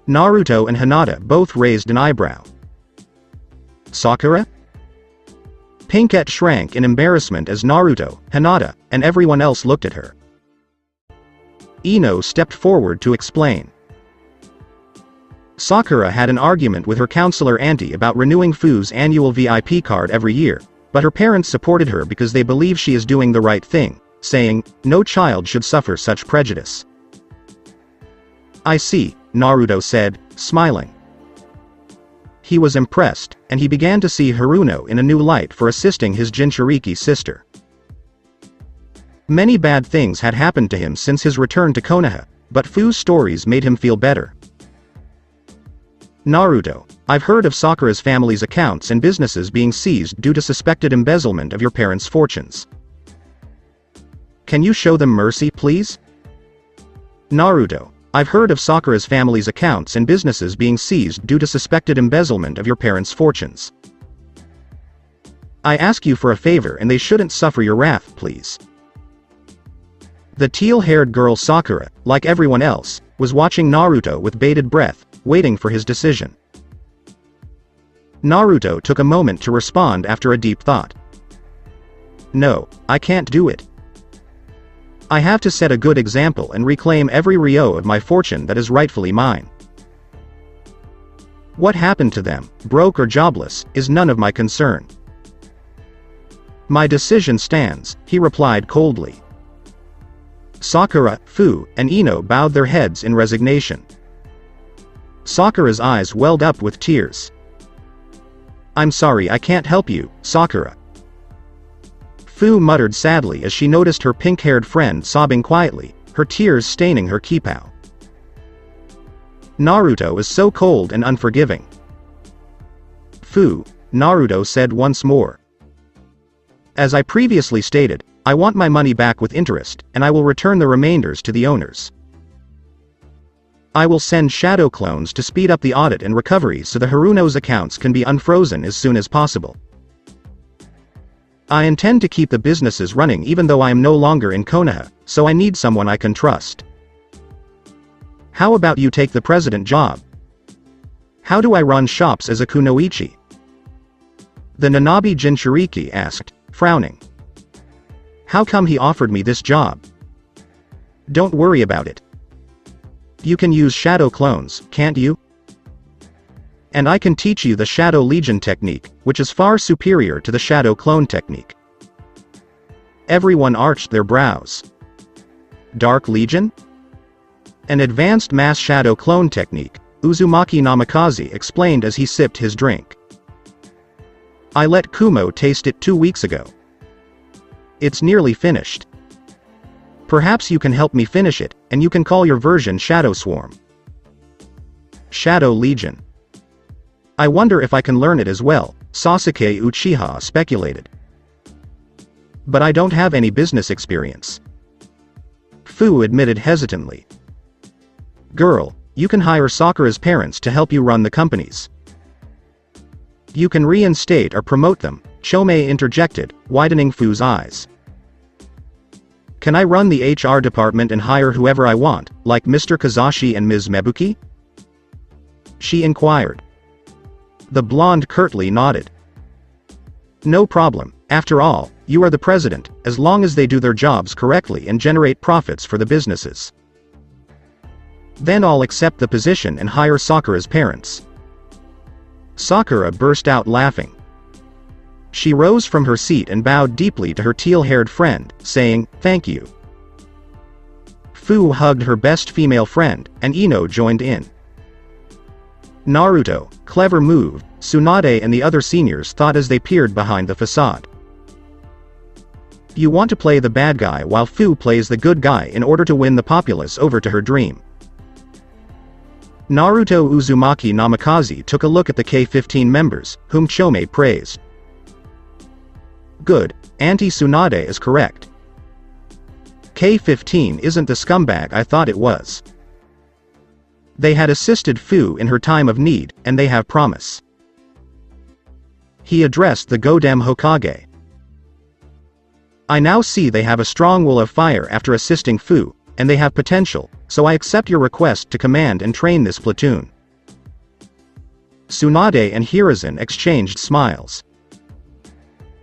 Naruto and Hinata both raised an eyebrow. Sakura? Pinkette shrank in embarrassment as Naruto, Hinata, and everyone else looked at her. Ino stepped forward to explain. Sakura had an argument with her counselor auntie about renewing Fu's annual VIP card every year, but her parents supported her because they believe she is doing the right thing, saying, no child should suffer such prejudice. I see, Naruto said, smiling. He was impressed, and he began to see Haruno in a new light for assisting his Jinchuriki sister. Many bad things had happened to him since his return to Konoha, but Fu's stories made him feel better. Naruto, I've heard of Sakura's family's accounts and businesses being seized due to suspected embezzlement of your parents' fortunes. Can you show them mercy, please? Naruto, I've heard of Sakura's family's accounts and businesses being seized due to suspected embezzlement of your parents' fortunes. I ask you for a favor and they shouldn't suffer your wrath, please. The teal-haired girl Sakura, like everyone else, was watching Naruto with bated breath, waiting for his decision. Naruto took a moment to respond after a deep thought. No, I can't do it. I have to set a good example and reclaim every ryo of my fortune that is rightfully mine. What happened to them, broke or jobless, is none of my concern. My decision stands, he replied coldly. Sakura, Fu, and Ino bowed their heads in resignation. Sakura's eyes welled up with tears. I'm sorry I can't help you, Sakura. Fu muttered sadly as she noticed her pink-haired friend sobbing quietly, her tears staining her kippao. Naruto is so cold and unforgiving. Fu, Naruto said once more. As I previously stated, I want my money back with interest, and I will return the remainders to the owners. I will send shadow clones to speed up the audit and recovery so the Haruno's accounts can be unfrozen as soon as possible. I intend to keep the businesses running even though I am no longer in Konoha, so I need someone I can trust. How about you take the president job? How do I run shops as a kunoichi? The Nanabi Jinchuriki asked, frowning. How come he offered me this job? Don't worry about it. You can use shadow clones, can't you? And I can teach you the Shadow Legion technique, which is far superior to the Shadow Clone technique. Everyone arched their brows. Dark Legion? An advanced mass Shadow Clone technique, Uzumaki Namikaze explained as he sipped his drink. I let Kumo taste it 2 weeks ago. It's nearly finished. Perhaps you can help me finish it, and you can call your version Shadow Swarm. Shadow Legion. I wonder if I can learn it as well, Sasuke Uchiha speculated. But I don't have any business experience. Fu admitted hesitantly. Girl, you can hire Sakura's parents to help you run the companies. You can reinstate or promote them, Chome interjected, widening Fu's eyes. Can I run the HR department and hire whoever I want, like Mr. Kazashi and Ms. Mebuki? She inquired. The blonde curtly nodded. No problem, after all, you are the president, as long as they do their jobs correctly and generate profits for the businesses. Then I'll accept the position and hire Sakura's parents. Sakura burst out laughing. She rose from her seat and bowed deeply to her teal-haired friend, saying, "Thank you." Fu hugged her best female friend, and Ino joined in. Naruto, clever move, Tsunade and the other seniors thought as they peered behind the facade. You want to play the bad guy while Fu plays the good guy in order to win the populace over to her dream. Naruto Uzumaki Namikaze took a look at the K-15 members, whom Chome praised. Good, Auntie Tsunade is correct. K-15 isn't the scumbag I thought it was. They had assisted Fu in her time of need, and they have promise. He addressed the Godem Hokage. I now see they have a strong will of fire after assisting Fu, and they have potential, so I accept your request to command and train this platoon. Tsunade and Hiruzen exchanged smiles.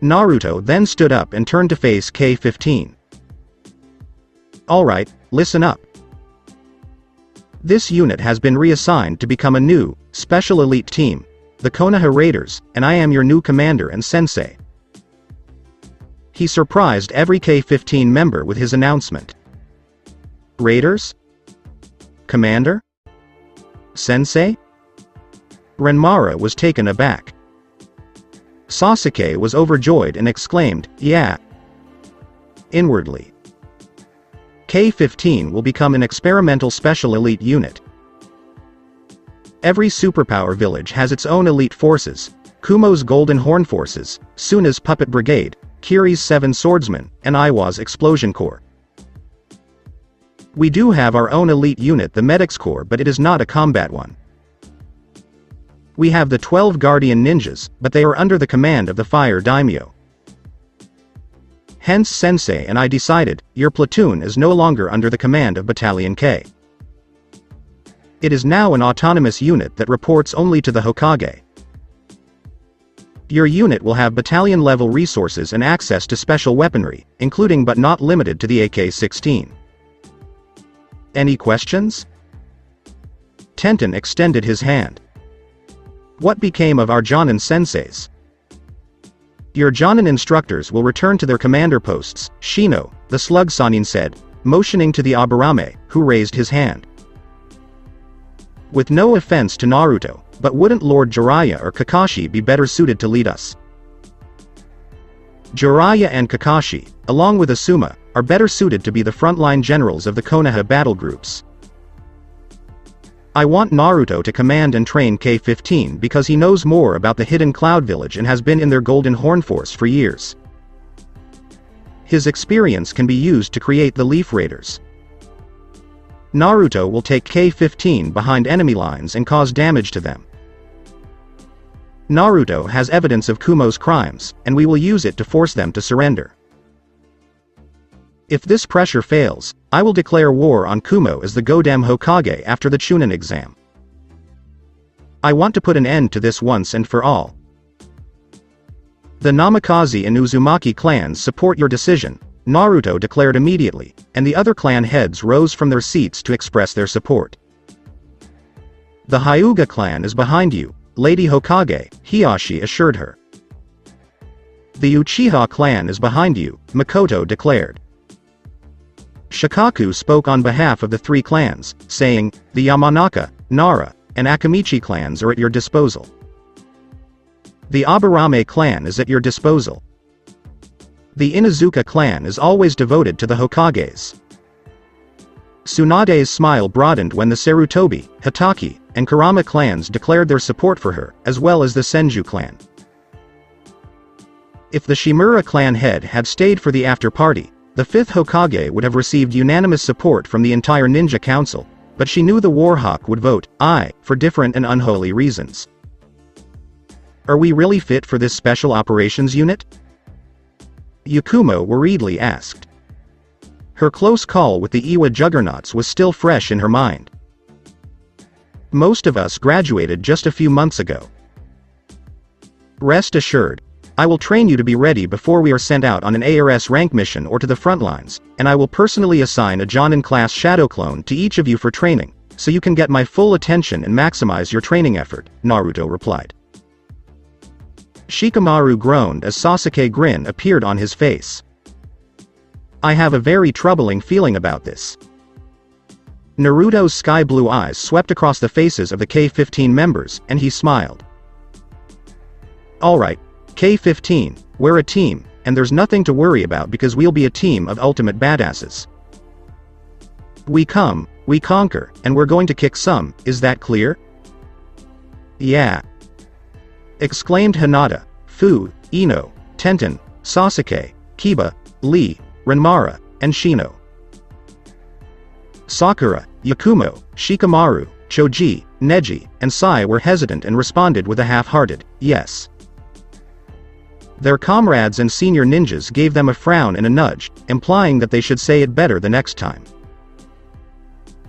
Naruto then stood up and turned to face K-15. Alright, listen up. This unit has been reassigned to become a new, special elite team, the Konoha Raiders, and I am your new commander and sensei. He surprised every K-15 member with his announcement. Raiders? Commander? Sensei? Renmara was taken aback. Sasuke was overjoyed and exclaimed, "Yeah!" Inwardly. K-15 will become an experimental special elite unit. Every superpower village has its own elite forces, Kumo's Golden Horn Forces, Suna's Puppet Brigade, Kiri's 7 Swordsmen, and Iwa's Explosion Corps. We do have our own elite unit, the Medics Corps, but it is not a combat one. We have the 12 Guardian Ninjas, but they are under the command of the Fire Daimyo. Hence Sensei and I decided, your platoon is no longer under the command of Battalion K. It is now an autonomous unit that reports only to the Hokage. Your unit will have battalion-level resources and access to special weaponry, including but not limited to the AK-16. Any questions? Tenten extended his hand. What became of our Jonin senseis? Your Jonin instructors will return to their commander posts, Shino, the slug Sanin said, motioning to the Aburame, who raised his hand. With no offense to Naruto, but wouldn't Lord Jiraiya or Kakashi be better suited to lead us? Jiraiya and Kakashi, along with Asuma, are better suited to be the frontline generals of the Konoha battle groups. I want Naruto to command and train K-15 because he knows more about the hidden Cloud Village and has been in their Golden Horn Force for years. His experience can be used to create the Leaf Raiders. Naruto will take K-15 behind enemy lines and cause damage to them. Naruto has evidence of Kumo's crimes, and we will use it to force them to surrender. If this pressure fails, I will declare war on Kumo as the Godem Hokage after the Chunin exam. I want to put an end to this once and for all. The Namikaze and Uzumaki clans support your decision, Naruto declared immediately, and the other clan heads rose from their seats to express their support. The Hyuga clan is behind you, Lady Hokage, Hiyashi assured her. The Uchiha clan is behind you, Makoto declared. Shikaku spoke on behalf of the 3 clans, saying, the Yamanaka, Nara, and Akamichi clans are at your disposal. The Aburame clan is at your disposal. The Inuzuka clan is always devoted to the Hokages. Tsunade's smile broadened when the Sarutobi, Hitaki, and Kurama clans declared their support for her, as well as the Senju clan. If the Shimura clan head had stayed for the after-party, the 5th Hokage would have received unanimous support from the entire ninja council, but she knew the Warhawk would vote aye for different and unholy reasons. Are we really fit for this special operations unit? Yakumo worriedly asked. Her close call with the Iwa juggernauts was still fresh in her mind. Most of us graduated just a few months ago. Rest assured, I will train you to be ready before we are sent out on an ARS rank mission or to the front lines, and I will personally assign a Jonin-class shadow clone to each of you for training, so you can get my full attention and maximize your training effort, Naruto replied. Shikamaru groaned as Sasuke grin appeared on his face. I have a very troubling feeling about this. Naruto's sky-blue eyes swept across the faces of the K-15 members, and he smiled. Alright, K-15, we're a team, and there's nothing to worry about because we'll be a team of ultimate badasses. We come, we conquer, and we're going to kick some, is that clear? Yeah. Exclaimed Hinata, Fu, Ino, Tenten, Sasuke, Kiba, Lee, Renmara, and Shino. Sakura, Yakumo, Shikamaru, Choji, Neji, and Sai were hesitant and responded with a half-hearted, yes. Their comrades and senior ninjas gave them a frown and a nudge, implying that they should say it better the next time.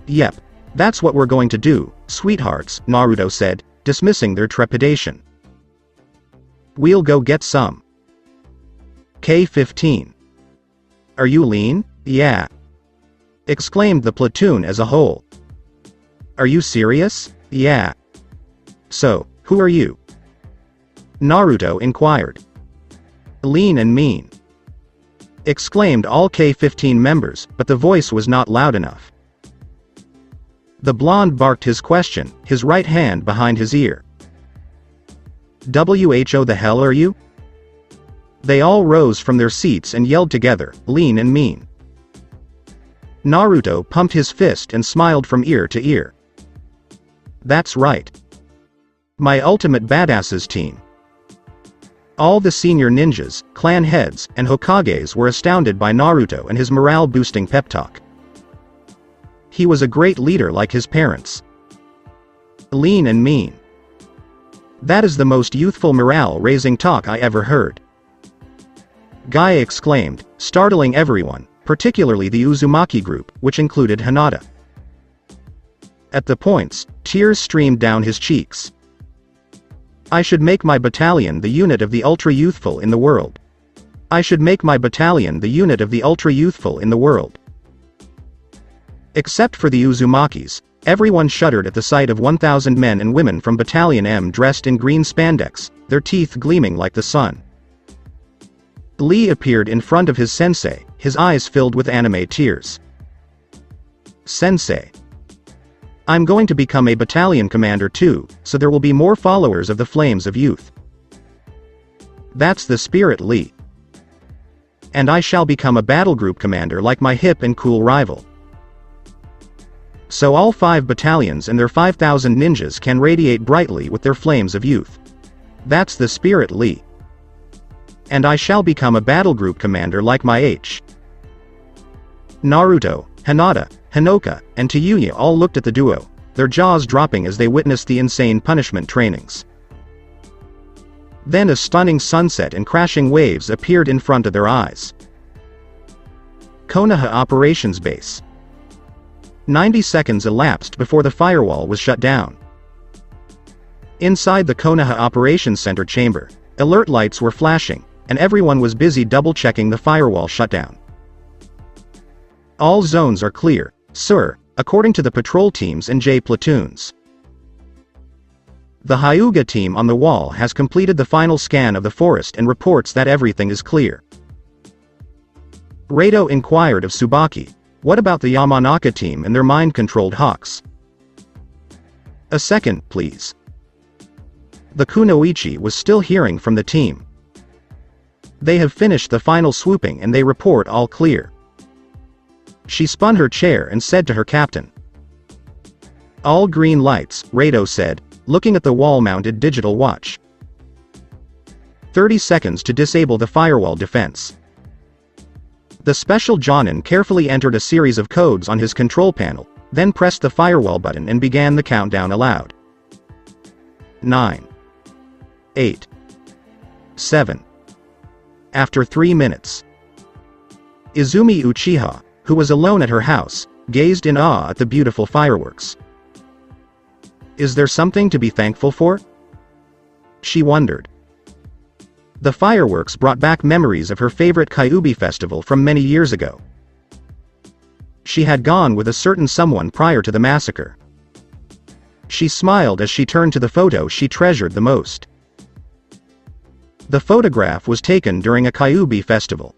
Yep. That's what we're going to do, sweethearts, Naruto said, dismissing their trepidation. We'll go get some. K-15. Are you lean? Yeah. Exclaimed the platoon as a whole. Are you serious? Yeah. So, who are you? Naruto inquired. Lean and mean. Exclaimed all K-15 members, but the voice was not loud enough. The blonde barked his question, his right hand behind his ear. Who the hell are you? They all rose from their seats and yelled together, lean and mean. Naruto pumped his fist and smiled from ear to ear. That's right. My ultimate badasses team. All the senior ninjas, clan heads, and Hokages were astounded by Naruto and his morale-boosting pep talk. He was a great leader like his parents. Lean and mean. That is the most youthful morale-raising talk I ever heard. Guy exclaimed, startling everyone, particularly the Uzumaki group, which included Hinata. At the points, tears streamed down his cheeks. I should make my battalion the unit of the ultra-youthful in the world. I should make my battalion the unit of the ultra-youthful in the world. Except for the Uzumakis, everyone shuddered at the sight of 1,000 men and women from Battalion M dressed in green spandex, their teeth gleaming like the sun. Lee appeared in front of his sensei, his eyes filled with anime tears. Sensei. I'm going to become a battalion commander too, so there will be more followers of the flames of youth. That's the spirit, Lee. And I shall become a battle group commander like my hip and cool rival. So all 5 battalions and their 5,000 ninjas can radiate brightly with their flames of youth. That's the spirit, Lee. And I shall become a battle group commander like my H. Naruto, Hinata, Hinoka, and Tayuya all looked at the duo, their jaws dropping as they witnessed the insane punishment trainings. Then a stunning sunset and crashing waves appeared in front of their eyes. Konoha Operations Base. 90 seconds elapsed before the firewall was shut down. Inside the Konoha Operations Center chamber, alert lights were flashing, and everyone was busy double-checking the firewall shutdown. All zones are clear, sir, according to the patrol teams and J platoons. The Hyuga team on the wall has completed the final scan of the forest and reports that everything is clear. Reito inquired of Tsubaki, what about the Yamanaka team and their mind-controlled hawks? A second, please. The Kunoichi was still hearing from the team. They have finished the final swooping and they report all clear. She spun her chair and said to her captain. "All green lights," Raito said, looking at the wall-mounted digital watch. 30 seconds to disable the firewall defense. The special Jonin carefully entered a series of codes on his control panel, then pressed the firewall button and began the countdown aloud. 9. 8. 7. After 3 minutes. Izumi Uchiha, who was alone at her house, gazed in awe at the beautiful fireworks. Is there something to be thankful for? She wondered. The fireworks brought back memories of her favorite Kyubi festival from many years ago. She had gone with a certain someone prior to the massacre. She smiled as she turned to the photo she treasured the most. The photograph was taken during a Kyubi festival.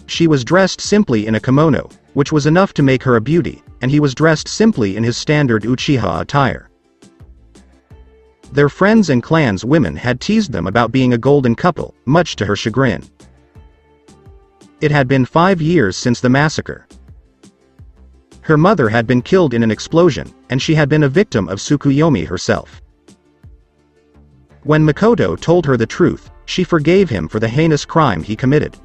She was dressed simply in a kimono, which was enough to make her a beauty, and he was dressed simply in his standard Uchiha attire. Their friends and clan's women had teased them about being a golden couple, much to her chagrin. It had been 5 years since the massacre. Her mother had been killed in an explosion, and she had been a victim of Tsukuyomi herself. When Makoto told her the truth, she forgave him for the heinous crime he committed.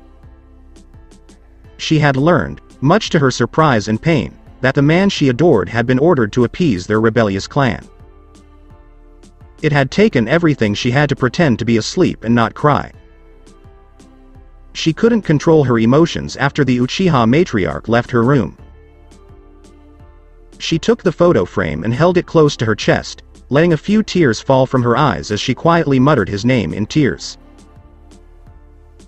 She had learned, much to her surprise and pain, that the man she adored had been ordered to appease their rebellious clan. It had taken everything she had to pretend to be asleep and not cry. She couldn't control her emotions after the Uchiha matriarch left her room. She took the photo frame and held it close to her chest, letting a few tears fall from her eyes as she quietly muttered his name in tears.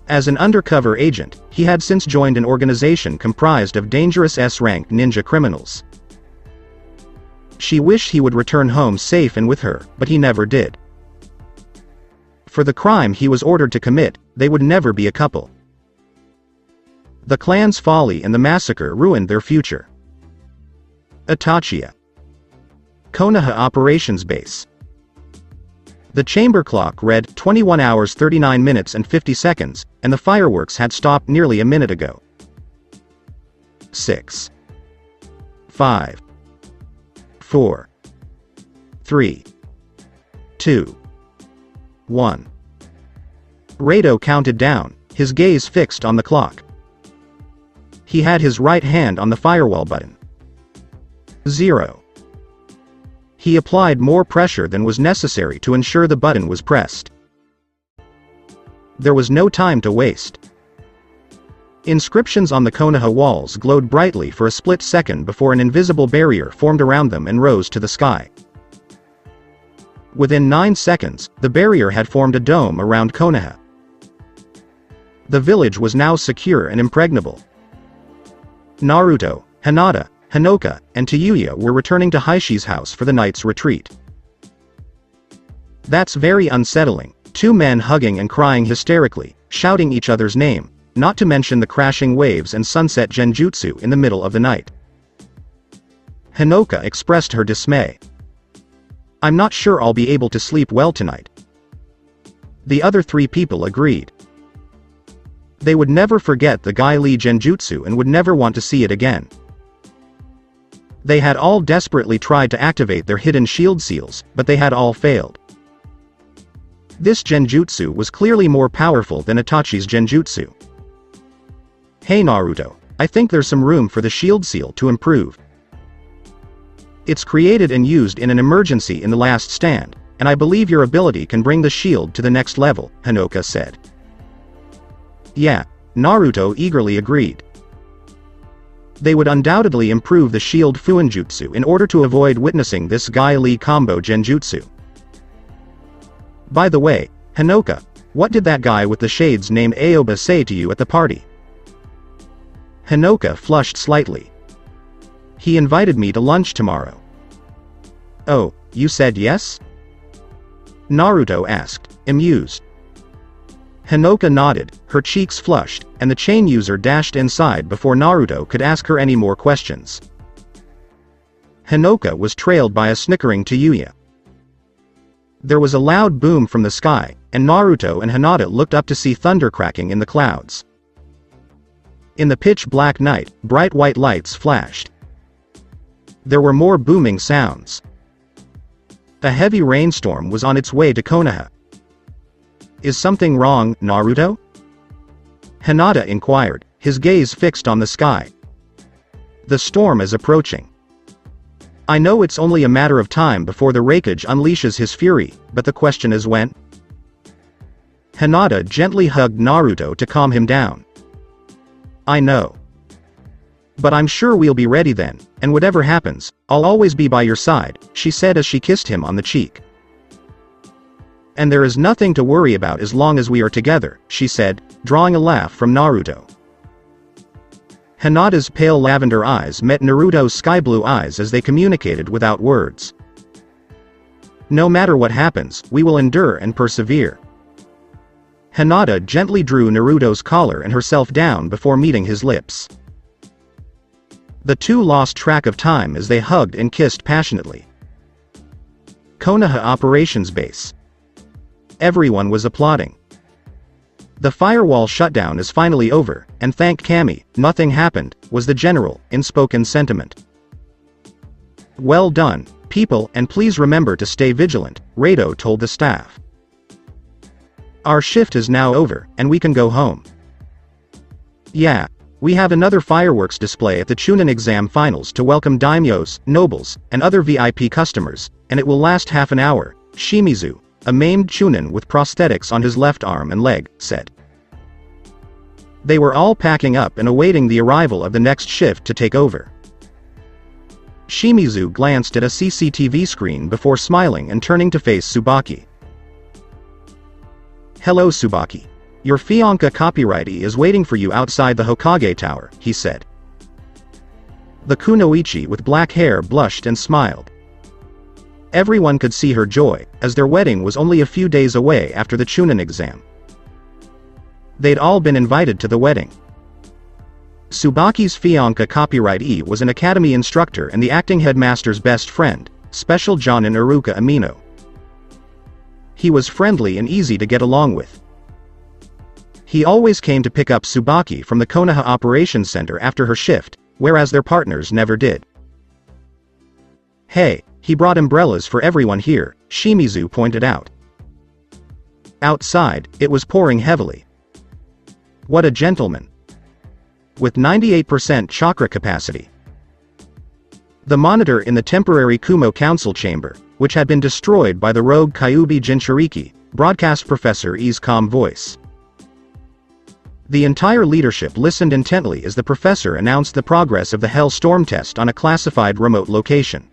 As an undercover agent, he had since joined an organization comprised of dangerous S-rank ninja criminals. She wished he would return home safe and with her, but he never did. For the crime he was ordered to commit, they would never be a couple. The clan's folly and the massacre ruined their future. Itachiya. Konoha Operations Base. The chamber clock read 21 hours 39 minutes and 50 seconds, and the fireworks had stopped nearly a minute ago. 6. 5. 4. 3. 2. 1. Raito counted down, his gaze fixed on the clock. He had his right hand on the firewall button. 0. He applied more pressure than was necessary to ensure the button was pressed. There was no time to waste. Inscriptions on the Konoha walls glowed brightly for a split second before an invisible barrier formed around them and rose to the sky. Within 9 seconds, the barrier had formed a dome around Konoha. The village was now secure and impregnable. Naruto, Hinata, Hinoka, and Tayuya were returning to Haishi's house for the night's retreat. That's very unsettling, 2 men hugging and crying hysterically, shouting each other's name, not to mention the crashing waves and sunset genjutsu in the middle of the night. Hinoka expressed her dismay. I'm not sure I'll be able to sleep well tonight. The other 3 people agreed. They would never forget the Gai Li genjutsu and would never want to see it again. They had all desperately tried to activate their hidden shield seals, but they had all failed. This genjutsu was clearly more powerful than Itachi's genjutsu. Hey Naruto, I think there's some room for the shield seal to improve. It's created and used in an emergency in the last stand, and I believe your ability can bring the shield to the next level, Hinoka said. Yeah, Naruto eagerly agreed. They would undoubtedly improve the shield fuinjutsu in order to avoid witnessing this Gai Li combo genjutsu. By the way, Hinoka, what did that guy with the shades named Aoba say to you at the party? Hinoka flushed slightly. He invited me to lunch tomorrow. Oh, you said yes? Naruto asked, amused. Hinoka nodded, her cheeks flushed, and the chain user dashed inside before Naruto could ask her any more questions. Hinoka was trailed by a snickering Tayuya. There was a loud boom from the sky, and Naruto and Hinata looked up to see thunder cracking in the clouds. In the pitch-black night, bright white lights flashed. There were more booming sounds. A heavy rainstorm was on its way to Konoha. "Is something wrong, Naruto?" Hinata inquired, his gaze fixed on the sky. "The storm is approaching. I know it's only a matter of time before the Raikage unleashes his fury, but the question is when?" Hinata gently hugged Naruto to calm him down. "I know. But I'm sure we'll be ready then, and whatever happens, I'll always be by your side," she said as she kissed him on the cheek. "And there is nothing to worry about as long as we are together," she said, drawing a laugh from Naruto. Hinata's pale lavender eyes met Naruto's sky-blue eyes as they communicated without words. "No matter what happens, we will endure and persevere." Hinata gently drew Naruto's collar and herself down before meeting his lips. The two lost track of time as they hugged and kissed passionately. Konoha Operations Base. Everyone was applauding. "The firewall shutdown is finally over, and thank Kami, nothing happened," was the general, unspoken sentiment. "Well done, people, and please remember to stay vigilant," Rato told the staff. "Our shift is now over, and we can go home." "Yeah. We have another fireworks display at the Chunin exam finals to welcome daimyos, nobles, and other VIP customers, and it will last half an hour," Shimizu, a maimed Chunin with prosthetics on his left arm and leg, said. They were all packing up and awaiting the arrival of the next shift to take over. Shimizu glanced at a CCTV screen before smiling and turning to face Tsubaki. "Hello Tsubaki. Your Fianca copyrightee is waiting for you outside the Hokage Tower," he said. The kunoichi with black hair blushed and smiled. Everyone could see her joy, as their wedding was only a few days away after the Chunin exam. They'd all been invited to the wedding. Tsubaki's Fianca copyrightee was an academy instructor and the acting headmaster's best friend, Special Jonin Iruka Amino. He was friendly and easy to get along with. He always came to pick up Tsubaki from the Konoha Operations Center after her shift, whereas their partners never did. "Hey, he brought umbrellas for everyone here," Shimizu pointed out. Outside, it was pouring heavily. What a gentleman. With 98% chakra capacity. The monitor in the temporary Kumo council chamber, which had been destroyed by the rogue Kyuubi Jinchuriki, broadcast Professor E's calm voice. The entire leadership listened intently as the professor announced the progress of the Hell Storm test on a classified remote location.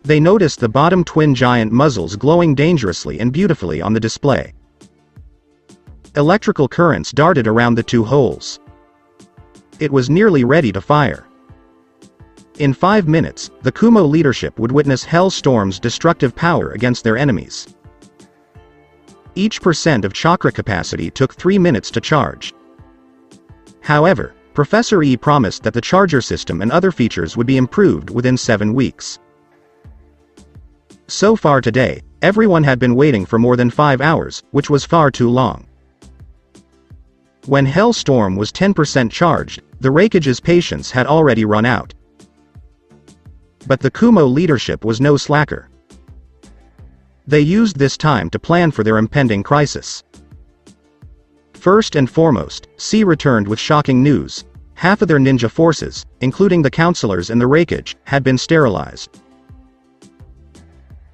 They noticed the bottom twin giant muzzles glowing dangerously and beautifully on the display. Electrical currents darted around the two holes. It was nearly ready to fire. In 5 minutes, the Kumo leadership would witness Hell Storm's destructive power against their enemies. Each percent of chakra capacity took 3 minutes to charge. However, Professor E promised that the charger system and other features would be improved within 7 weeks. So far today, everyone had been waiting for more than 5 hours, which was far too long. When Hell Storm was 10% charged, the Raikage's patience had already run out. But the Kumo leadership was no slacker. They used this time to plan for their impending crisis. First and foremost, C returned with shocking news. Half of their ninja forces, including the counselors and the Raikage, had been sterilized.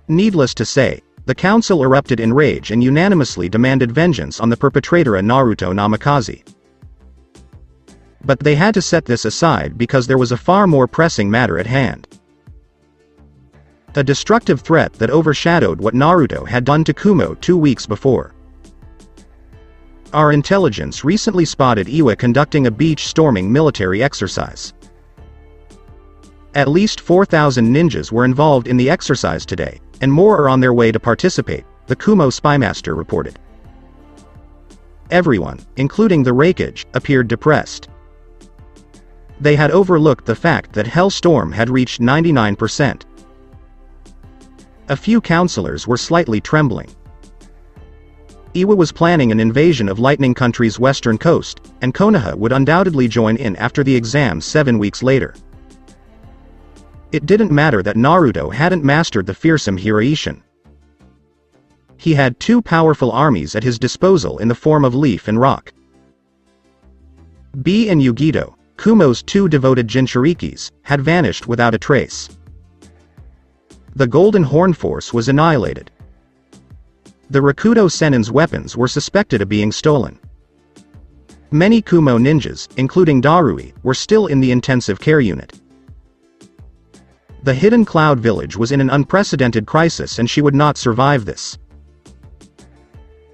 Needless to say, the council erupted in rage and unanimously demanded vengeance on the perpetrator Naruto Namikaze. But they had to set this aside because there was a far more pressing matter at hand. A destructive threat that overshadowed what Naruto had done to Kumo 2 weeks before. Our intelligence recently spotted Iwa conducting a beach-storming military exercise. At least 4,000 ninjas were involved in the exercise today, and more are on their way to participate, the Kumo spymaster reported. Everyone, including the Raikage, appeared depressed. They had overlooked the fact that Hell Storm had reached 99%. A few counselors were slightly trembling. Iwa was planning an invasion of Lightning Country's western coast, and Konoha would undoubtedly join in after the exams 7 weeks later. It didn't matter that Naruto hadn't mastered the fearsome Hiraishin. He had 2 powerful armies at his disposal in the form of Leaf and Rock. B and Yugito, Kumo's 2 devoted Jinchurikis, had vanished without a trace. The Golden Horn Force was annihilated. The Rakuto Sennin's weapons were suspected of being stolen. Many Kumo ninjas, including Darui, were still in the intensive care unit. The Hidden Cloud Village was in an unprecedented crisis and she would not survive this.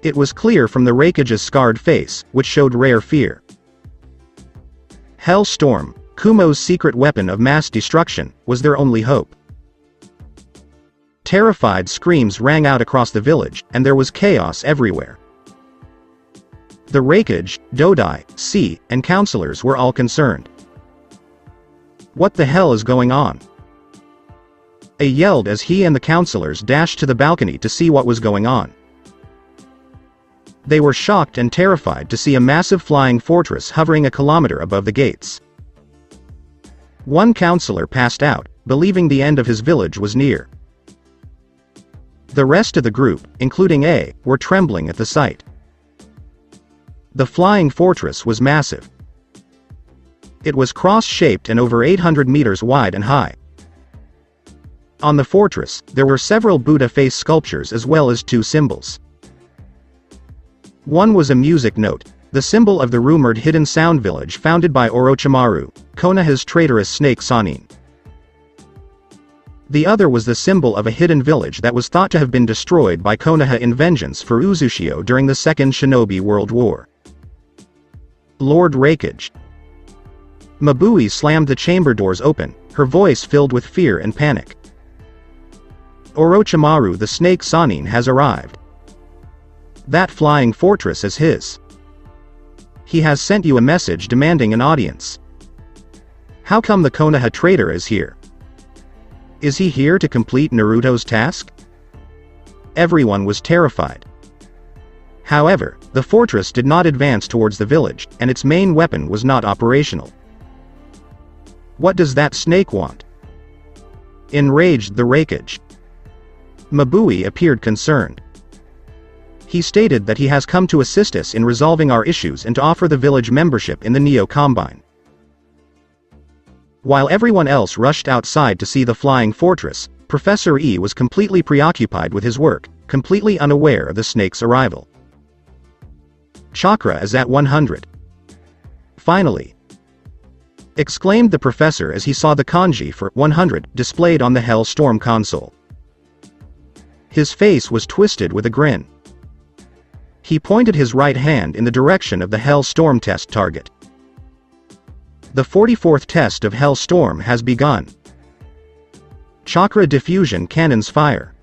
It was clear from the Raikage's scarred face, which showed rare fear. Hell Storm, Kumo's secret weapon of mass destruction, was their only hope. Terrified screams rang out across the village, and there was chaos everywhere. The Raikage, Dodai, C, and counselors were all concerned. What the hell is going on? A yelled as he and the counselors dashed to the balcony to see what was going on. They were shocked and terrified to see a massive flying fortress hovering a kilometer above the gates. One counselor passed out, believing the end of his village was near. The rest of the group, including A, were trembling at the sight. The flying fortress was massive. It was cross-shaped and over 800 meters wide and high. On the fortress, there were several Buddha face sculptures as well as 2 symbols. One was a music note, the symbol of the rumored hidden sound village founded by Orochimaru, Konoha's traitorous snake Sannin. The other was the symbol of a hidden village that was thought to have been destroyed by Konoha in vengeance for Uzushio during the Second Shinobi World War. Lord Raikage. Mabui slammed the chamber doors open, her voice filled with fear and panic. Orochimaru the snake Sannin has arrived. That flying fortress is his. He has sent you a message demanding an audience. How come the Konoha traitor is here? Is he here to complete Naruto's task? Everyone was terrified. However, the fortress did not advance towards the village, and its main weapon was not operational. What does that snake want? Enraged the Raikage. Mabui appeared concerned. He stated that he has come to assist us in resolving our issues and to offer the village membership in the Neo Combine. While everyone else rushed outside to see the flying fortress, Professor E was completely preoccupied with his work, completely unaware of the snake's arrival. Chakra is at 100. Finally! Exclaimed the professor as he saw the kanji for 100 displayed on the Hell Storm console. His face was twisted with a grin. He pointed his right hand in the direction of the Hell Storm test target. The 44th test of Hell Storm has begun. Chakra diffusion cannons fire.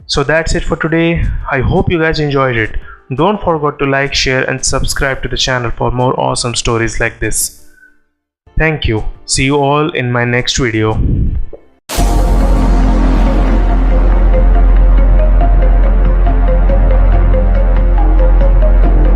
So that's it for today. I hope you guys enjoyed it. Don't forget to like, share and subscribe to the channel for more awesome stories like this. Thank you. See you all in my next video.